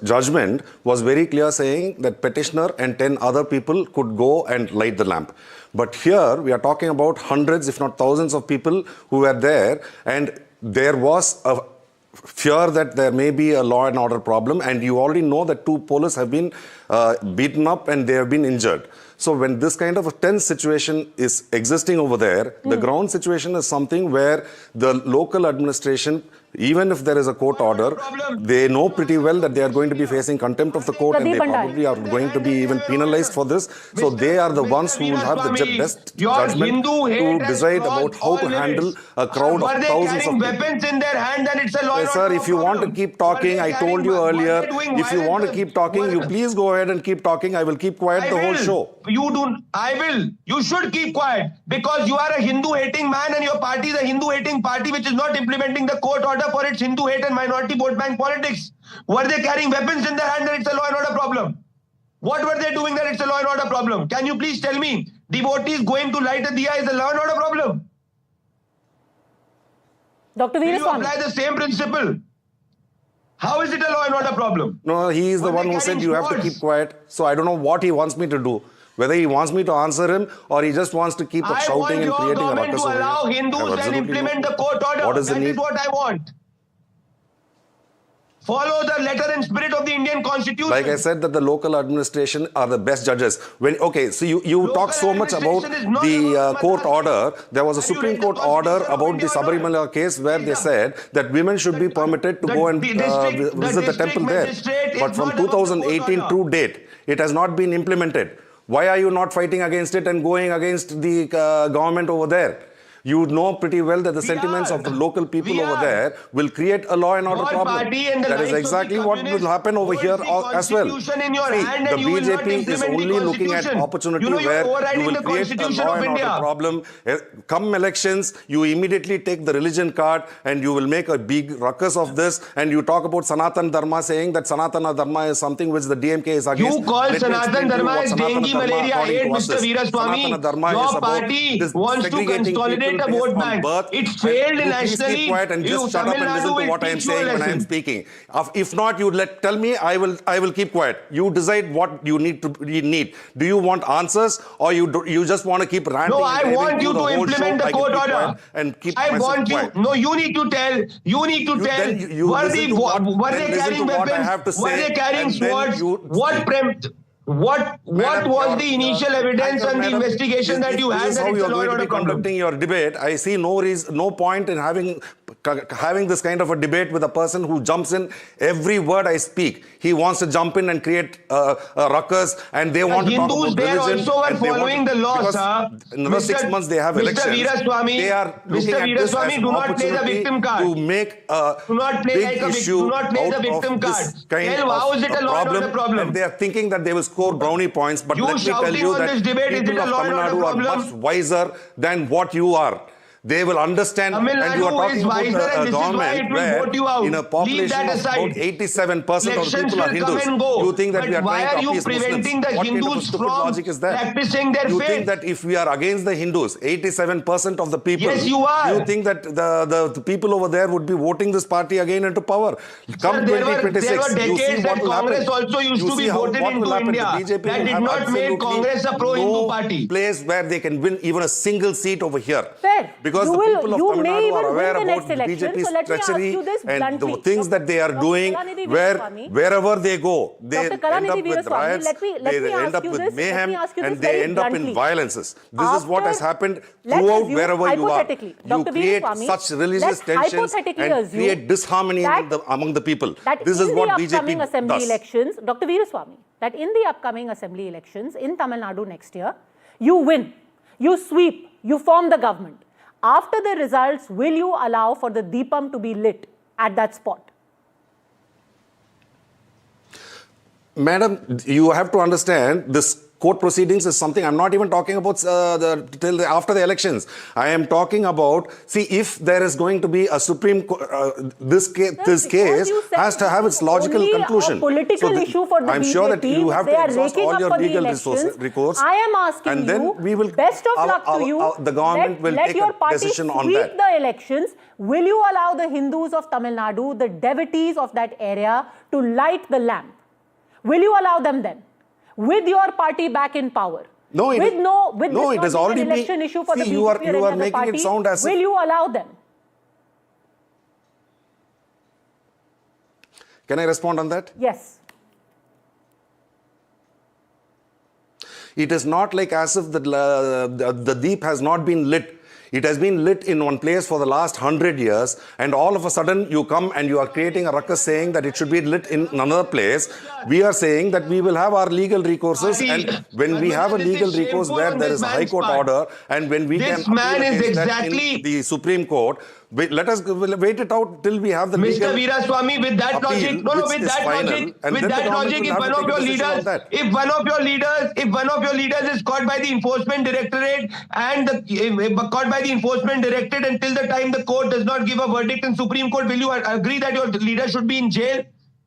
judgment was very clear, saying that petitioner and 10 other people could go and light the lamp. But here we are talking about hundreds, if not thousands of people who were there, and there was a fear that there may be a law and order problem, and you already know that 2 police have been beaten up and they have been injured. So when this kind of a tense situation is existing over there, the ground situation is something where the local administration Even if there is a court order, they know pretty well that they are going to be facing contempt of the court and they probably are going to be even penalized for this. So they are the ones who will have the best judgment to decide about how to handle a crowd of thousands of people.
Weapons in their hand, and it's a law and order
Sir, if you want to keep talking, I told you earlier, if you want to keep talking, you please go ahead and keep talking. I will keep quiet the whole show.
I will. You should keep quiet because you are a Hindu-hating man and your party is a Hindu-hating party which is not implementing the court order for its Hindu hate and minority vote bank politics. Were they carrying weapons in their hand that it's a law and order problem? What were they doing that it's a law and order problem? Can you please tell me? Devotees going to light a diya is a law and order problem?
Dr.
Will you
Veeraswamy,
apply the same principle? How is it a law and order problem?
No, he is the one who said you have to keep quiet. So I don't know what he wants me to do. Whether he wants me to answer him or he just wants to keep shouting and creating a ruckus over here.
I want your government to allow Hindus and implement the court order.
What is the need?
That is what I want. Follow the letter and spirit of the Indian Constitution.
Like I said, that the local administration are the best judges. So you talk so much about the court order. There was a Supreme Court order about the Sabarimala case where they said that women should be permitted to go and visit the temple there. But from 2018 to date, it has not been implemented. Why are you not fighting against it and going against the government over there? You know pretty well that the sentiments of the local people over there will create a law and order problem. That is exactly what will happen over here as well. See, the BJP is only looking at opportunity where you will create a law and order problem. Come elections, you immediately take the religion card and you will make a big ruckus of this, and you talk about Sanatan Dharma, saying that Sanatana Dharma is something which the DMK is against.
You call Sanatan Dharma as dengue malaria aid, Mr. Veeraswamy. Your party wants to consolidate a vote bank. It failed nationally.
Keep quiet and just shut up and listen to what I am saying when I am speaking. If not, you tell me. I will keep quiet. You decide what you need. Do you want answers or you just want to keep ranting?
No, I want you to implement the court order
and keep.
I want you.
Quiet.
No, you need to tell. You need to tell. Were they carrying weapons? Were they carrying swords? What was the initial evidence and the investigation that you had that it's a law and order problem?
Conducting your debate, I see no point in having this kind of a debate with a person who jumps in every word I speak. He wants to jump in and create a ruckus, and they want to talk about religion.
Hindus there also are following the law, sir.
In another 6 months they have elections. They are looking at this as an opportunity to make a big issue out of this kind of problem. And they are thinking that they will score brownie points, but let me tell you that people of Tamil Nadu are much wiser than what you are. They will understand, and you are talking about a government where in a population of about 87% of the people are Hindus. You think that we are trying to appease Muslims. What kind of a stupid logic is that? You think that if we are against the Hindus, 87% of the people,
yes, you are.
You think that the people over there would be voting this party again into power? Come 2026, you see what will happen.
Congress also used to be voted into India. That did not make Congress a pro-Hindu party.
Place where they can win even a single seat over here.
Fair.
Because the people of Tamil Nadu are aware about BJP's treachery and the things that they are doing, wherever they go, they end up with riots, they end up with mayhem, and they end up in violences. This is what has happened throughout wherever you are. You create such religious tensions and create disharmony among the people. This is what BJP does.
Dr. Veeraswamy, that in the upcoming assembly elections in Tamil Nadu next year, you win, you sweep, you form the government. After the results, will you allow for the Deepam to be lit at that spot?
Madam, you have to understand this court proceedings is something I'm not even talking about till after the elections. I am talking about, see, if there is going to be a Supreme Court, this case has to have its logical conclusion.
A political issue for the
I'm
BJP,
sure that you have to exhaust all your legal recourse.
I am asking
and then we will,
best of luck to you.
The government will take a decision on that.
Let your party sweep the elections. Will you allow the Hindus of Tamil Nadu, the devotees of that area, to light the lamp? Will you allow them then? With your party back in power,
no, it
is already an election issue for the BJP
you are making
party,
it sound as
will you allow them?
Can I respond on that?
Yes.
It is not like as if the deep has not been lit. It has been lit in one place for the last 100 years, and all of a sudden you come and you are creating a ruckus saying that it should be lit in another place. We are saying that we will have our legal recourses, and when we have a legal recourse where there is a High Court order, and when we can appeal against that in the Supreme Court, let us wait it out till we have the legal
Mr. Veeraswamy, with that logic, if one of your leaders is caught by the enforcement directorate and until the time the court does not give a verdict in Supreme Court, will you agree that your leader should be in jail?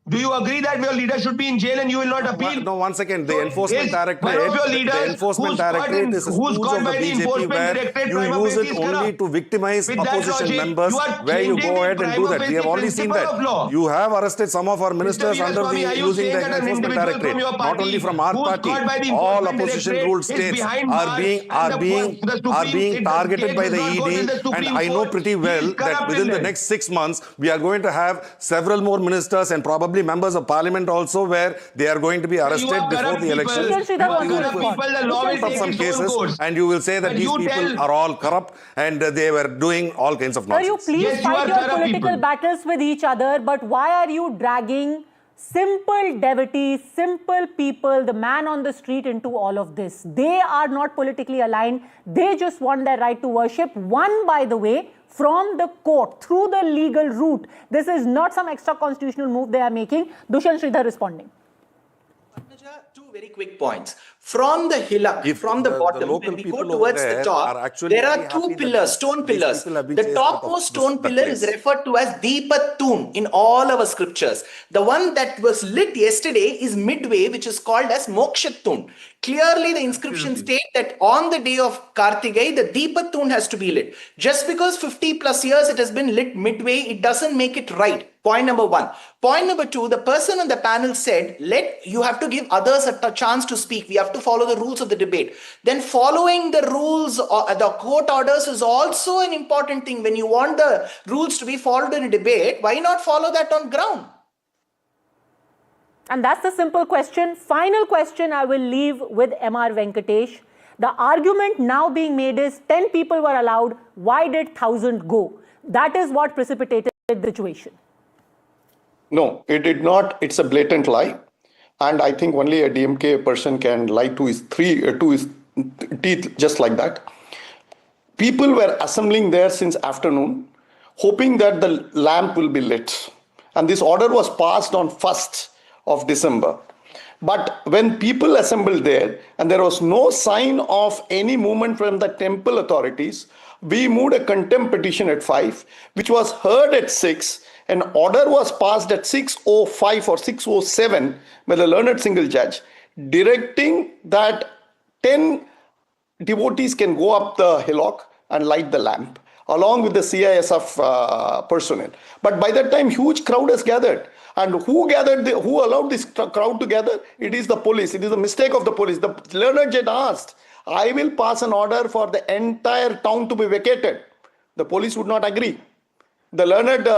Do you agree that your leader should be in jail and you will not appeal?
No, one second. The enforcement directorate,
one of your leaders
the enforcement directorate is a tool of the BJP where you use it only to victimize opposition members, where you go ahead and do that. We have already seen that. You have arrested some of our ministers under the using the enforcement directorate. Not only from our party, all opposition ruled states are being targeted by the ED, and I know pretty well that within the next 6 months we are going to have several more ministers and probably members of parliament also where they are going to be arrested before the election. You will put up some cases and you will say that these people are all corrupt and they were doing all kinds of nonsense.
Sir, you please fight your political battles with each other, but why are you dragging simple devotees, simple people, the man on the street into all of this? They are not politically aligned. They just want their right to worship. One, by the way, from the court, through the legal route. This is not some extra constitutional move they are making. Dushyant Sridhar responding.
Two very quick points. From the hillock, from the bottom, when we go towards the top, there are two pillars, stone pillars. The topmost stone pillar is referred to as Deepatun in all our scriptures. The one that was lit yesterday is midway, which is called as Mokshatun. Clearly, the inscription states that on the day of Kartigai, the Deepatun has to be lit. Just because 50 plus years it has been lit midway, it doesn't make it right. Point number one. Point number two, the person on the panel said, you have to give others a chance to speak. We have to follow the rules of the debate. Then following the rules, the court orders is also an important thing. When you want the rules to be followed in a debate, why not follow that on ground?
And that's the simple question. Final question I will leave with M.R. Venkatesh. The argument now being made is 10 people were allowed. Why did 1,000 go? That is what precipitated the situation.
No, it did not. It's a blatant lie. And I think only a DMK person can lie to his teeth just like that. People were assembling there since afternoon, hoping that the lamp will be lit. And this order was passed on 1st of December. But when people assembled there and there was no sign of any movement from the temple authorities, we moved a contempt petition at 5, which was heard at 6. An order was passed at 6:05 or 6:07 by the learned single judge, directing that 10 devotees can go up the hillock and light the lamp, along with the CISF personnel. But by that time, huge crowd has gathered. And who allowed this crowd to gather? It is the police. It is a mistake of the police. The learned judge asked, I will pass an order for the entire town to be vacated. The police would not agree. The learned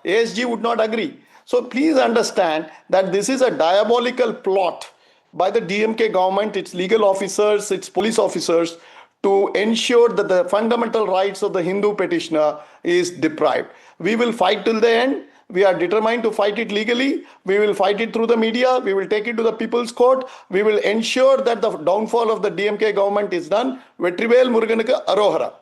ASG would not agree. So please understand that this is a diabolical plot by the DMK government, its legal officers, its police officers, to ensure that the fundamental rights of the Hindu petitioner is deprived. We will fight till the end. We are determined to fight it legally. We will fight it through the media. We will take it to the People's Court. We will ensure that the downfall of the DMK government is done. Vetrivel Muruganuku Arohara.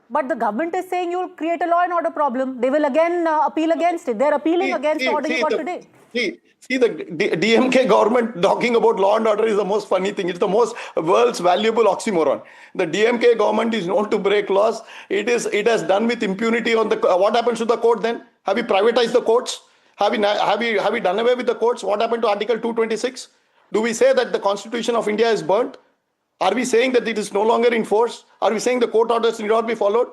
But the government is saying you will create a law and order problem. They will again appeal against it. They are appealing against the order you got today.
See, the DMK government talking about law and order is the most funny thing. It's the most world's valuable oxymoron. The DMK government is known to break laws. It has done with impunity on the. What happens to the court then? Have we privatized the courts? Have we done away with the courts? What happened to Article 226? Do we say that the Constitution of India is burnt? Are we saying that it is no longer in force? Are we saying the court orders need not be followed?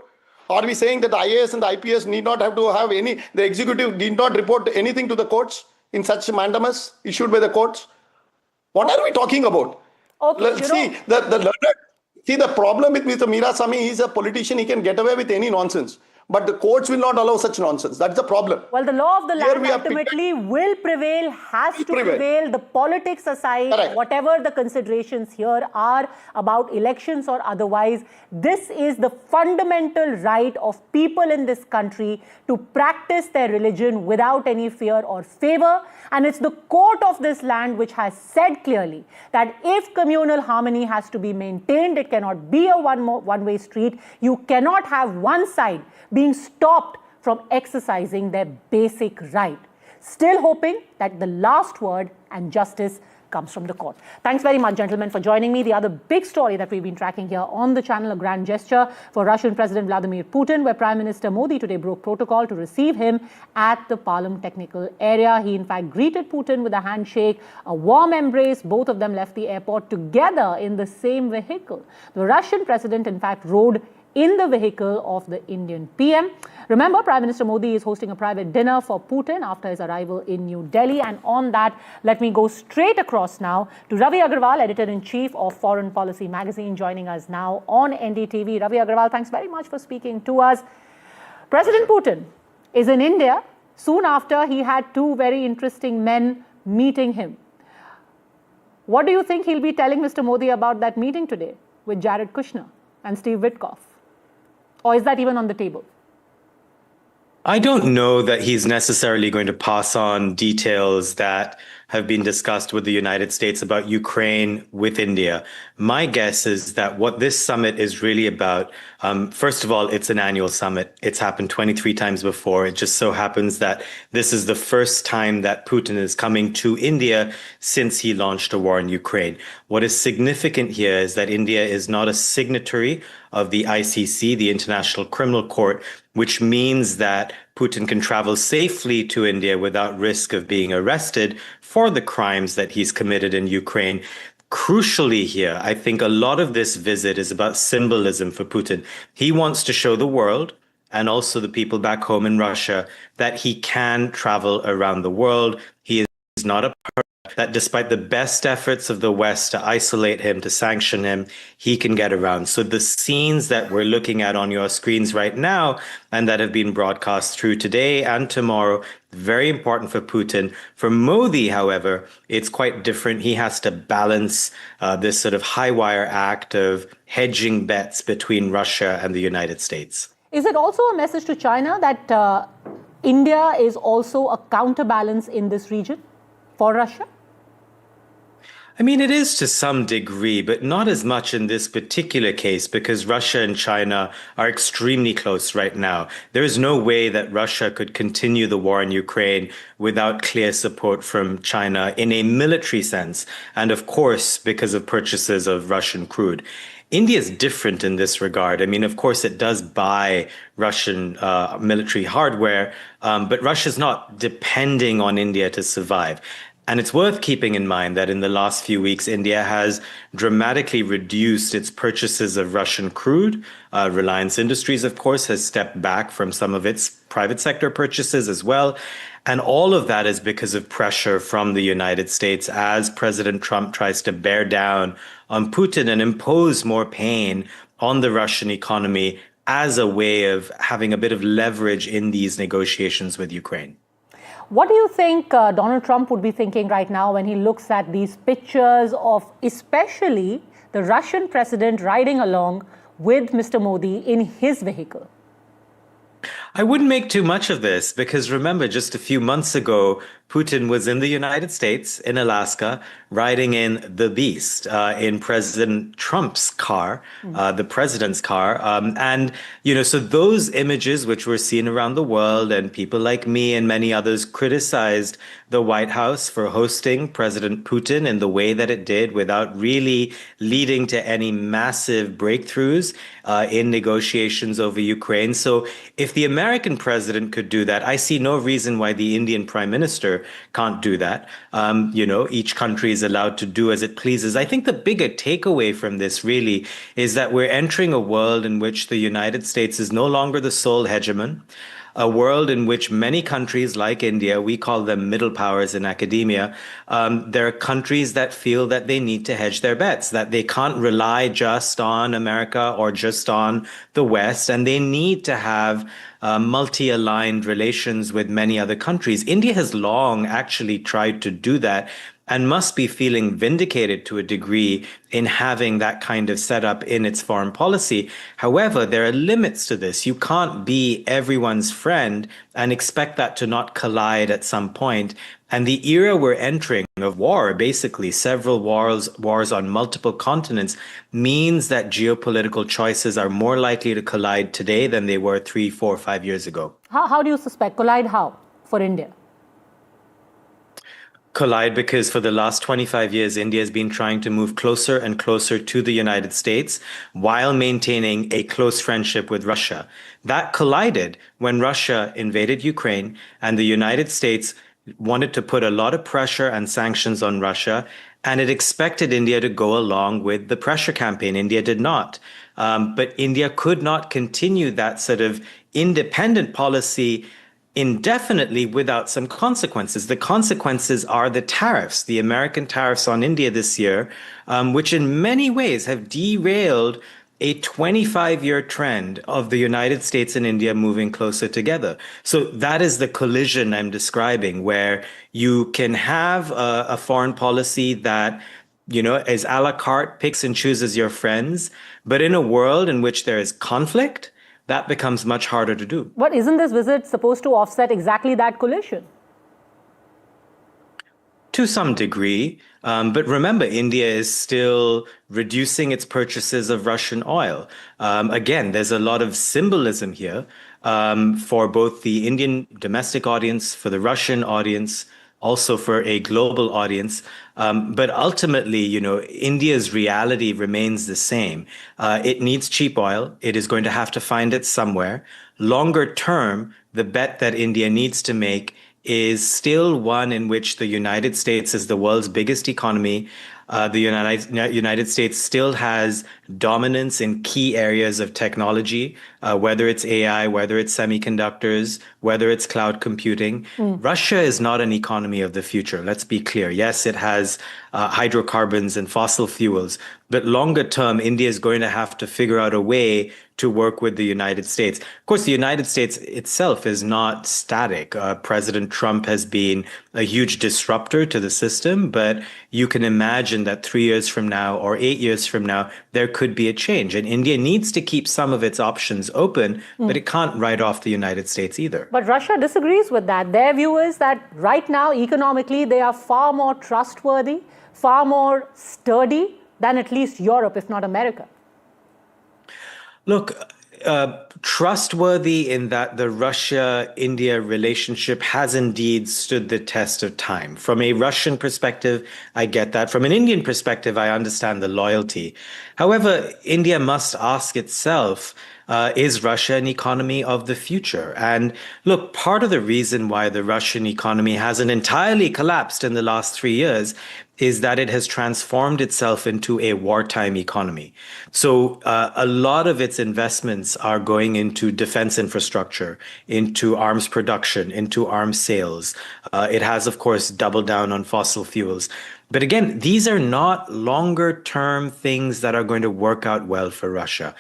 Are we saying that the IAS and the IPS need not have to have any, the executive need not report anything to the courts in such mandamus issued by the courts? What are we talking about?
Okay,
the problem with Mr. Meerasamy, he's a politician, he can get away with any nonsense. But the courts will not allow such nonsense. That's the problem.
Well, the law of the
Here
land
we have
ultimately will prevail, has to prevail. The politics aside,
Correct.
whatever the considerations here are about elections or otherwise, this is the fundamental right of people in this country to practice their religion without any fear or favor. And it's the court of this land which has said clearly that if communal harmony has to be maintained, it cannot be a one-way street. You cannot have one side being stopped from exercising their basic right. Still hoping that the last word and justice comes from the court. Thanks very much, gentlemen, for joining me. The other big story that we've been tracking here on the channel, a grand gesture for Russian President Vladimir Putin, where Prime Minister Modi today broke protocol to receive him at the Palam technical area. He, in fact, greeted Putin with a handshake, a warm embrace. Both of them left the airport together in the same vehicle. The Russian president, in fact, rode in the vehicle of the Indian PM. Remember, Prime Minister Modi is hosting a private dinner for Putin after his arrival in New Delhi. And on that, let me go straight across now to Ravi Agarwal, Editor-in-Chief of Foreign Policy Magazine, joining us now on NDTV. Ravi Agarwal, thanks very much for speaking to us. President Putin is in India soon after he had two very interesting men meeting him. What do you think he'll be telling Mr. Modi about that meeting today with Jared Kushner and Steve Witkoff? Or is that even on the table?
I don't know that he's necessarily going to pass on details that have been discussed with the United States about Ukraine with India. My guess is that what this summit is really about, first of all, it's an annual summit. It's happened 23 times before. It just so happens that this is the first time that Putin is coming to India since he launched a war in Ukraine. What is significant here is that India is not a signatory of the ICC, the International Criminal Court, which means that Putin can travel safely to India without risk of being arrested for the crimes that he's committed in Ukraine. Crucially here, I think a lot of this visit is about symbolism for Putin. He wants to show the world and also the people back home in Russia that he can travel around the world. He is not a that despite the best efforts of the West to isolate him, to sanction him, he can get around. So the scenes that we're looking at on your screens right now and that have been broadcast through today and tomorrow, very important for Putin. For Modi, however, it's quite different. He has to balance this sort of high wire act of hedging bets between Russia and the United States.
Is it also a message to China that India is also a counterbalance in this region for Russia?
I mean, it is to some degree, but not as much in this particular case because Russia and China are extremely close right now. There is no way that Russia could continue the war in Ukraine without clear support from China in a military sense. And of course, because of purchases of Russian crude. India is different in this regard. I mean, of course, it does buy Russian military hardware, but Russia's not depending on India to survive. And it's worth keeping in mind that in the last few weeks, India has dramatically reduced its purchases of Russian crude. Reliance Industries, of course, has stepped back from some of its private sector purchases as well. And all of that is because of pressure from the United States as President Trump tries to bear down on Putin and impose more pain on the Russian economy as a way of having a bit of leverage in these negotiations with Ukraine.
What do you think Donald Trump would be thinking right now when he looks at these pictures of especially the Russian president riding along with Mr. Modi in his vehicle?
I wouldn't make too much of this because remember, just a few months ago, Putin was in the United States, in Alaska, riding in the Beast, in President Trump's car, the president's car. And, you know, so those images which were seen around the world and people like me and many others criticized the White House for hosting President Putin in the way that it did without really leading to any massive breakthroughs in negotiations over Ukraine. So if the American president could do that, I see no reason why the Indian prime minister can't do that. You know, each country is allowed to do as it pleases. I think the bigger takeaway from this really is that we're entering a world in which the United States is no longer the sole hegemon. a world in which many countries like India, we call them middle powers in academia, there are countries that feel that they need to hedge their bets, that they can't rely just on America or just on the West, and they need to have multi-aligned relations with many other countries. India has long actually tried to do that and must be feeling vindicated to a degree in having that kind of setup in its foreign policy. However, there are limits to this. You can't be everyone's friend and expect that to not collide at some point. And the era we're entering of war, basically several wars on multiple continents, means that geopolitical choices are more likely to collide today than they were 3, 4, 5 years ago.
How do you suspect? Collide how for India?
Collide because for the last 25 years, India has been trying to move closer and closer to the United States while maintaining a close friendship with Russia. That collided when Russia invaded Ukraine and the United States wanted to put a lot of pressure and sanctions on Russia, and it expected India to go along with the pressure campaign. India did not. But India could not continue that sort of independent policy indefinitely without some consequences. The consequences are the tariffs, the American tariffs on India this year, which in many ways have derailed a 25-year trend of the United States and India moving closer together. So that is the collision I'm describing, where you can have a foreign policy that, you know, is a la carte, picks and chooses your friends, but in a world in which there is conflict, that becomes much harder to do.
But isn't this visit supposed to offset exactly that collision?
To some degree. But remember, India is still reducing its purchases of Russian oil. Again, there's a lot of symbolism here for both the Indian domestic audience, for the Russian audience, also for a global audience. But ultimately, you know, India's reality remains the same. It needs cheap oil. It is going to have to find it somewhere. Longer term, the bet that India needs to make is still one in which the United States is the world's biggest economy. The United States still has dominance in key areas of technology, whether it's AI, whether it's semiconductors, whether it's cloud computing. Russia is not an economy of the future. Let's be clear. Yes, it has hydrocarbons and fossil fuels, but longer term, India is going to have to figure out a way to work with the United States. Of course, the United States itself is not static. President Trump has been a huge disruptor to the system, but you can imagine that 3 years from now or 8 years from now, there could be a change. And India needs to keep some of its options open, but it can't write off the United States either.
But Russia disagrees with that. Their view is that right now, economically, they are far more trustworthy, far more sturdy than at least Europe, if not America.
Look, trustworthy in that the Russia-India relationship has indeed stood the test of time. From a Russian perspective, I get that. From an Indian perspective, I understand the loyalty. However, India must ask itself, is Russia an economy of the future? And look, part of the reason why the Russian economy hasn't entirely collapsed in the last 3 years is that it has transformed itself into a wartime economy. So a lot of its investments are going into defense infrastructure, into arms production, into arms sales. It has, of course, doubled down on fossil fuels. But again, these are not longer term things that are going to work out well for Russia.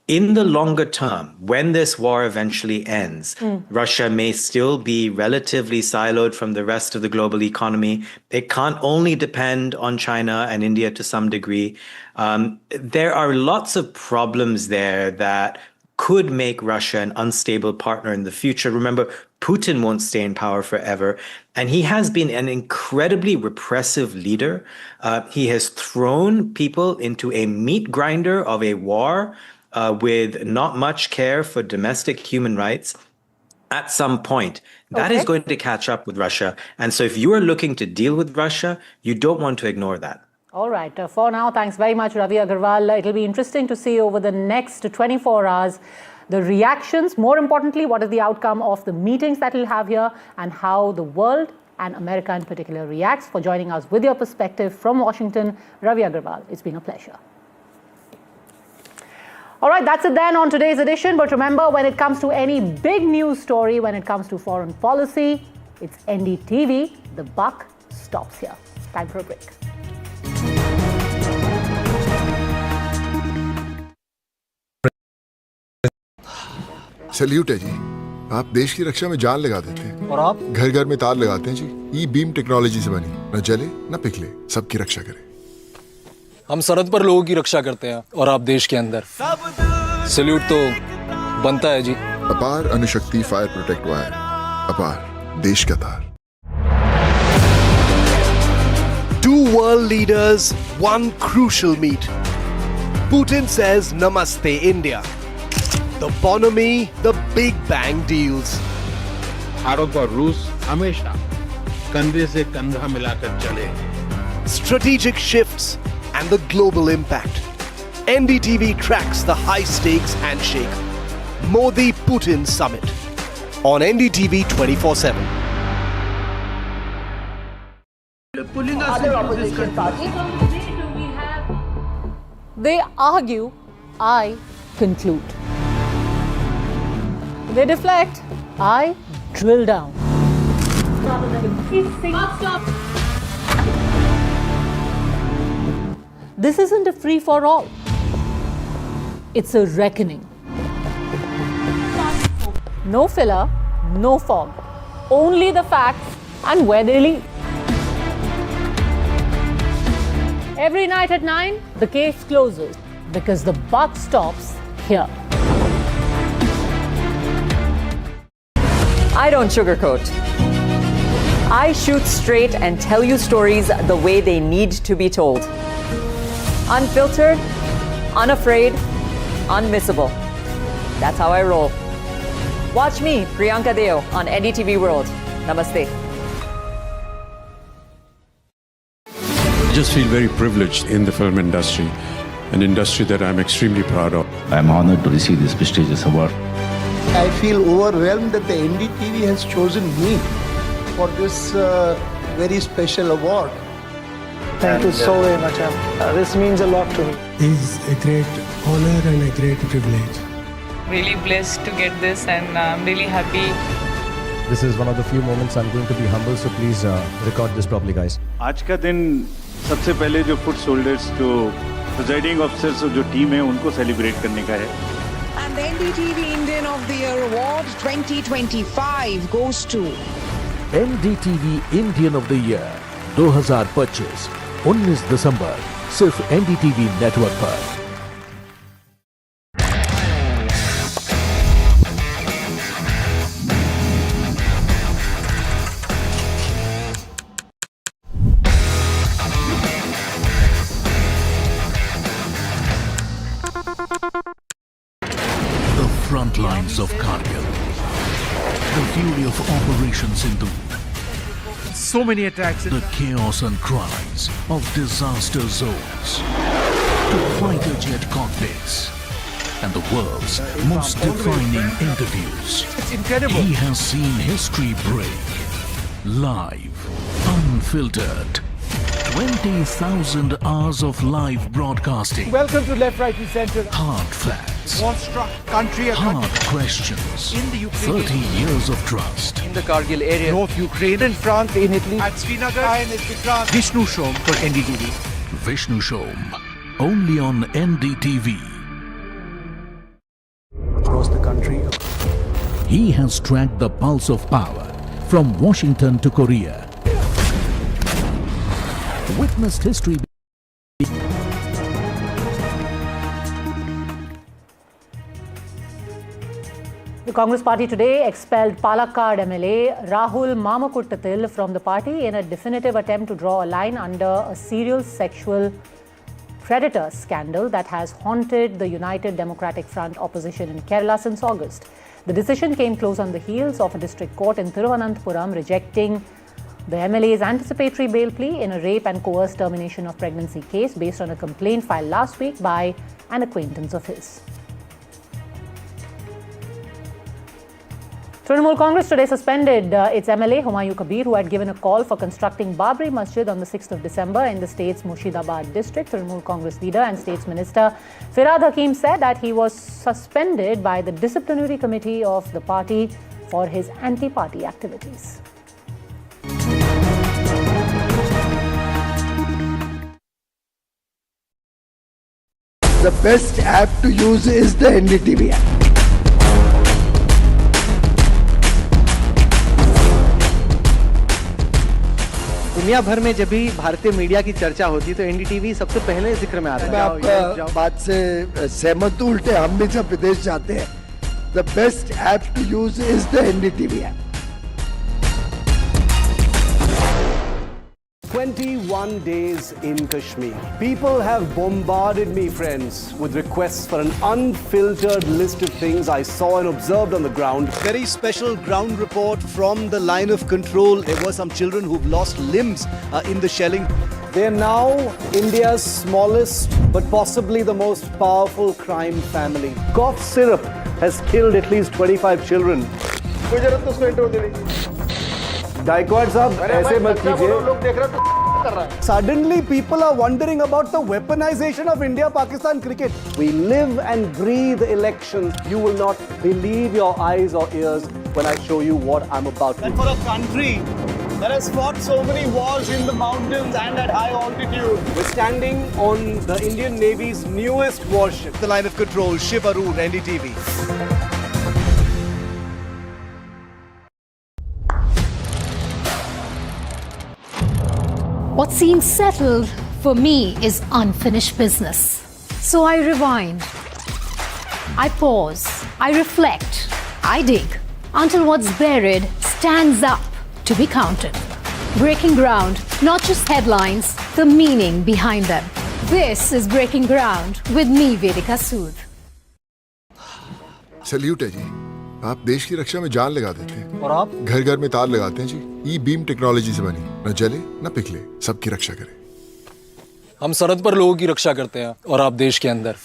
In the longer term, when this war eventually ends, Russia may still be relatively siloed from the rest of the global economy. It can't only depend on China and India to some degree. There are lots of problems there that could make Russia an unstable partner in the future. Remember, Putin won't stay in power forever, and he has been an incredibly repressive leader. He has thrown people into a meat grinder of a war with not much care for domestic human rights. At some point, that is going to catch up with Russia. And so if you are looking to deal with Russia, you don't want to ignore that.
All right. For now, thanks very much, Ravi Agarwal. It'll be interesting to see over the next 24 hours the reactions. More importantly, what is the outcome of the meetings that we'll have here and how the world and America in particular reacts. For joining us with your perspective from Washington, Ravi Agarwal, it's been a pleasure. All right, that's it then on today's edition. But remember, when it comes to any big news story, when it comes to foreign policy, it's NDTV. The buck stops here. Time for a break.
Salute है जी। आप देश की रक्षा में जान लगा देते हैं और आप घर घर में तार लगाते हैं जी। ई बीम टेक्नोलॉजी से बनी, न जले न पिघले, सबकी रक्षा करे।
हम सरहद पर लोगों की रक्षा करते हैं और आप देश के अंदर। सैल्यूट तो बनता है जी।
अपार अणुशक्ति फायर प्रोटेक्ट वायर, अपार देश का तार।
Two world leaders, one crucial meet. Putin says Namaste India. The bonhomie, the Big Bang deals.
Bharat और रूस हमेशा कंधे से कंधा मिलाकर चले।
Strategic shifts and the global impact. NDTV tracks the high-stakes handshake. Modi-Putin summit on NDTV 24/7.
Other opposition parties. They argue, I conclude. They deflect, I drill down. This isn't a free-for-all. It's a reckoning. No filler, no fog. Only the facts and where they lead. Every night at 9, the case closes because the buck stops here.
I don't sugarcoat. I shoot straight and tell you stories the way they need to be told. Unfiltered, unafraid, unmissable. That's how I roll. Watch me, Priyanka Deo, on NDTV World. Namaste.
I just feel very privileged in the film industry, an industry that I'm extremely proud of.
I'm honored to receive this prestigious award.
I feel overwhelmed that the NDTV has chosen me for this very special award.
Thank you so very much. This means a lot to me.
It's a great honor and a great privilege.
Really blessed to get this, and I'm really happy.
This is one of the few moments I'm going to be humble, so please record this properly, guys.
आज का दिन सबसे पहले जो foot soldiers, जो presiding officers और जो team है उनको सेलिब्रेट करने का है।
And the NDTV Indian of the Year Award 2025 goes to
NDTV Indian of the Year 2025 19 दिसंबर सिर्फ NDTV नेटवर्क पर। Front lines of Kargil, the fury of Operation Sindhu,
so many attacks,
the chaos and cries of disaster zones, to fighter jet cockpits, and the world's most defining interviews.
It's incredible.
He has seen history break, live, unfiltered. 20,000 hours of live broadcasting.
Welcome to Left, Right and Centre.
Hard facts.
War-struck country.
Hard questions.
In the Ukraine.
30 years of trust.
In the Kargil area.
North Ukraine.
In France, in Italy.
At Srinagar. Vishnu Shom for NDTV.
Vishnu Shom. Only on NDTV.
Across the country.
He has tracked the pulse of power from Washington to Korea. Witnessed history.
The Congress party today expelled Palakkad MLA Rahul Mamakuttathil from the party in a definitive attempt to draw a line under a serial sexual predator scandal that has haunted the United Democratic Front opposition in Kerala since August. The decision came close on the heels of a district court in Thiruvananthapuram rejecting the MLA's anticipatory bail plea in a rape and coerced termination of pregnancy case based on a complaint filed last week by an acquaintance of his. Trinamool Congress today suspended its MLA Humayun Kabir, who had given a call for constructing Babri Masjid on the 6th of December in the state's Murshidabad district. Trinamool Congress leader and States Minister Firad Hakim said that he was suspended by the disciplinary committee of the party for his anti-party activities.
The best app to use is the NDTV app.
दुनिया भर में जब भी भारतीय media की चर्चा होती है तो एनडीटीवी सबसे पहले जिक्र में आता है।
मैं आपका बात से सहमत हूं, उल्टे हम भी जब विदेश जाते हैं, the best app to use is the NDTV app.
21 days in Kashmir. People have bombarded me, friends, with requests for an unfiltered list of things I saw and observed on the ground. Very special ground report from the line of control. There were some children who've lost limbs in the shelling. They are now India's smallest but possibly the most powerful crime family. Cough syrup has killed at least 25 children. Gaikwad साहब ऐसे मत कीजिए. Suddenly people are wondering about the weaponization of India-Pakistan cricket. We live and breathe elections. You will not believe your eyes or ears when I show you what I'm about to. And for a country that has fought so many wars in the mountains and at high altitude, we're standing on the Indian Navy's newest warship, the line of control, Shiv Arun, NDTV.
What seems settled for me is unfinished business. So I rewind, I pause, I reflect, I dig until what's buried stands up to be counted. Breaking ground, not just headlines, the meaning behind them. This is Breaking Ground with me, Vedika Sood.
Salute है जी, आप देश की रक्षा में जान लगा देते हैं
और आप
घर घर में तार लगाते हैं जी. ई बीम टेक्नोलॉजी से बनी, न जले न पिघले, सबकी रक्षा करे.
हम सरहद पर लोगों की रक्षा करते हैं और आप देश के अंदर.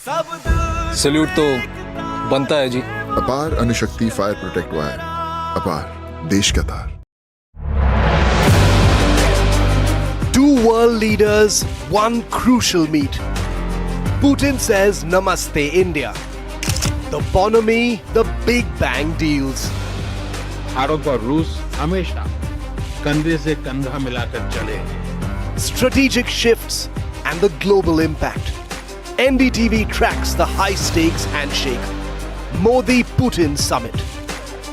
सैल्यूट तो बनता है जी.
अपार अणुशक्ति फायर प्रोटेक्ट वायर, अपार देश का तार.
Two world leaders, one crucial meet. Putin says Namaste India. The bonhomie, the Big Bang deals.
Bharat और रूस हमेशा कंधे से कंधा मिलाकर चले.
Strategic shifts and the global impact. NDTV tracks the high-stakes handshake. Modi-Putin summit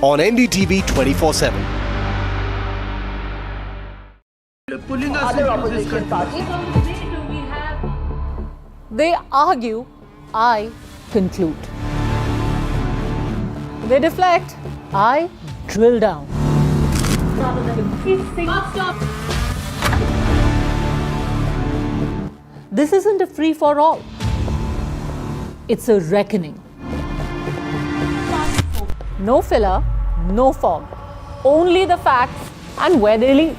on NDTV 24/7.
Other opposition parties.
They argue, I conclude. They deflect, I drill down. This isn't a free-for-all. It's a reckoning. No filler, no fog. Only the facts and where they lead.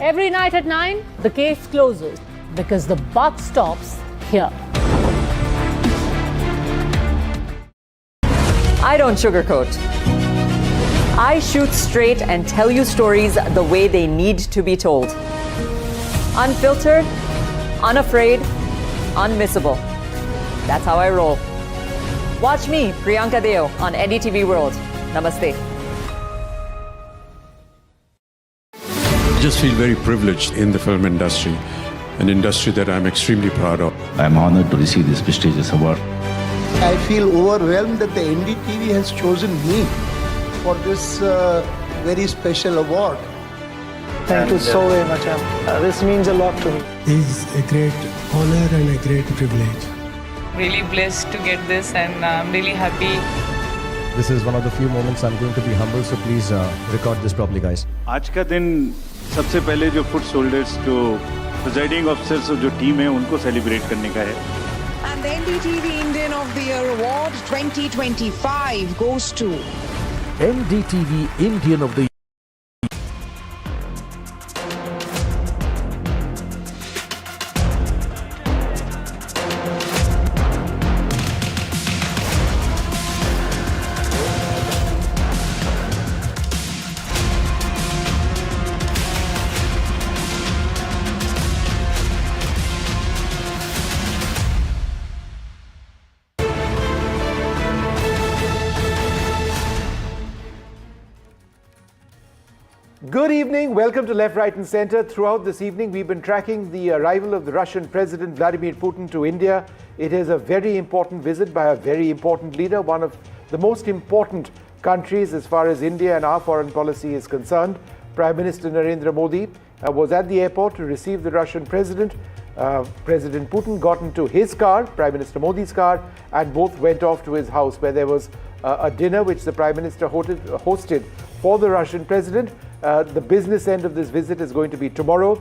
Every night at 9, the case closes because the buck stops here.
I don't sugarcoat. I shoot straight and tell you stories the way they need to be told. Unfiltered, unafraid, unmissable. That's how I roll. Watch me, Priyanka Deo, on NDTV World. Namaste.
I just feel very privileged in the film industry, an industry that I'm extremely proud of.
I'm honored to receive this prestigious award.
I feel overwhelmed that the NDTV has chosen me for this very special award.
Thank you so very much. This means a lot to me.
It's a great honor and a great privilege.
Really blessed to get this, and I'm really happy.
This is one of the few moments I'm going to be humble, so please record this properly, guys.
आज का दिन सबसे पहले जो foot shoulders, जो presiding officers और जो team है उनको सेलिब्रेट करने का है.
And the NDTV Indian of the Year Award 2025 goes to
NDTV Indian of the Year.
Good evening. Welcome to Left, Right and Centre. Throughout this evening, we've been tracking the arrival of the Russian President Vladimir Putin to India. It is a very important visit by a very important leader, one of the most important countries as far as India and our foreign policy is concerned. Prime Minister Narendra Modi was at the airport to receive the Russian President. President Putin got into his car, Prime Minister Modi's car, and both went off to his house where there was a dinner which the Prime Minister hosted for the Russian President. The business end of this visit is going to be tomorrow.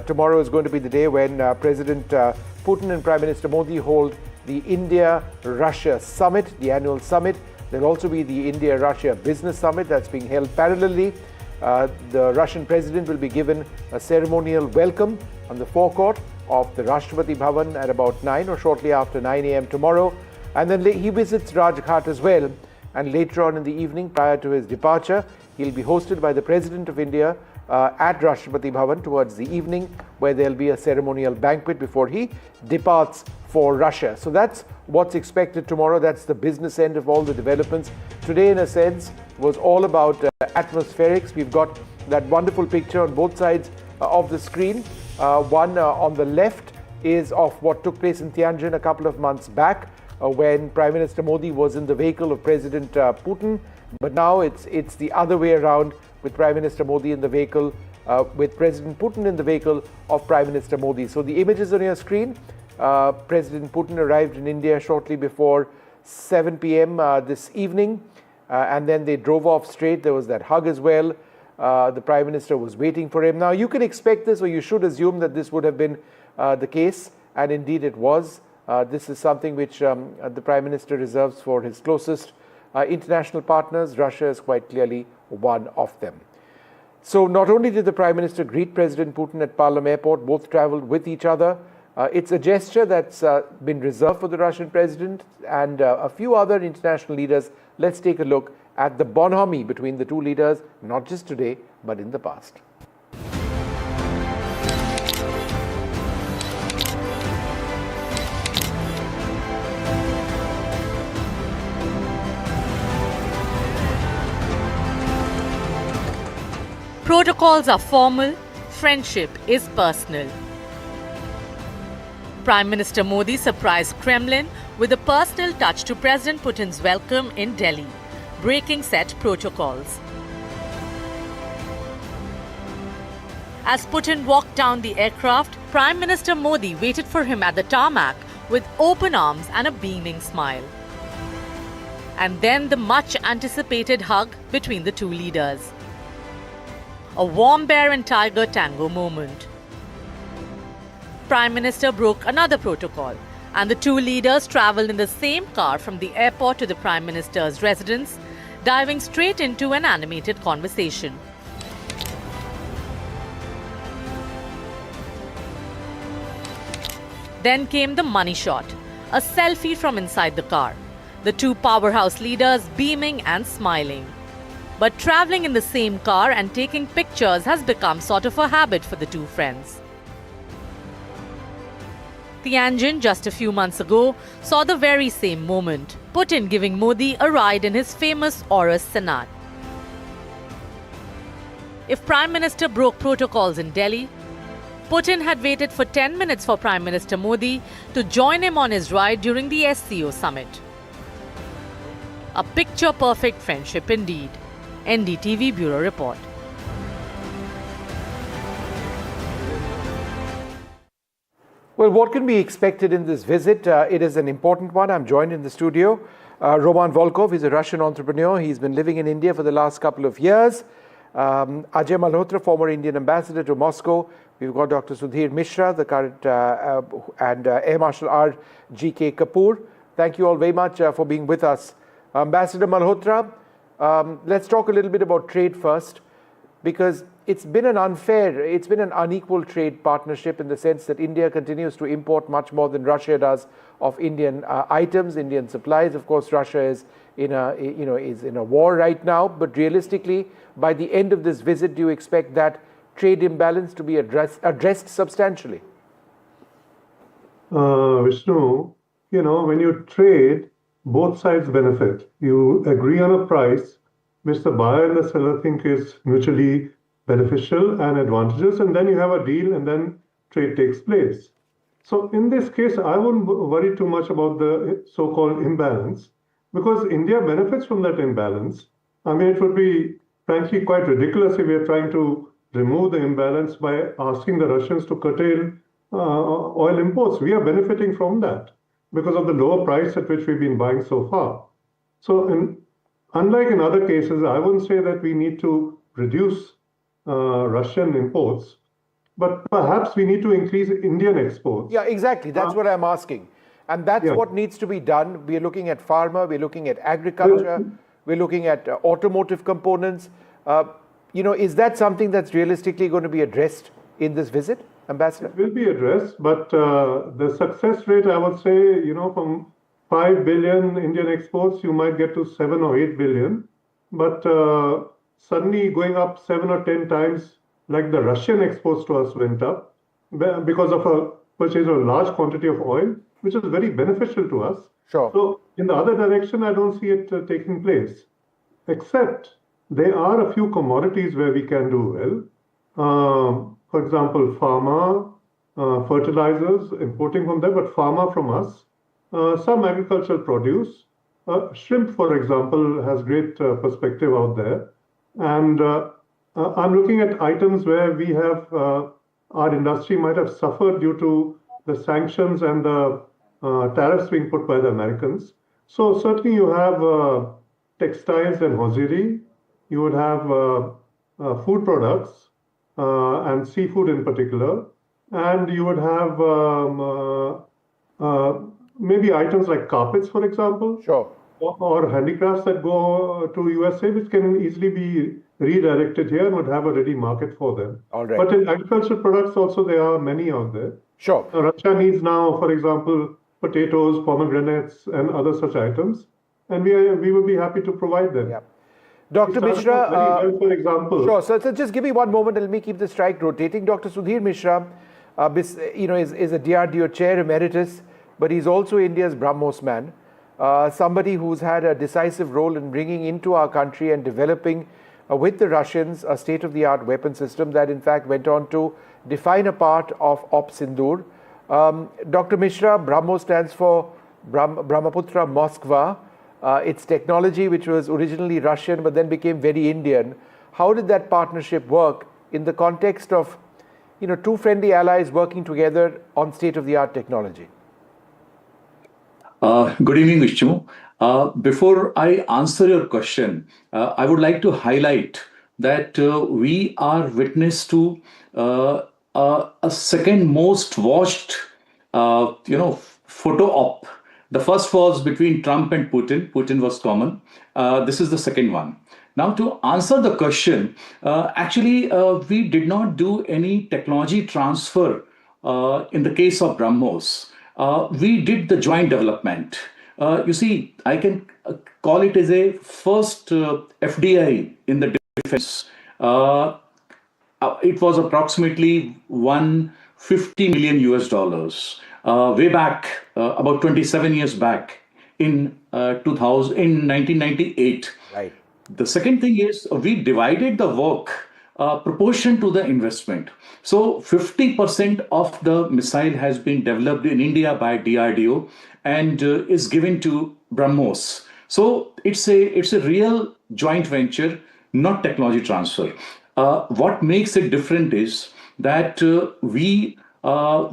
Tomorrow is going to be the day when President Putin and Prime Minister Modi hold the India-Russia Summit, the annual summit. There'll also be the India-Russia Business Summit that's being held parallelly. The Russian President will be given a ceremonial welcome on the forecourt of the Rashtrapati Bhavan at about 9 or shortly after 9 a.m. tomorrow. And then he visits Rajghat as well. And later on in the evening, prior to his departure, he'll be hosted by the President of India at Rashtrapati Bhavan towards the evening, where there'll be a ceremonial banquet before he departs for Russia. So that's what's expected tomorrow. That's the business end of all the developments. Today, in a sense, was all about atmospherics. We've got that wonderful picture on both sides of the screen. One on the left is of what took place in Tianjin a couple of months back, when Prime Minister Modi was in the vehicle of President Putin. But now it's the other way around, with Prime Minister Modi in the vehicle, with President Putin in the vehicle of Prime Minister Modi. So the images on your screen, President Putin arrived in India shortly before 7 p.m. This evening, and then they drove off straight. There was that hug as well. The Prime Minister was waiting for him. Now, you can expect this, or you should assume that this would have been the case, and indeed it was. This is something which the Prime Minister reserves for his closest international partners. Russia is quite clearly one of them. So not only did the Prime Minister greet President Putin at Palam Airport, both traveled with each other. It's a gesture that's been reserved for the Russian President and a few other international leaders. Let's take a look at the bonhomie between the two leaders, not just today, but in the past.
Protocols are formal, friendship is personal. Prime Minister Modi surprised Kremlin with a personal touch to President Putin's welcome in Delhi, breaking set protocols. As Putin walked down the aircraft, Prime Minister Modi waited for him at the tarmac with open arms and a beaming smile. And then the much anticipated hug between the two leaders. A warm bear and tiger tango moment. Prime Minister broke another protocol, and the two leaders travelled in the same car from the airport to the Prime Minister's residence, diving straight into an animated conversation. Then came the money shot, a selfie from inside the car. The two powerhouse leaders beaming and smiling. But travelling in the same car and taking pictures has become sort of a habit for the two friends. Tianjin, just a few months ago, saw the very same moment, Putin giving Modi a ride in his famous Aurus Senat. If Prime Minister broke protocols in Delhi, Putin had waited for 10 minutes for Prime Minister Modi to join him on his ride during the SCO summit. A picture-perfect friendship indeed. NDTV Bureau Report.
Well, what can be expected in this visit? It is an important one. I'm joined in the studio. Roman Volkov is a Russian entrepreneur. He's been living in India for the last couple of years. Ajay Malhotra, former Indian ambassador to Moscow. We've got Dr. Sudhir Mishra, the current and Air Marshal R. G.K. Kapoor. Thank you all very much for being with us. Ambassador Malhotra, let's talk a little bit about trade first, because it's been an unequal trade partnership in the sense that India continues to import much more than Russia does of Indian items, Indian supplies. Of course, Russia is in a war right now, but realistically, by the end of this visit, do you expect that trade imbalance to be addressed substantially?
Vishnu, when you trade, both sides benefit. You agree on a price which the buyer and the seller think is mutually beneficial and advantageous, and then you have a deal, and then trade takes place. So in this case, I wouldn't worry too much about the so-called imbalance, because India benefits from that imbalance. I mean, it would be frankly quite ridiculous if we are trying to remove the imbalance by asking the Russians to curtail oil imports. We are benefiting from that because of the lower price at which we've been buying so far. So unlike in other cases, I wouldn't say that we need to reduce Russian imports, but perhaps we need to increase Indian exports.
Yeah, exactly. That's what I'm asking. And that's what needs to be done. We're looking at pharma, we're looking at agriculture, we're looking at automotive components. Is that something that's realistically going to be addressed in this visit, Ambassador?
It will be addressed, but the success rate, I would say, from 5 billion Indian exports, you might get to 7 or 8 billion. But suddenly going up 7 or 10 times, like the Russian exports to us went up because of a purchase of a large quantity of oil, which is very beneficial to us.
Sure.
So in the other direction, I don't see it taking place, except there are a few commodities where we can do well. For example, pharma, fertilizers, importing from them, but pharma from us, some agricultural produce. Shrimp, for example, has great perspective out there. And I'm looking at items where we have, our industry might have suffered due to the sanctions and the tariffs being put by the Americans. So certainly you have textiles and hosiery. You would have food products and seafood in particular. And you would have maybe items like carpets, for example.
Sure.
Or handicrafts that go to USA, which can easily be redirected here and would have a ready market for them.
All right.
But in agricultural products also, there are many out there.
Sure.
Russia needs now, for example, potatoes, pomegranates, and other such items. And we will be happy to provide them.
Yeah. Dr. Mishra,
for example.
Sure. So just give me one moment and let me keep the strike rotating. Dr. Sudhir Mishra, is a DRDO chair emeritus, but he's also India's Brahmos man. Somebody who's had a decisive role in bringing into our country and developing with the Russians a state-of-the-art weapon system that in fact went on to define a part of Op Sindoor. Dr. Mishra, Brahmos stands for Brahmaputra Moskva. It's technology which was originally Russian but then became very Indian. How did that partnership work in the context of two friendly allies working together on state-of-the-art technology?
Good evening, Vishnu. Before I answer your question, I would like to highlight that we are witness to a second most watched, photo op. The first was between Trump and Putin. Putin was common. This is the second one. Now, to answer the question, we did not do any technology transfer in the case of Brahmos. We did the joint development. You see, I can call it as a first FDI in the defense. It was approximately $150 million way back, about 27 years back in 1998.
Right.
The second thing is we divided the work proportion to the investment. So 50% of the missile has been developed in India by DRDO and is given to Brahmos. So it's a real joint venture, not technology transfer. What makes it different is that we are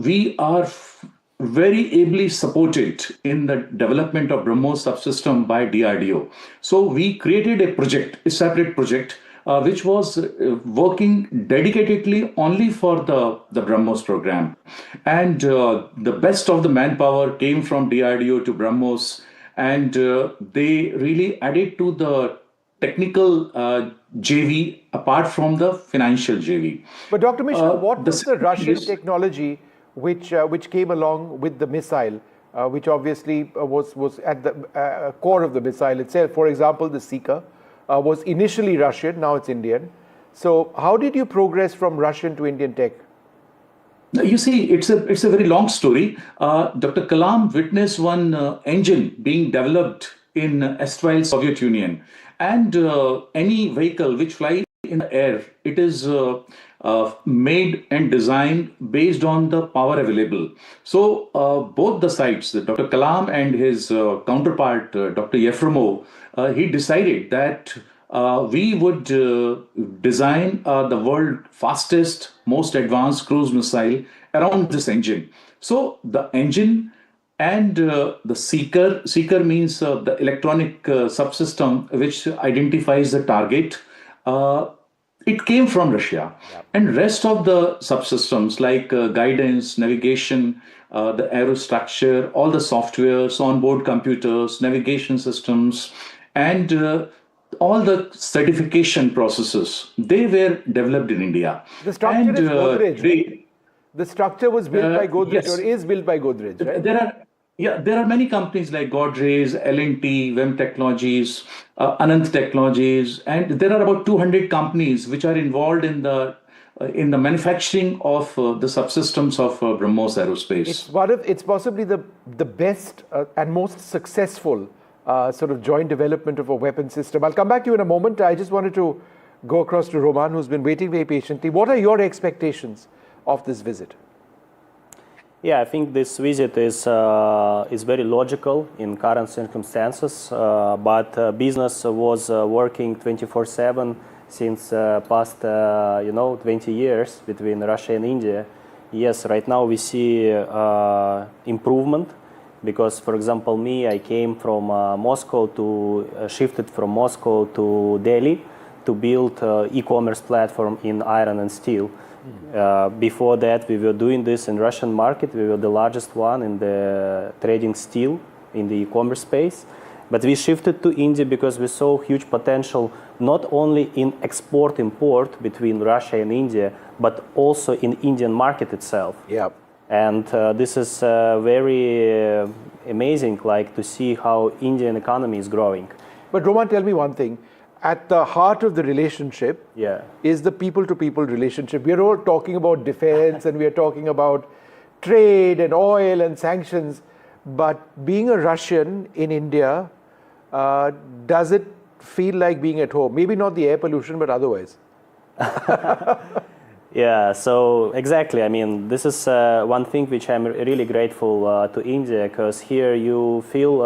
very ably supported in the development of Brahmos subsystem by DRDO. So we created a separate project, which was working dedicatedly only for the Brahmos program. And the best of the manpower came from DRDO to Brahmos, and they really added to the technical JV apart from the financial JV.
But Dr. Mishra, what was the Russian technology which came along with the missile, which obviously was at the core of the missile itself? For example, the Seeker was initially Russian, now it's Indian. So how did you progress from Russian to Indian tech?
You see, it's a very long story. Dr. Kalam witnessed one engine being developed in erstwhile Soviet Union. And any vehicle which flies in the air. It is made and designed based on the power available. So both the sides, Dr. Kalam and his counterpart, Dr. Yefremov, he decided that we would design the world's fastest, most advanced cruise missile around this engine. So the engine and the seeker means the electronic subsystem which identifies the target. It came from Russia. And rest of the subsystems like guidance, navigation, the aerostructure, all the softwares, onboard computers, navigation systems, and all the certification processes, they were developed in India.
The structure is Godrej, right? The structure was built by Godrej,
yes.
or is built by Godrej, right?
There are many companies like Godrej, L&T, Vem Technologies, Anant Technologies, and there are about 200 companies which are involved in the manufacturing of the subsystems of Brahmos Aerospace.
It's possibly the best and most successful sort of joint development of a weapon system. I'll come back to you in a moment. I just wanted to go across to Roman, who's been waiting very patiently. What are your expectations of this visit?
Yeah, I think this visit is very logical in current circumstances, but business was working 24/7 since past 20 years between Russia and India. Yes, right now we see improvement because, for example, I came from Moscow shifted from Moscow to Delhi to build e-commerce platform in iron and steel. Before that, we were doing this in Russian market. We were the largest one in the trading steel in the e-commerce space. But we shifted to India because we saw huge potential not only in export-import between Russia and India, but also in Indian market itself.
Yeah.
And this is very amazing, like to see how Indian economy is growing.
But Roman, tell me one thing. At the heart of the relationship is the people-to-people relationship. We are all talking about defense and we are talking about trade and oil and sanctions. But being a Russian in India, does it feel like being at home? Maybe not the air pollution, but otherwise.
Yeah, so exactly. I mean, this is one thing which I'm really grateful to India, because here you feel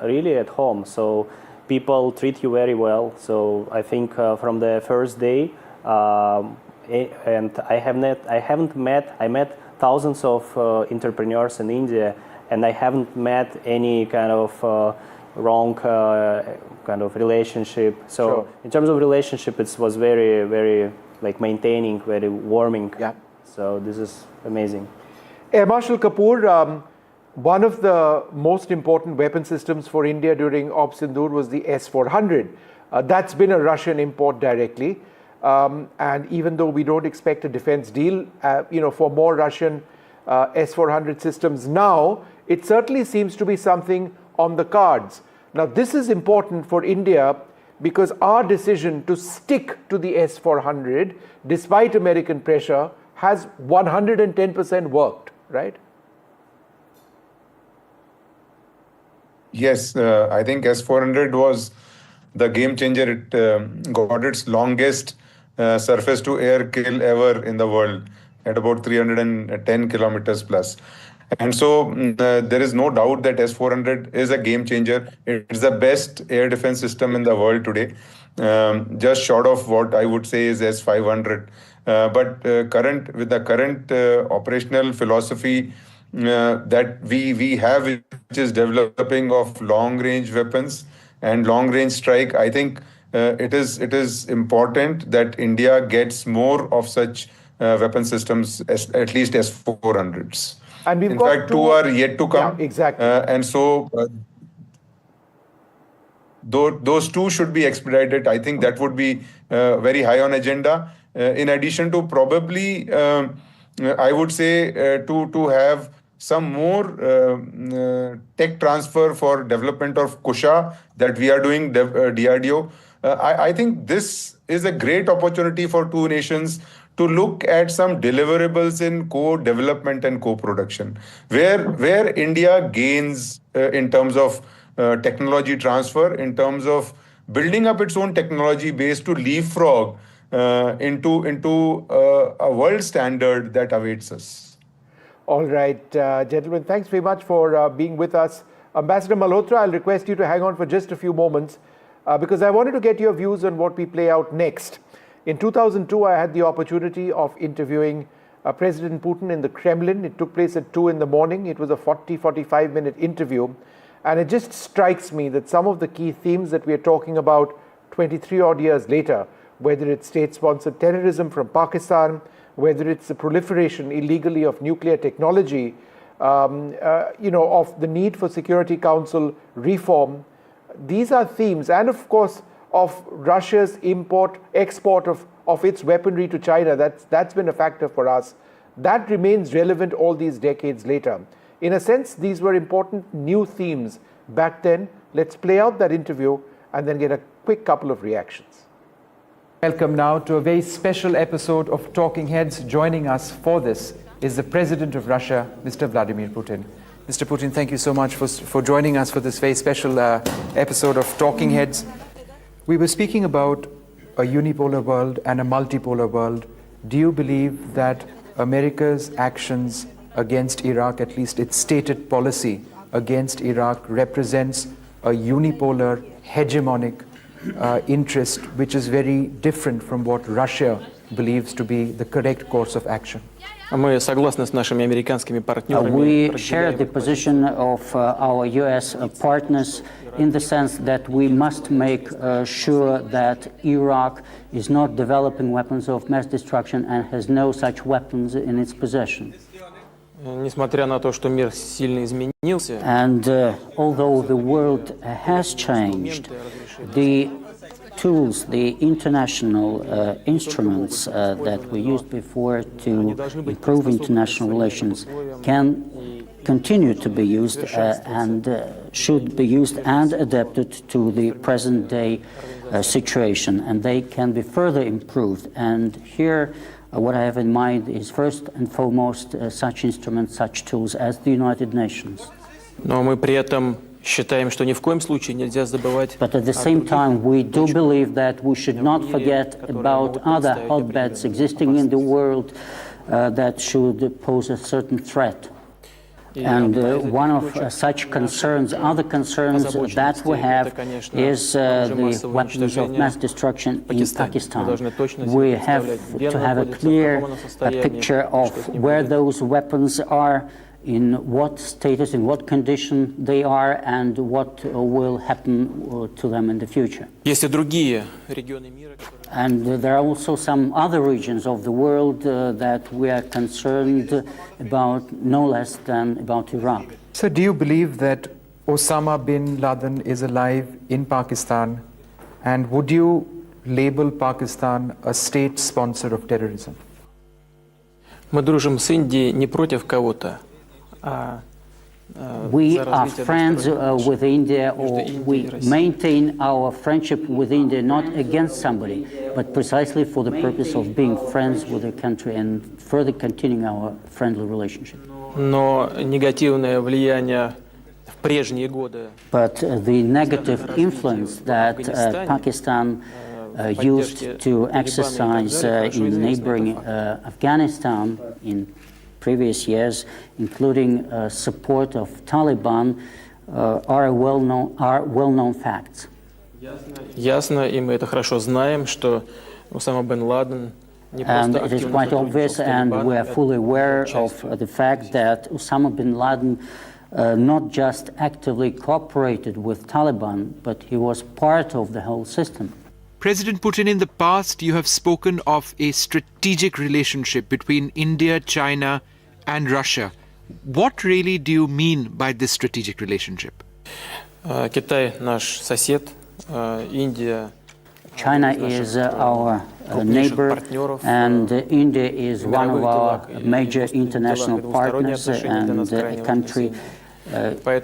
really at home. So people treat you very well. So I think from the first day, and I met thousands of entrepreneurs in India, and I haven't met any kind of wrong kind of relationship. So in terms of relationship, it was very, very like maintaining, very warming.
Yeah.
So this is amazing.
Air Marshal Kapoor, one of the most important weapon systems for India during Op Sindoor was the S-400. That's been a Russian import directly. And even though we don't expect a defense deal, for more Russian S-400 systems now, it certainly seems to be something on the cards. Now, this is important for India because our decision to stick to the S-400, despite American pressure, has 110% worked, right?
Yes, I think S-400 was the game changer. It got its longest surface-to-air kill ever in the world at about 310 kilometers plus. And so there is no doubt that S-400 is a game changer. It's the best air defense system in the world today, just short of what I would say is S-500. But with the current operational philosophy that we have, which is developing of long-range weapons and long-range strike, I think it is important that India gets more of such weapon systems, at least S-400s.
And
in fact, two are yet to come.
Yeah, exactly.
And so those two should be expedited. I think that would be very high on agenda. In addition to probably, I would say, to have some more tech transfer for development of Kusha that we are doing, DRDO. I think this is a great opportunity for two nations to look at some deliverables in co-development and co-production, where India gains in terms of technology transfer, in terms of building up its own technology base to leapfrog into a world standard that awaits us.
All right, gentlemen, thanks very much for being with us. Ambassador Malhotra, I'll request you to hang on for just a few moments because I wanted to get your views on what we play out next. In 2002, I had the opportunity of interviewing President Putin in the Kremlin. It took place at 2 in the morning. It was a 45-minute interview. And it just strikes me that some of the key themes that we are talking about 23 odd years later, whether it's state-sponsored terrorism from Pakistan, whether it's the proliferation illegally of nuclear technology, of the need for Security Council reform, these are themes. And of course, of Russia's export of its weaponry to China, that's been a factor for us. That remains relevant all these decades later. In a sense, these were important new themes back then. Let's play out that interview and then get a quick couple of reactions.
Welcome now to a very special episode of Talking Heads. Joining us for this is the President of Russia, Mr. Vladimir Putin. Mr. Putin, thank you so much for joining us for this very special episode of Talking Heads. We were speaking about a unipolar world and a multipolar world. Do you believe that America's actions against Iraq, at least its stated policy against Iraq, represents a unipolar, hegemonic interest, which is very different from what Russia believes to be the correct course of action?
We share the position of our US partners in the sense that we must make sure that Iraq is not developing weapons of mass destruction and has no such weapons in its possession. And although the world has changed, the tools, the international instruments that we used before to improve international relations can continue to be used and should be used and adapted to the present day situation, and they can be further improved. And here what I have in mind is first and foremost such instruments, such tools as the United Nations. But at the same time, we do believe that we should not forget about other hotbeds existing in the world that should pose a certain threat. And one of such concerns, other concerns that we have, is the weapons of mass destruction in Pakistan. We have to have a clear picture of where those weapons are, in what status, in what condition they are, and what will happen to them in the future. And there are also some other regions of the world that we are concerned about, no less than about Iraq.
So do you believe that Osama bin Laden is alive in Pakistan? And would you label Pakistan a state sponsor of terrorism?
Мы дружим с Индией не против кого-то. We are friends with India, or we maintain our friendship with India not against somebody, but precisely for the purpose of being friends with the country and further continuing our friendly relationship. Но негативное влияние в прежние годы. But the negative influence that Pakistan used to exercise in neighboring Afghanistan in previous years, including support of Taliban, are well-known facts. Ясно, и мы это хорошо знаем, что Осама бен Ладен не просто And it is quite obvious, and we are fully aware of the fact that Osama bin Laden not just actively cooperated with Taliban, but he was part of the whole system.
President Putin, in the past, you have spoken of a strategic relationship between India, China, and Russia. What really do you mean by this strategic relationship?
Китай наш сосед, Индия. China is our neighbor, and India is one of our major international partners and a country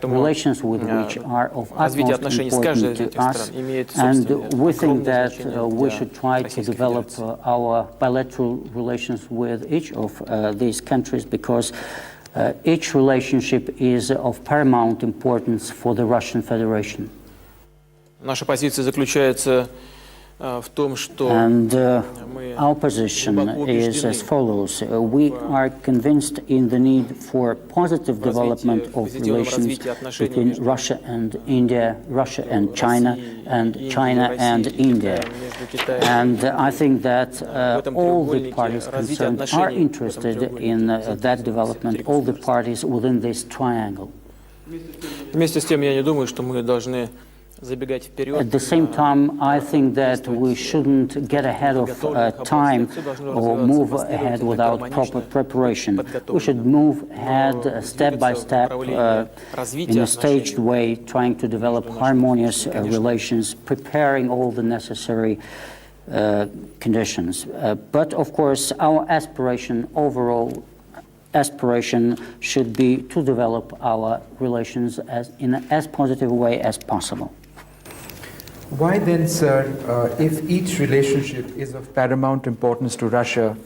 relations with which are of utmost importance to us, and we think that we should try to develop our bilateral relations with each of these countries, because each relationship is of paramount importance for the Russian Federation. Наша позиция заключается And our position is as follows. We are convinced in the need for positive development of relations between Russia and India, Russia and China and India. And I think that all the parties concerned are interested in that development, all the parties within this triangle. At the same time, I think that we shouldn't get ahead of time or move ahead without proper preparation. We should move ahead step by step in a staged way, trying to develop harmonious relations, preparing all the necessary conditions. But of course, our aspiration, overall aspiration, should be to develop our relations in as positive a way as possible.
Why then, sir, if each relationship is of paramount importance to Russia,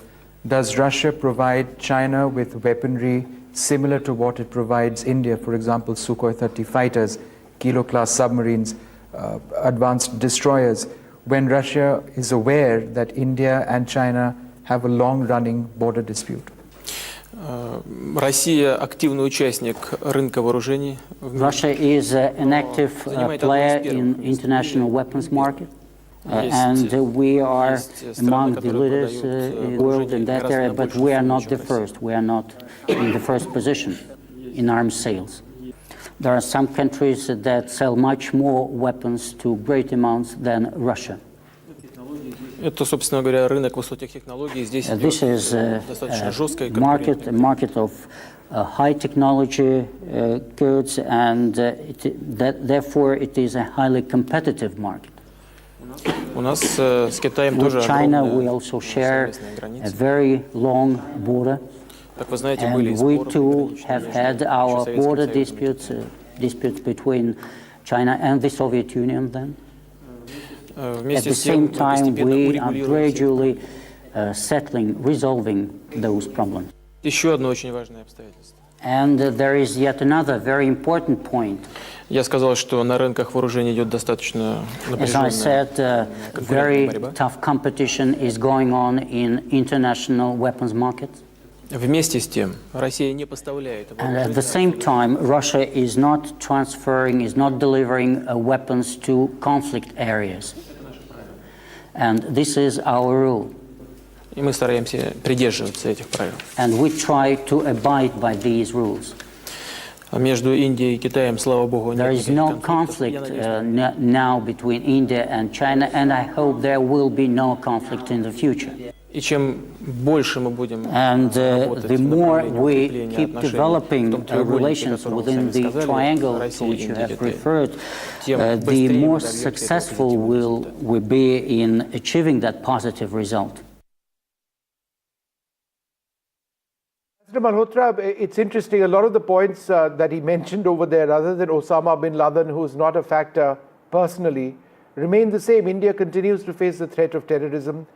does Russia provide China with weaponry similar to what it provides India, for example, Sukhoi 30 fighters, Kilo-class submarines, advanced destroyers, when Russia is aware that India and China have a long-running border dispute?
Россия активный участник рынка вооружений.
Russia is an active player in international weapons market. And we are among the leaders in the world in that area, but we are not the first. We are not in the first position in arms sales. There are some countries that sell much more weapons to great amounts than Russia.
Это, собственно говоря, рынок высоких технологий. Здесь
This is
достаточно жесткая
a market of high technology goods, and therefore it is a highly competitive market.
У нас с Китаем тоже
With China,
огромная
we also share a very long border, and we too have had our border disputes between China and the Soviet Union then. At the same time, we are gradually resolving those problems.
Еще одно очень важное обстоятельство.
And there is yet another very important point.
Я сказал, что на рынках вооружений идет достаточно
напряженная As I said, very tough competition is going on in international weapons markets.
Вместе с тем, Россия не поставляет
And at the same time, Russia is not transferring, is not delivering weapons to conflict areas. And this is our rule.
И мы стараемся придерживаться этих правил.
And we try to abide by these rules.
Между Индией и Китаем, слава богу,
There is no conflict now between India and China, and I hope there will be no conflict in the future.
И чем больше мы будем
the more we keep developing relations within the triangle to which you have referred, the more successful will we be in achieving that positive result.
Mr. Malhotra, it's interesting, a lot of the points that he mentioned over there, other than Osama bin Laden, who's not a factor personally, remain the same. India continues to face the threat of terrorism.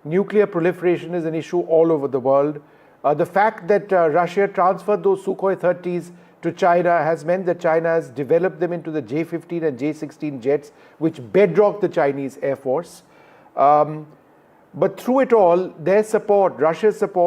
Nuclear proliferation is an issue all over the world. The fact that Russia transferred those Sukhoi 30s to China has meant that China has developed them into the J-15 and J-16 jets, which bedrock the Chinese Air Force. But through it all, their support, Russia's support,